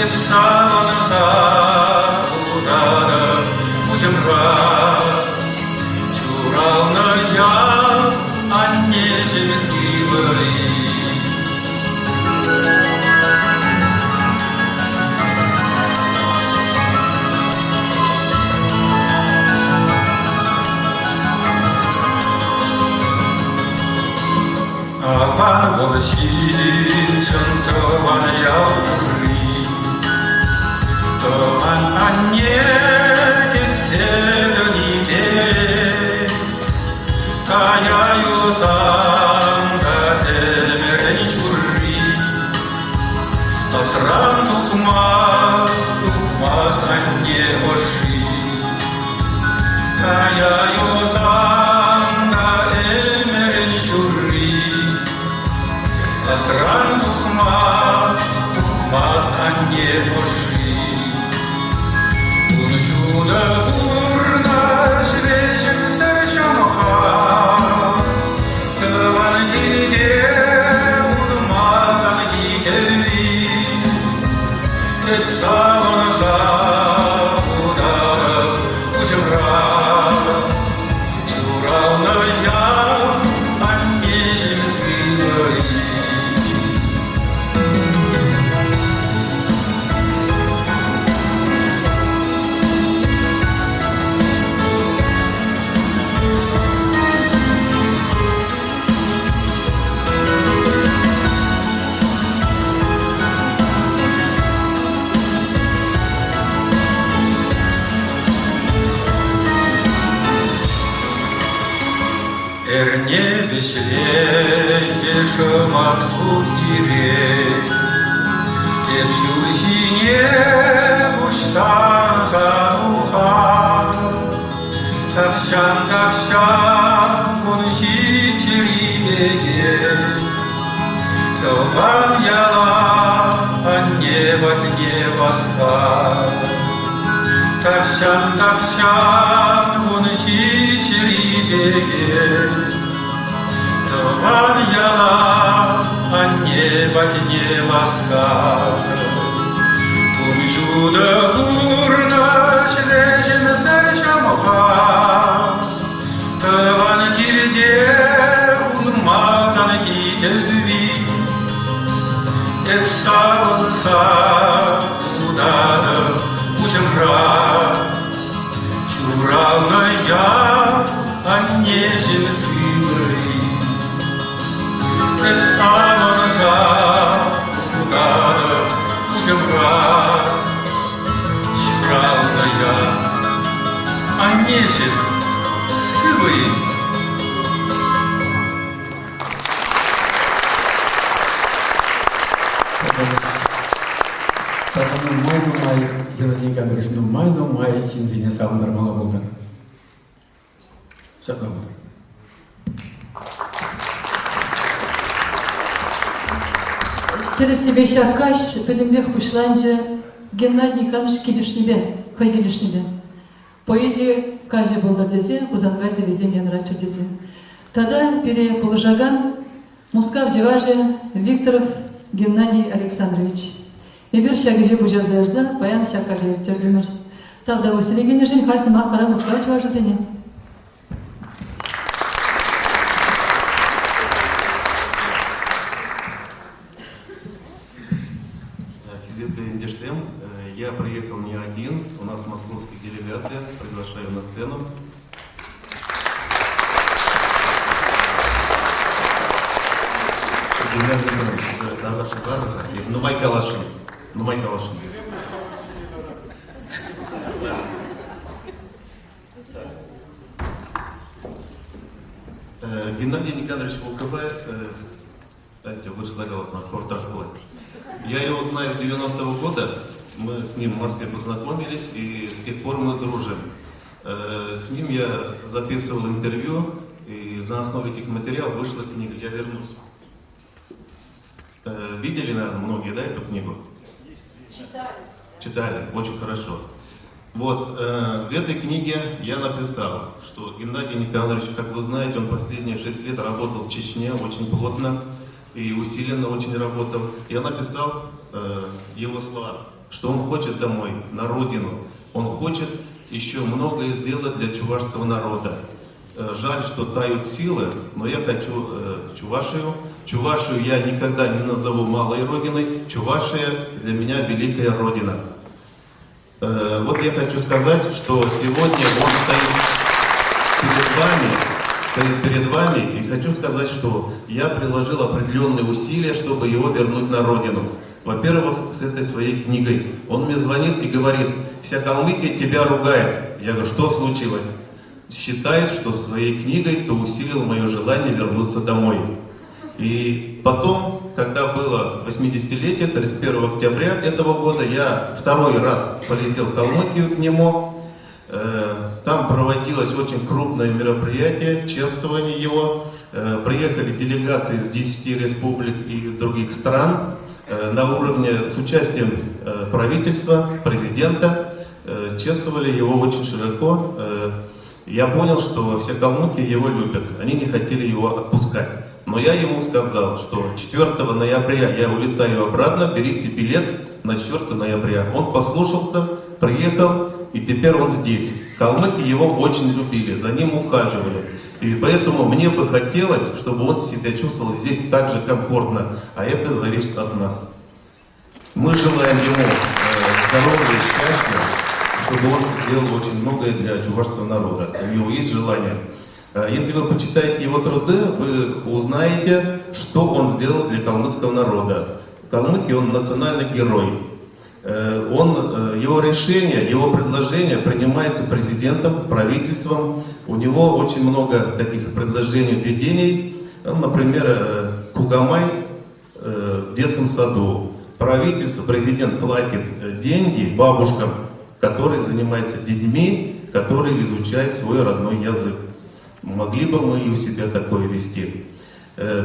Эпсанон удара мужемра, волчичин тован яури, тован аннеки селени деле, каяю замда темерен чурри, тосран тухмаз анне оши, каяю замда темерен чурри, тосран тухмаз анне оши, чудо бурно свечен зачамха, тован диде урматан дикеви, саван завуда ужемра, чуравна я аннежим силой. Эрне веселее шаматку ире, Тепсюзине буштан заруха, Тавшан кончители беге, Тован яла, а небо небоска. Тавшан кончители беге, Тован яла, а небо небоска. Чудо бурно шлежем зачамха, Тован кирде урматан хитеви, Эпсаванса удада ужемра, Чуравная аннежем силой, Эпсаванса удада ужемра, Чуравная аннежем силой. Нумай, Геннадий Никандрович, нумай, синзине сам нормально болды. Все равно. Через себе шакаш, пелембех пушланже, Геннадий Никандрович килишнебе, хай килишнебе. Поэзия каже болды дезе, узангазе везем янрачу дезе. Тогда пере положаган Мускав Джеваже Викторов Геннадий Александрович. Ебір шәгіже бұжар зәрзі, баян шәкка жәріптер дымыр. Тағда өсілегені жын қасыма қара Мускав Джеваже зене. Я приехал не один, у нас московская делегация, приглашаю на сцену. Нумай Калашин. Геннадий Никандрович ВКБ, вышлагал на Хортахой. Я его знаю с 90-го года, мы с ним в Москве познакомились, и с тех пор мы дружим. С ним я записывал интервью, и на основе этих материалов вышла книга «Я вернусь». Видели, наверное, многие, да, эту книгу? Читали, очень хорошо. Вот, в этой книге я написал, что Геннадий Никандрович, как вы знаете, он последние 6 лет работал в Чечне очень плотно и усиленно очень работал. Я написал его слова, что он хочет домой, на родину. Он хочет еще многое сделать для чувашского народа. Жаль, что тают силы, но я хочу Чувашию. Чувашию я никогда не назову малой родиной. Чувашия для меня великая родина. Вот я хочу сказать, что сегодня он стоит перед вами перед вами и хочу сказать, что я приложил определенные усилия, чтобы его вернуть на родину. Во-первых, с этой своей книгой. Он мне звонит и говорит: вся Калмыкия тебя ругает. Я говорю: что случилось? Считает, что своей книгой ты усилил мое желание вернуться домой. И потом, когда было 80-летие, 31 октября этого года, я второй раз полетел в Калмыкию к нему. Там проводилось очень крупное мероприятие, чествование его. Приехали делегации из 10 республик и других стран на уровне с участием правительства, президента. Чествовали его очень широко. Я понял, что все калмыки его любят. Они не хотели его отпускать. Но я ему сказал, что 4 ноября я улетаю обратно, берите билет на 4 ноября. Он послушался, приехал, и теперь он здесь. Калмыки его очень любили, за ним ухаживали. И поэтому мне бы хотелось, чтобы он себя чувствовал здесь так же комфортно. А это зависит от нас. Мы желаем ему здоровья и счастья, чтобы он сделал очень многое для чувашского народа. У него есть желание. Если вы почитаете его труды, вы узнаете, что он сделал для калмыцкого народа. В Калмыкии он национальный герой. Его решение, его предложение принимается президентом, правительством. У него очень много таких предложений, введений. Например, Кугамай в детском саду. Правительство, президент платит деньги бабушкам, которые занимаются детьми, которые изучают свой родной язык. Могли бы мы и у себя такое вести.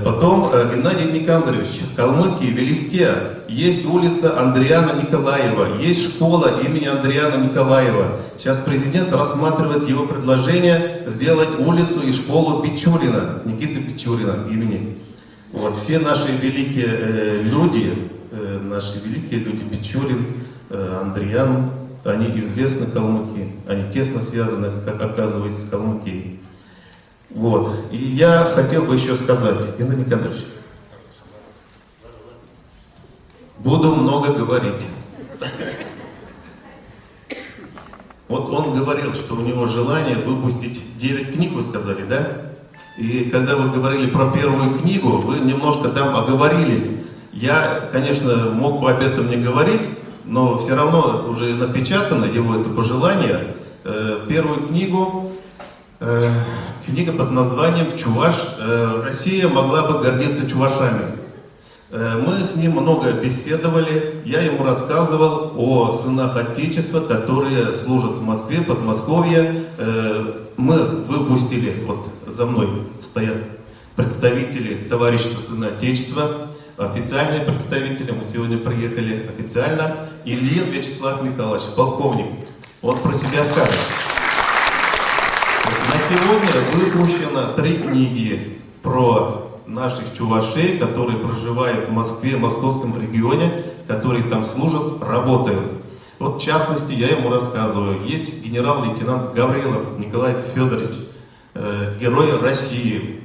Потом Геннадий Никандрович, в Калмыкии, в Велеске, есть улица Андриана Николаева, есть школа имени Андриана Николаева. Сейчас президент рассматривает его предложение сделать улицу и школу Печорина, Никиты Печорина имени. Вот, все наши великие люди, Печорин, Андриан, они известны Калмыкии, они тесно связаны, как оказывается, с Калмыкией. Вот. И я хотел бы еще сказать, Геннадий Никандрович, буду много говорить. Вот он говорил, что у него желание выпустить 9 книг, вы сказали, да? И когда вы говорили про первую книгу, вы немножко там оговорились. Я, конечно, мог бы об этом не говорить, но все равно уже напечатано его это пожелание. Первую книгу, книга под названием «Чуваш. Россия могла бы гордиться чувашами». Мы с ним много беседовали, я ему рассказывал о сынах Отечества, которые служат в Москве, Подмосковье. Мы выпустили, вот за мной стоят представители товарищества Сына Отечества, официальные представители, мы сегодня приехали официально. Ильин Вячеслав Михайлович, полковник, он про себя скажет. На сегодня выпущено 3 книги про наших чувашей, которые проживают в Москве, в московском регионе, которые там служат, работают. Вот в частности, я ему рассказываю, есть генерал-лейтенант Гаврилов Николай Федорович, герой России.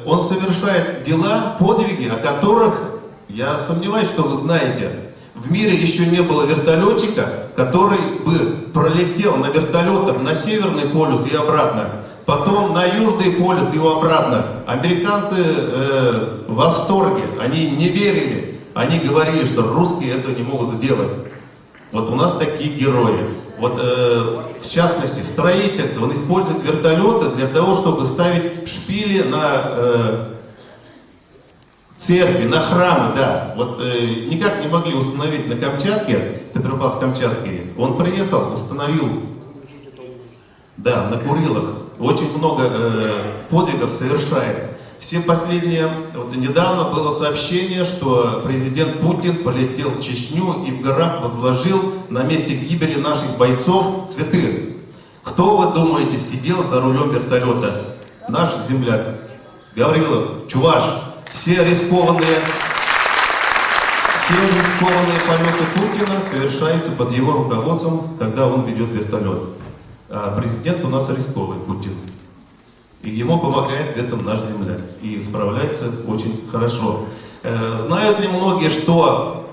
Он совершает дела, подвиги, о которых, я сомневаюсь, что вы знаете, в мире еще не было вертолетчика, который бы пролетел на вертолетах на Северный полюс и обратно, потом на Южный полюс и обратно. Американцы в восторге, они не верили, они говорили, что русские это не могут сделать. Вот у нас такие герои. Вот, в частности, строительство, он использует вертолеты для того, чтобы ставить шпили на церкви, на храмы, да. Вот никак не могли установить на Камчатке, Петропавловск-Камчатский. Он приехал, установил, да, на Курилах. Очень много подвигов совершает. Все последние, вот недавно было сообщение, что президент Путин полетел в Чечню и в горах возложил на месте гибели наших бойцов цветы. Кто, вы думаете, сидел за рулем вертолета? Наш земляк Гаврилов, чуваш. Все рискованные полеты Путина совершаются под его руководством, когда он ведет вертолет. А президент у нас рисковый, Путин. И ему помогает в этом наш земляк. И справляется очень хорошо. Знают ли многие, что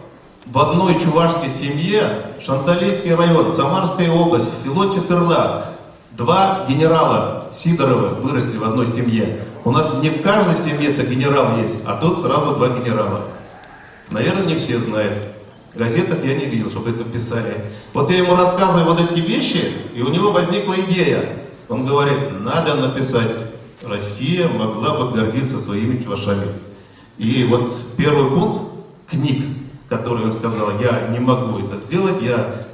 в одной чувашской семье, Шанталейский район, Самарская область, село Четырла, Два генерала Сидорова выросли в одной семье. У нас не в каждой семье-то генерал есть, а тут сразу два генерала. Наверное, не все знают. В газетах я не видел, чтобы это писали. Вот я ему рассказываю вот эти вещи, и у него возникла идея. Он говорит, надо написать, Россия могла бы гордиться своими чувашами. И вот первый пункт книг, который он сказал, я не могу это сделать, я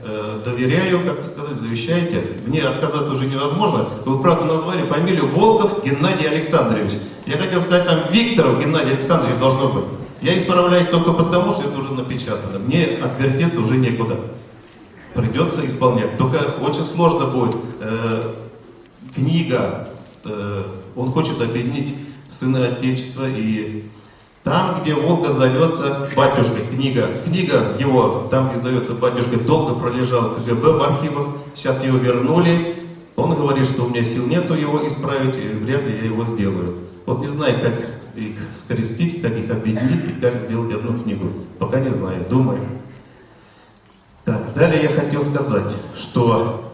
доверяю, как сказать, завещайте. Мне отказаться уже невозможно. Вы, правда, назвали фамилию Волков Геннадий Александрович. Я хотел сказать, там Викторов Геннадий Александрович должно быть. Я исправляюсь только потому, что это уже напечатано. Мне отвертеться уже некуда. Придется исполнять. Только очень сложно будет. Книга, он хочет объединить сына Отечества, и там, где Волга зовется батюшкой, книга его, там, где зовется батюшкой, долго пролежала в КГБ в архивах, сейчас его вернули. Он говорит, что у меня сил нету его исправить, и вряд ли я его сделаю. Вот не знаю, как их скрестить, как их объединить и как сделать одну книгу. Пока не знаю, думаю. Так, далее я хотел сказать, что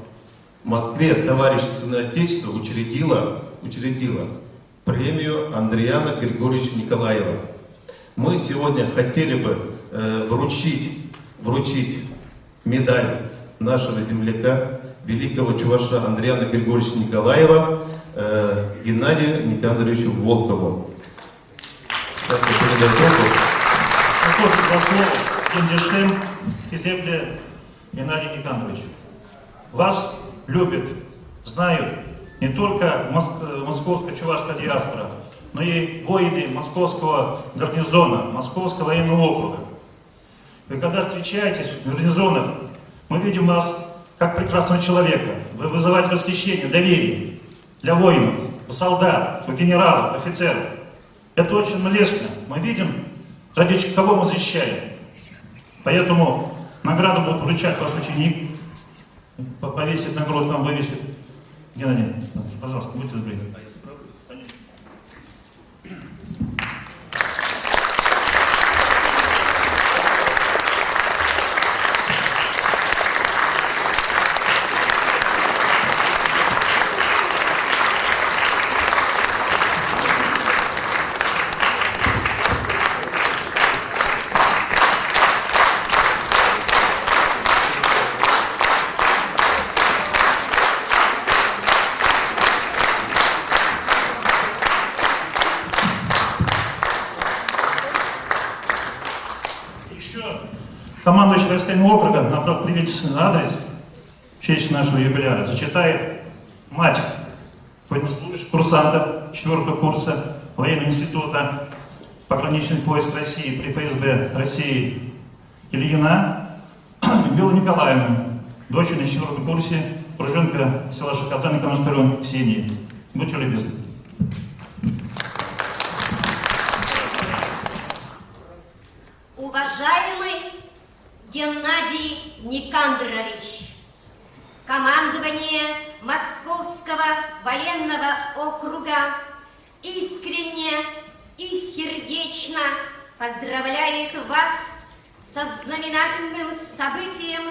в Москве товарищество сына Отечества учредило премию Андриана Григорьевича Николаева. Мы сегодня хотели бы вручить медаль нашего земляка, великого чуваша Андриана Григорьевича Николаева, Геннадию Никандровичу Волкову. Сейчас я передаю слово Кизепле Геннадию Никандровичу. Вас любят, знают не только московско-чувашская диаспора, но и воины московского гарнизона, Московского военного округа. Вы когда встречаетесь в гарнизонах, мы видим вас как прекрасного человека. Вы вызываете восхищение, доверие для воинов, у солдат, у генералов, офицеров. Это очень лестно. Мы видим, ради кого мы защищаем. Поэтому награду будет вручать ваш ученик. Повесит награду, там вывесит. Геннадий, пожалуйста, будьте добры. Командующий войсками округа на приветственный адрес в честь нашего юбиляра зачитает мать военнослужащих курсантов 4-го курса военного института пограничных войск России при ФСБ России Ильина Белла Николаевна, дочь на 4-том курсе, уроженка села Шахазан, Николаевский район, Ксении. Будьте любезны. Уважаемый Геннадий Никандрович, командование Московского военного округа искренне и сердечно поздравляет вас со знаменательным событием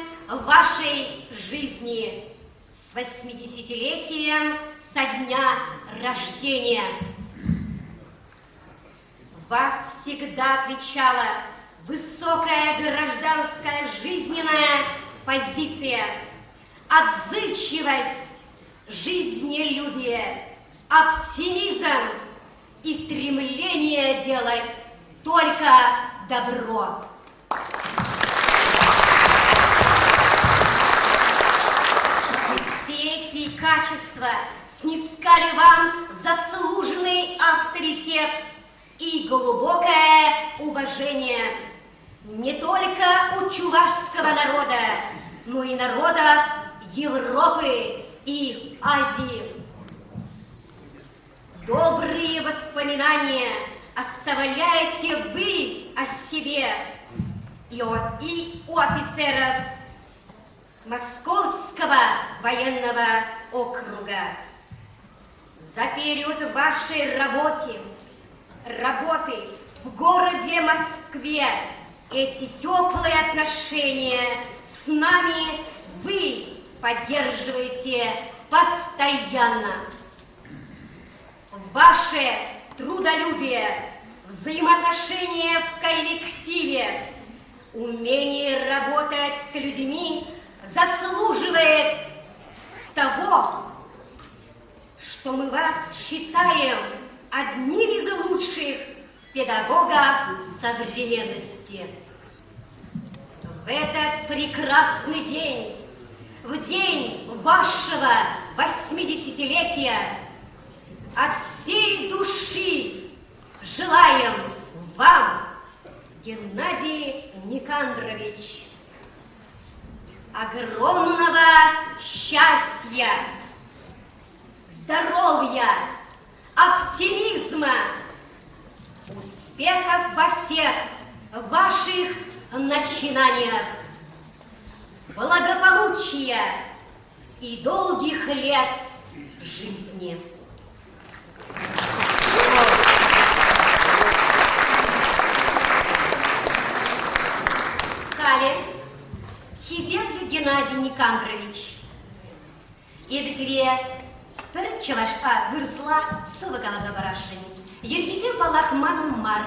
вашей жизни, с 80-летием со дня рождения. Вас всегда отличала высокая гражданская жизненная позиция, отзывчивость, жизнелюбие, оптимизм и стремление делать только добро. Все эти качества снискали вам заслуженный авторитет и глубокое уважение не только у чувашского народа, но и народа Европы и Азии. Добрые воспоминания оставляете вы о себе и у офицеров Московского военного округа. За период вашей работы в городе Москве эти теплые отношения с нами вы поддерживаете постоянно. Ваше трудолюбие, взаимоотношения в коллективе, умение работать с людьми заслуживает того, что мы вас считаем одним из лучших педагогов современности. В этот прекрасный день, в день вашего 80-летия, от всей души желаем вам, Геннадий Никандрович, огромного счастья, здоровья, оптимизма, успехов во всех ваших начинаниях, благополучия и долгих лет жизни. Далее, Хизепле Геннадий Никандрович. Ебесерия Перчевашка выросла сывыгана забарашень. Ергизе балахманом мар.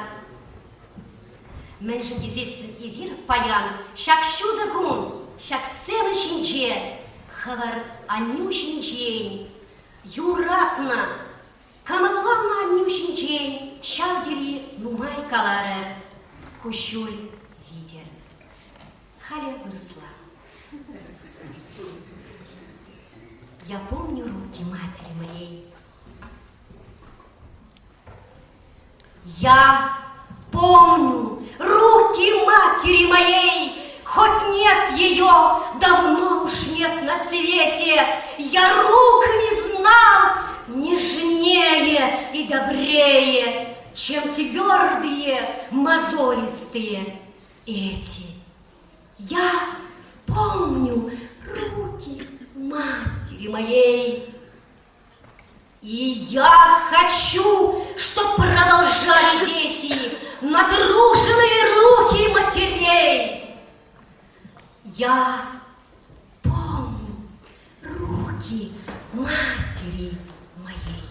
Мен жиндизесін изир паян, шак щудагун, шак сцены шинче, хавар анюшин день, юратна, камалланна анюшин день, шавдери нумай калары, кущуль видер. Халя выросла. Я помню руки матери моей. Я помню руки матери моей, хоть нет ее, давно уж нет на свете. Я рук не знал нежнее и добрее, чем твердые, мозолистые эти. Я помню руки матери моей. И я хочу, чтоб продолжали дети натруженные руки матерей. Я помню руки матери моей.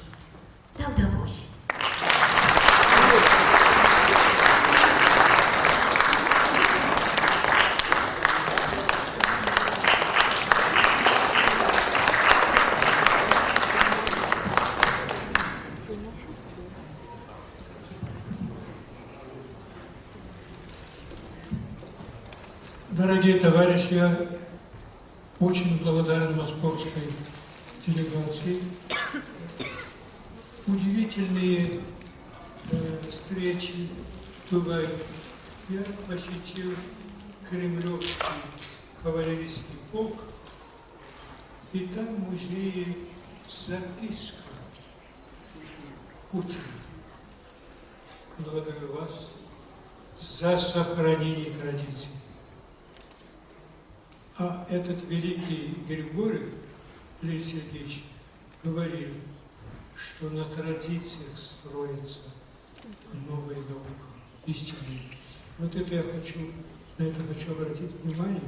Да удалось. Дорогие товарищи, я очень благодарен московской делегации. Удивительные встречи бывают. Я посетил Кремлевский кавалерийский полк, и там в музее записка Путина. Благодарю вас за сохранение традиций. А этот великий Григорий Леонид Сергеевич говорил, что на традициях строится новая наука, истинная. Вот это я хочу, на это хочу обратить внимание.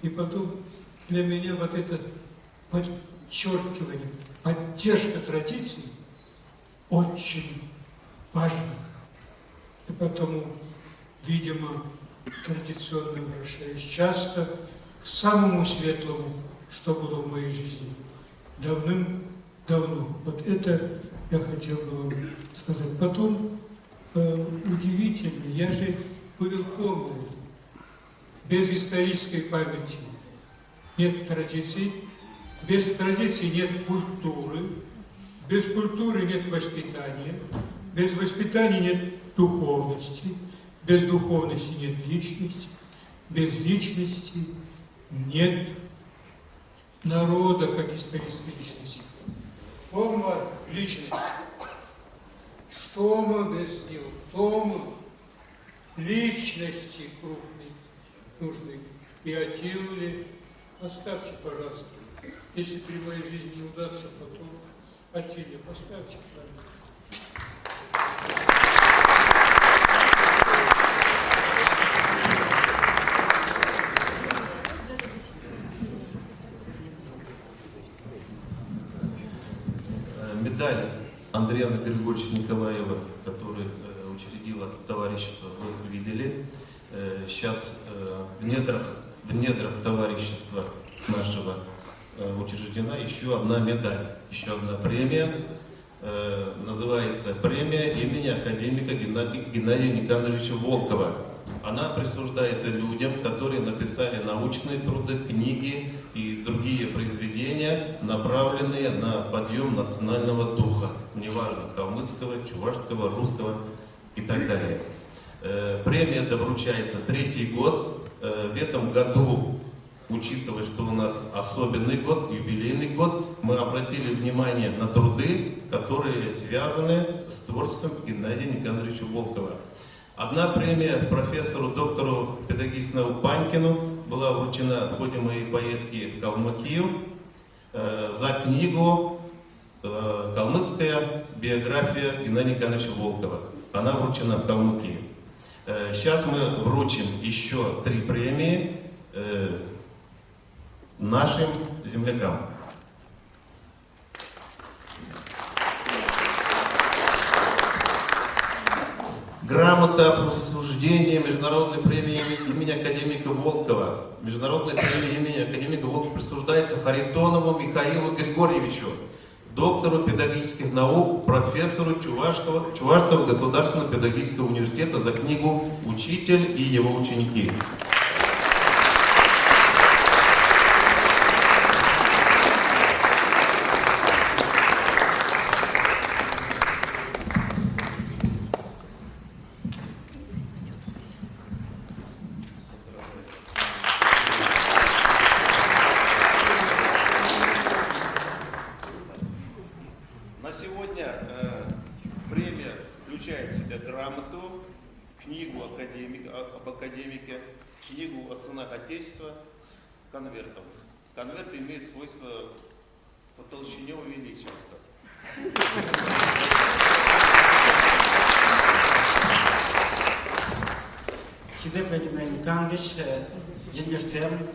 И потом для меня вот это подчеркивание, поддержка традиций очень важно. И потому, видимо, традиционно обращаюсь часто к самому светлому, что было в моей жизни давным-давно. Вот это я хотел бы вам сказать. Потом, удивительно, я же вывел формулу. Без исторической памяти нет традиций, без традиций нет культуры, без культуры нет воспитания, без воспитания нет духовности, без духовности нет личности, без личности нет народа как исторической личности. Форма личности. Что мы без него? Кто мы? Личности крупной нужны. И Атилли оставьте, пожалуйста. Если при моей жизни не удастся, потом Атилли поставьте, пожалуйста. медаль Андриана Григорьевича Николаева, который учредила товарищество, вы видели. Сейчас в недрах товарищества нашего учреждена еще одна медаль, еще одна премия. Называется премия имени академика Геннадия Никандровича Волкова. Она присуждается людям, которые написали научные труды, книги и другие произведения, направленные на подъем национального духа, неважно, калмыцкого, чувашского, русского и так далее. Премия эта вручается 3-й год. В этом году, учитывая, что у нас особенный год, юбилейный год, мы обратили внимание на труды, которые связаны с творчеством Геннадия Никандровича Волкова. Одна премия профессору, доктору педагогических наук Панькину была вручена в ходе моей поездки в Калмыкию за книгу «Калмыцкая биография Геннадия Никандровича Волкова». Она вручена в Калмыкии. Сейчас мы вручим еще 3 премии нашим землякам. Грамота о присуждении международной премии имени академика Волкова. Международная премия имени академика Волкова присуждается Харитонову Михаилу Григорьевичу, доктору педагогических наук, профессору Чувашского государственного педагогического университета за книгу «Учитель и его ученики». На сегодня премия включает в себя грамоту, книгу об академике, книгу о сынах Отечества с конвертом. Конверт имеет свойство по толщине увеличиваться. Хизепля Геннадий Никандрович, Генгерсем,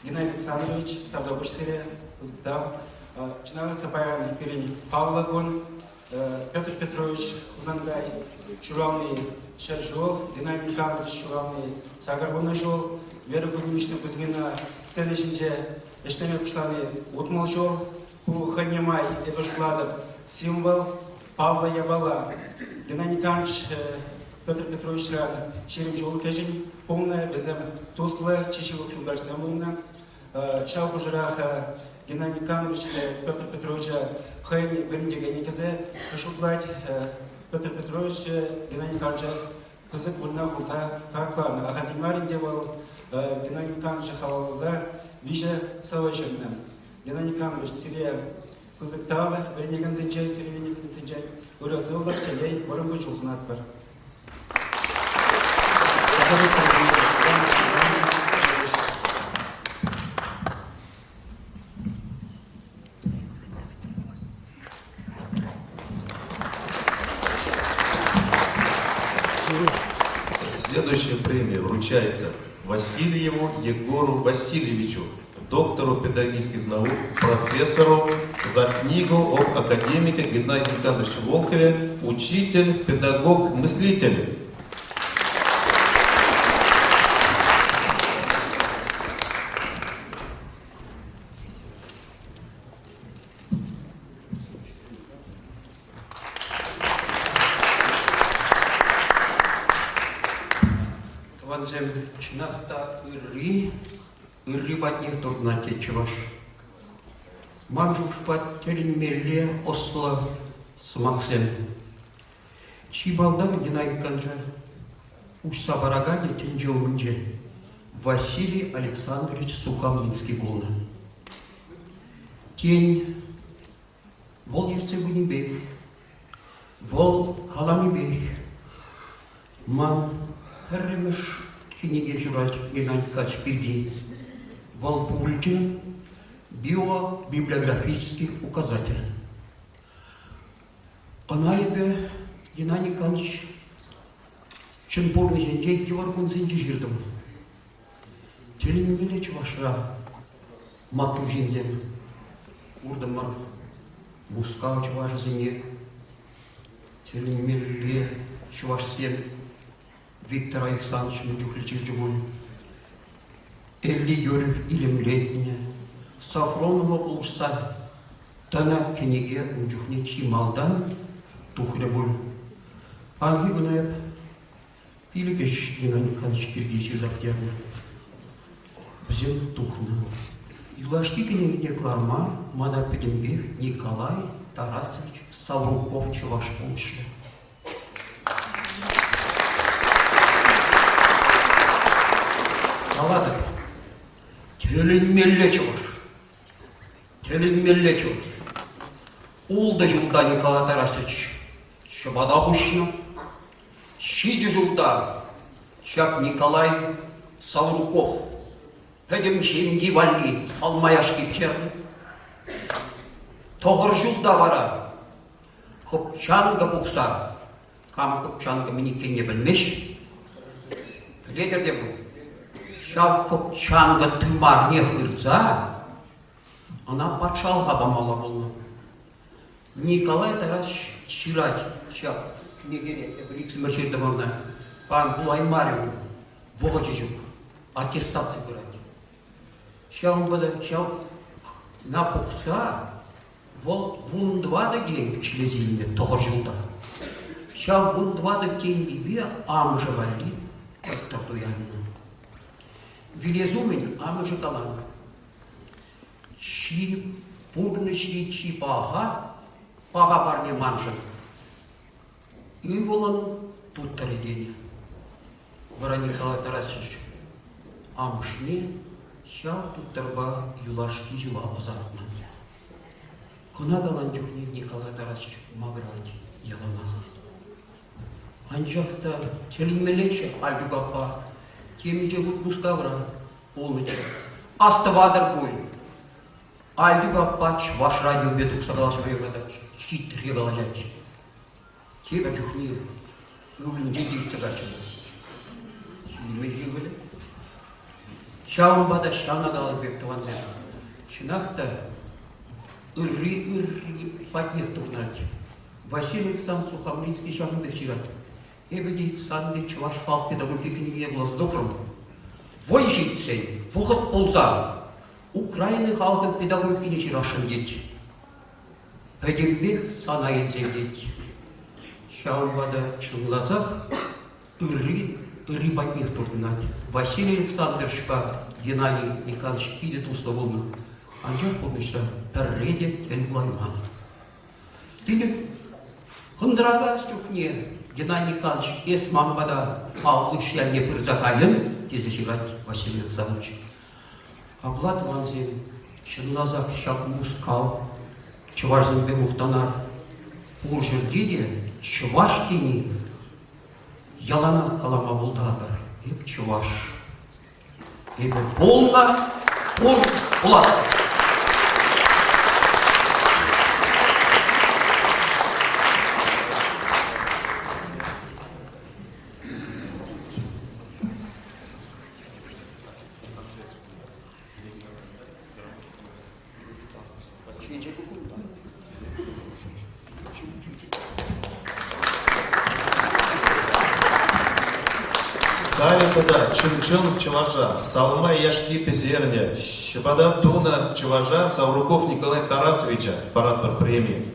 Геннадий Александрович, Савдобышсере, Збдав, Чинавик Тапаян Пирин Павлагон, Петр Петрович Узангай, Чуравный Шержол, Геннадий Никандрович Чуравный Сагарбонажол, Вера Кузьмична Кузьмина, следующее Эштемер Пушланы Утмолжол, Пуханемай Эдушкладов, символ Павла Ябала, Геннадий Никандрович Петр Петрович Шерим Жол Кежин, полная, безем тусклая, чищевых югарсамовна, Чау Жираха, Геннадий Никандрович, Петр Петрович, Хайни, Бендига Никизе, Шуклать, Петр Петрович, Геннадий Никандрович, Кызык Вульна Хуза, Карклан, Ахадимарин Девал, Геннадий Никандрович Халалза, Вижа Савашевна, Геннадий Никандрович, Сирия, Кызык Тавы, Бендиган Зинчай, Сирия Зинчай, Уразылов, Чалей, Воромбыч Узнатпар. Следующая премия вручается Васильеву Егору Васильевичу, доктору педагогических наук, профессору за книгу об академике Геннадии Никандровиче Волкове «Учитель, педагог, мыслитель». Ванзем чинахта ирри батнех турнате чуваш. Манжуш паттерин мерле осло смахсем. Чибалдан Геннадий Никандрович уж сабарагане тенджеумнже Василий Александрович Сухомлинский был. Тень вол ерцегунибей, вол каламибей, ман Херремеш книги журать Геннадий Качпиди, вол пульчин библиографических указателей. Она ебе Геннадий Никандрович чемпорный жендей киваркун зенджижирдом. Телемилеч ваша мату жиндем урдамар Мускау чуваш зене, телемелле чуваш сен, Виктор Александрович Мудюхличев Джумон, Элли Юрьев Илемлетня, Сафронова Улса, Тана Кенеге Мудюхне Чималдан, Тухлебуль, Ангибунаев, Илигеш Геннадий Николаевич Киргизович Заптярный, Взем Тухна. Юлашки Кенеге Кларма, Мада Петенбех, Николай Тарасович Савруков Чуваш Польша. Салатов. Теленмелле чуваш. Теленмелле чуваш. Улда жылда Николай Тарасович Шабада хушна. Шиджи жылда Чак Николай Савруков. Педем шемги вали Алмаяшки пчерны. Тоғыр жылда бара. Копчанга бұқса. Кам копчанга мінекенге білмеш. Ледерде бұл. Шау копчанга тымар не хырца, она пачалға бамала болна. Николай Тарасович Ширать, шау, негере, эбрикс мөршерді мұрна, пан бұл аймарю, бұғычы жүк, аттестация көрәді. Шау бұда, шау, на бұқса, ол бұндвады ген күчлезейіне тоғыр жылда. Шау бұндвады ген бебе амжы вали, татуянына. Вилезумен амжы калан. Чи пурны чи паға барне манжын. Үй болын туттары дене. Бара Николай Тарасович амшне шау туттарға юлашки жила азартна. Кына калан жүхне Николай Тарасович маграть ялана. Анжақта телинмелече альбюгапа Кемиже Мускавра, полночи. Астывадыр бой. Альбига пач, ваш радио бедук согласен мою радач. Хитрый голодач. Тебя чухни. Люблин дети цыгачи. Хилмежи были. Шаун бада шана дал бек таванзен. Чинахта ырри патнех турнать. Василий Александр Сухомлинский шаун бекчират. Эбеди санды чуваш палфи да мульки книги глаз добрым. Войжитсен, вухот полза. Украины халқын педагогикіне жирашын дет. Пәдембек санайын земдет. Шаубада чынлазақ, ырри батмех турдынат. Василий Александрович па Геннадий Николаевич пидет уста болны. Анжақ болнышта пәрреде Эльблайман. Тилек хындырага чукне Геннадий Николаевич эс мамбада паулыш яне пырзакайын, тезе жирать Василий Александрович. Аблат ванзен, чынлазақ шак мускал, чывашзын бе мухтанар. Ур жердеде чываш дени, ялана калама болдадыр, еп чываш. Ебе болна, ол болады. Чын Чуважа, Салма Яшки Пезерня, Щебода Туна Чуважа, Сауруков Николая Тарасовича, парад премии.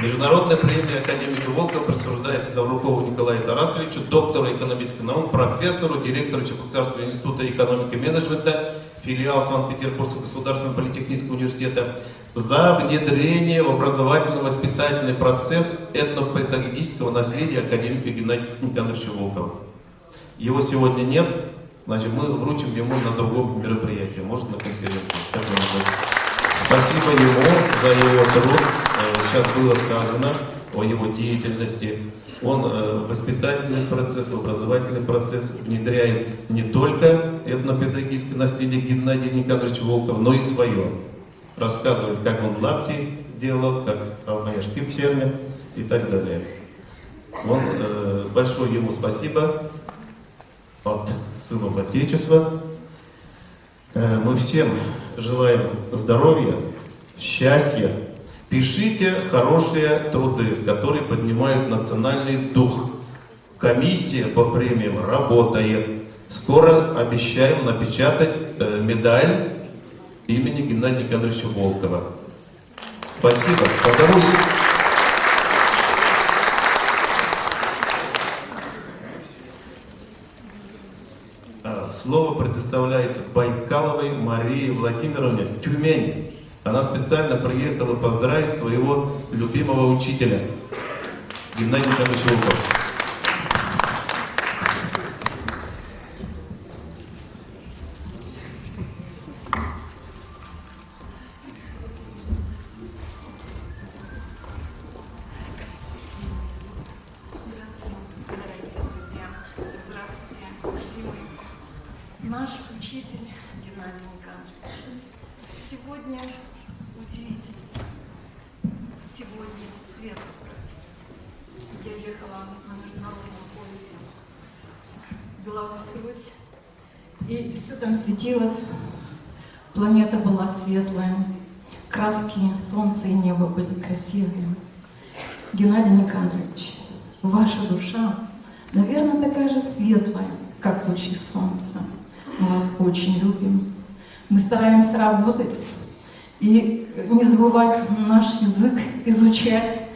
Международная премия академика Волкова присуждается Саурукову Николаю Тарасовичу, доктору экономических наук, профессору, директору Чехословацкого института экономики и менеджмента, филиал Санкт-Петербургского государственного политехнического университета, за внедрение в образовательно-воспитательный процесс этнопедагогического наследия академика Геннадия Николаевича Волкова. Его сегодня нет, значит, мы вручим ему на другом мероприятии, может, на конференции. Спасибо ему за его труд. Сейчас было сказано о его деятельности. Он воспитательный процесс, образовательный процесс внедряет не только этнопедагогическое наследие Геннадия Николаевича Волкова, но и свое. Рассказывает, как он власти делал, как Салма Яшки Пчерня и так далее. Большое ему спасибо от сынов Отечества. Мы всем желаем здоровья, счастья Пишите хорошие труды, которые поднимают национальный дух. Комиссия по премиям работает. Скоро обещаем напечатать медаль имени Геннадия Никандровича Волкова. Спасибо. Подарусь. Слово предоставляется Байкаловой Марии Владимировне, Тюмень. Она специально приехала поздравить своего любимого учителя, Геннадия Никандровича Волкова. Наш учитель Геннадий Никандрович сегодня удивительный. Сегодня светлый праздник. Я ехала на международном поезде Беларусь-Русь, и все там светилось. Планета была светлая, краски солнца и неба были красивые. Геннадий Никандрович, ваша душа, наверное, такая же светлая, как лучи солнца. Мы вас очень любим. Мы стараемся работать и не забывать наш язык, изучать.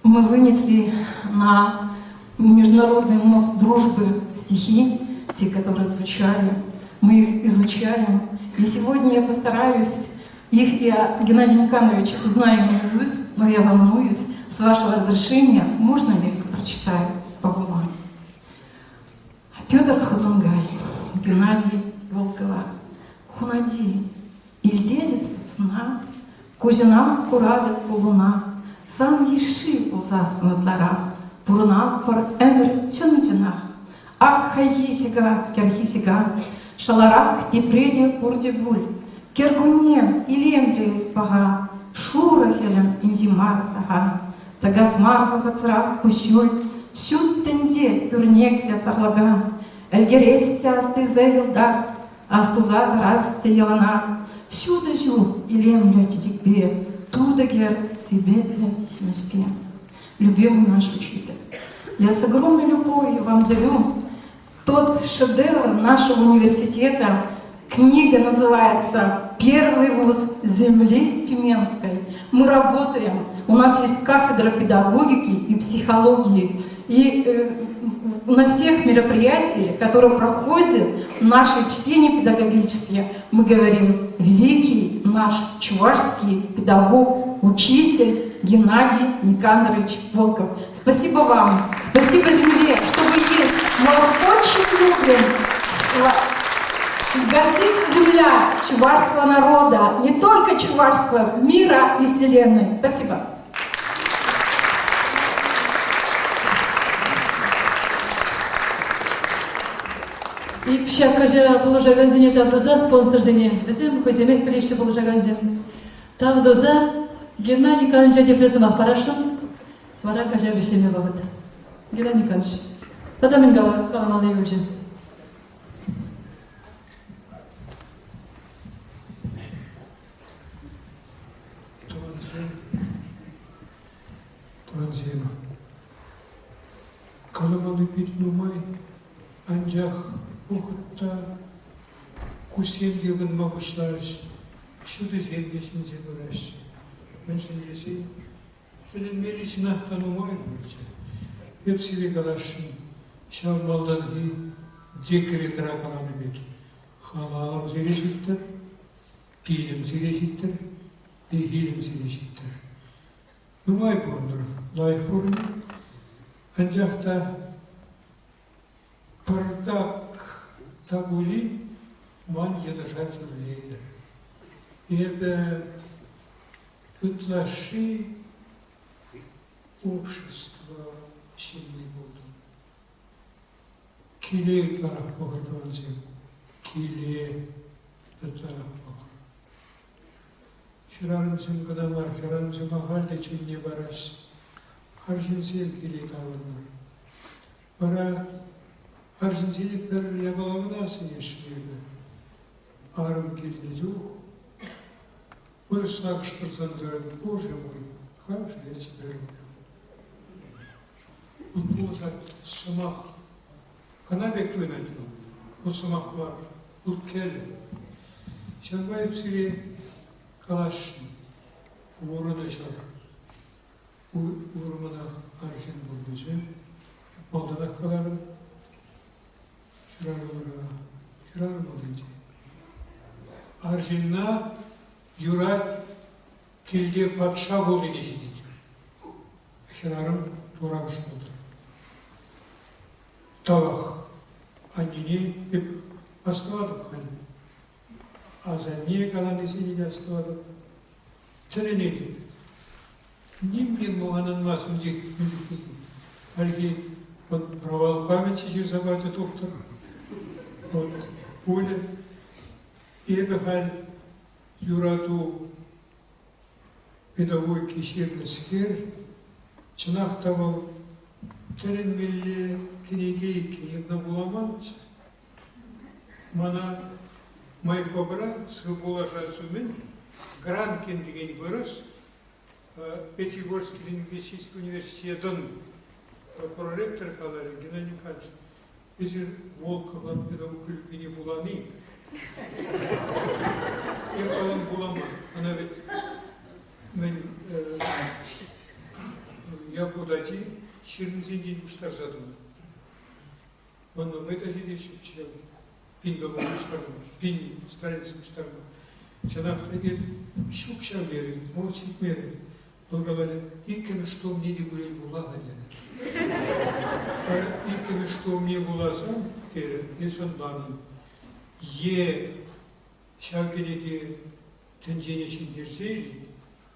Мы вынесли на международный мост дружбы стихи, те, которые звучали. Мы их изучаем. И сегодня я постараюсь их, я, Геннадий Никандрович, знаю наизусть, но я волнуюсь. С вашего разрешения, можно ли я их прочитаю по бумаге? Петр Хузангай, Геннадий Волкова, Хунади, Ильдедеп сосуна, Кузина курадет полуна, Сам еши узасны длара, Пурна пар эмер чунчинах, Ак хайесига, керхисига, Шаларах тепреде пурдебуль, Кергуне илемле испага, Шура хелем инзимар тага, Тагасмар вахацрах кущуль, Сют тенде пюрнек я сарлаган, Эльгересте асты зевилда, Астуза расте елана, Сюда жу илем лёти дикбе, Туда гер себе для семеспе. Любимый наш учитель, я с огромной любовью вам дарю тот шедевр нашего университета. Книга называется «Первый вуз земли Тюменской». Мы работаем, у нас есть кафедра педагогики и психологии. И на всех мероприятиях, которые проходят, наши чтения педагогические, мы говорим «Великий наш чувашский педагог, учитель Геннадий Никандрович Волков». Спасибо вам, спасибо земле, что вы есть. Мы вас очень любим. Гордится земля чувашского народа, не только чувашского, мира и вселенной. Спасибо. И пшакажа положаганзине тавдоза спонсорзине. Bizim көземек білеші положаганзин. Тавдоза Геннадий Никандрович депрессиях парашын. Вара кажа бешеме бағыт. Геннадий Никандрович. Потом ингала каламалы уже. Туанзема. Каламалы пить нумай. Анжах Ухутта Кусен егін мағышларыш, шуды зергесін зебіраш. Мәншін есі, білін мересін ақтанумай бөлчі. Епсілі қалашын, шамалдан ги, декірі тұрақаланы бек. Халалым зерешіттір, кейлім зерешіттір, бейгейлім зерешіттір. Нумай бұрыныр, лайық бұрыныр, анжақта Пардак табули ман едержатель лидер. Это утлаши общества сильный будут. Киле тарах поготовился, киле тарах поготовился. Хиранцем кадамар, хиранцем агалде чун не бараш. Аржинсел киле каванмар. Бара Аржинсиликтер ябалагына сынешледі. Арым келді жоқ. Пырсак штырсандырын, боже мой, как же я тебя люблю. Бұл болжат сымақ, қана бектуен айтқан, бұл сымақ бар, бұл келі. Шанбаев сире калашын, уырыны жар, уырымына архен бұл бөзен, балданақ қаларын, Хирарым олынды. Аржинна Юрат келде патша болды десе дейді. Хирарым турабыш болды. Тавақ, аннене деп астывадық қаны. Азанне қалан десе де астывадық. Тіліне деп. Немлен мұғанан масын зек мүлік әлге провал памяти жер забаты доктор. Вот, Оля, Эбехаль, Юрату, педагогики шермескер, Чынақтавал, Тілін мелле кенегей кенегна буламанцы. Мана майкобра сғыбола жасумен Гранкен деген вырыс Пятигорский лингвистический университетін проректор қалары Геннадий Николаевич. Bizir Volkov'un pedagog kulübüne bulanayım. Yapalım bulamam. Ana ben Yakudacı Şirinzin'in kuşlar zadım. Onu vedali de şüpçilerim. Bin dolar kuşlarım, bin страниц kuşlarım. Çanakta gez şükşavleri, moçitmeri. Bulgaları, ilk что мне не говорили булагали. İlk что мне bulasam, insanların şavgeneki tencene için girseydi,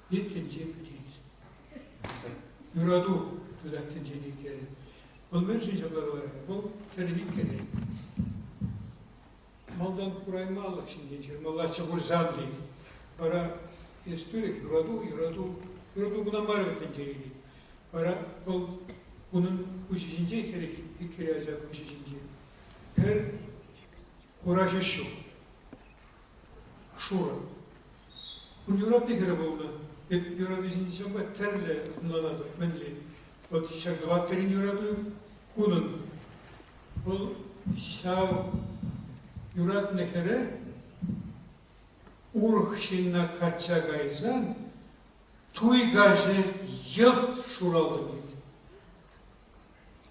tencene değil. Yuradu tudak tencene kere. Onlar şey yaparlar, bu terlik kere. Maldan kurayma Allah şimdi, mallar çabuk zanlı. Para istiyor ki yuradu buna marifetin terili. Para bunun kuşicince kere acaba kuşicince. Her kurajı şu. Şura. Bu yurad ne kere buldu? Yurad izinci çamba terle kullanıldı. Menli. O şarkıvatların yuradı bunun. Bu şav yurad ne kere urh şinna kaçça gayzan tuy gajı yılt şuraldı dedi.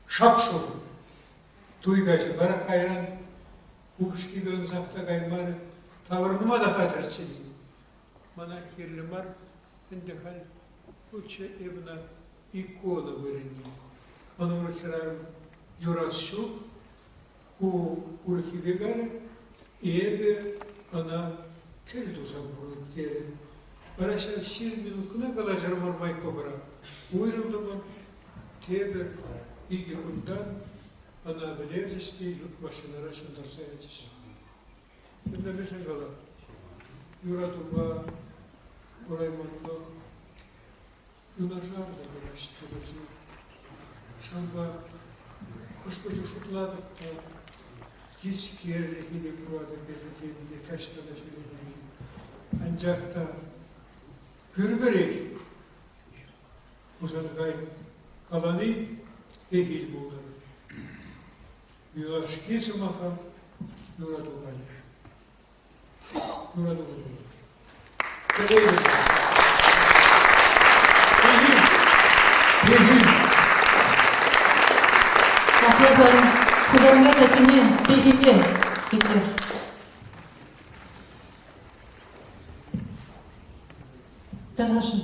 Şapşur. Tuy gajı. Barak hayran urş gibi önzakta gaymarı tavrınıma da katarçı dedi. Bana kirli var. Ben de hal uçe evna ikona verengi. Bana uğraşırım yurasşu u urhi vegare ebe ana keldu zaburu kere. Barışa şir minukuna kalacağım ormay kobra. Uyruldu mu tebe ilgi kundan ana belircisi yurt başına raşında sayacağız. Şimdi mesela kala yuratuba Урайманлы, юнажар да бирашты бирши. Шанба, Господи, шутладык та, кискерлі хилі құрады бердігенде, каштана жүрегіне. Анжақта көрберек, ұзанғай қаланы егіл болдар. Юлаш кесімаға юраду ғали. Юраду ғали. Последуем художника семьи Бегиге. Танашин.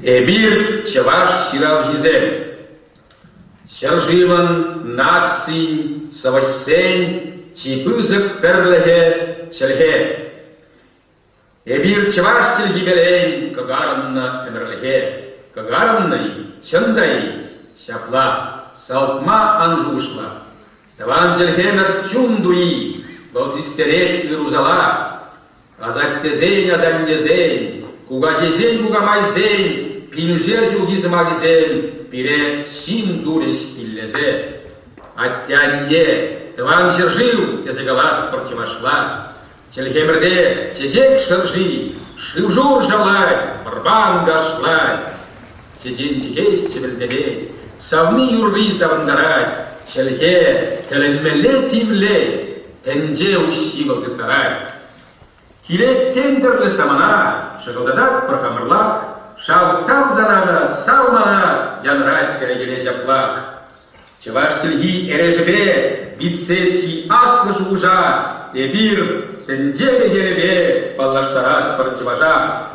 Эмир чаваш ширавжизем. Шарживан нацин савашсен чипызык перлеге шелге. Эбир чаваш телгибелен кагарамна эмерлеге. Кагарамной чандай шапла салтма анжушла. Таван жельхемер чундуи волсистерек ирузала. Азаттезень азандезень. Кугажезень кугамайзень. Пинжер жугизмагзень. Пире син дуриш иллезе. Аттянне. Таван жержил языгалак противошла. Чельхемерде чезек шаржи, Шивжур жалай, барбан гашлай. Теден тегейс тебелдебей, савны юрри завандарай, челге теленмеле тивлей, тенде ущивал дыртарай. Килет тендерлі самана, шығылдадат прохамырлах, шауттам занада салмана, янрать керегеле зяплах. Чеваш тельги эрежбе, бицети аслы жужа, эбир тендебе елебе, паллаштарат партиважа.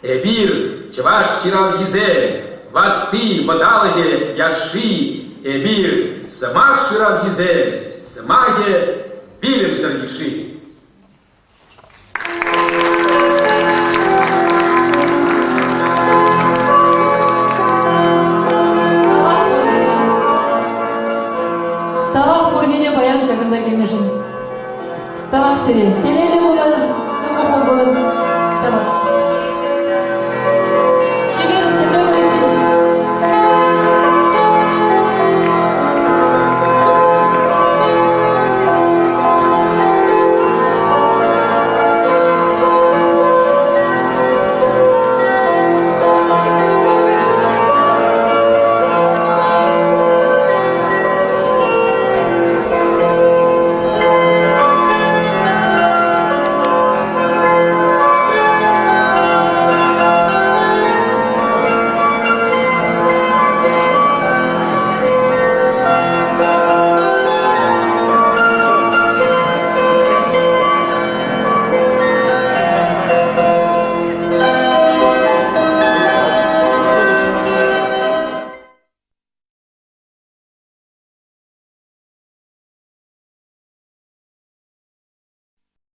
Эбир, чеваш сирал гизе, ватты вадалаге яши, эбир, самах ширал гизе, самаге вилем заргиши. Тава порнине баян шагыза келмешін. Тава сире, келе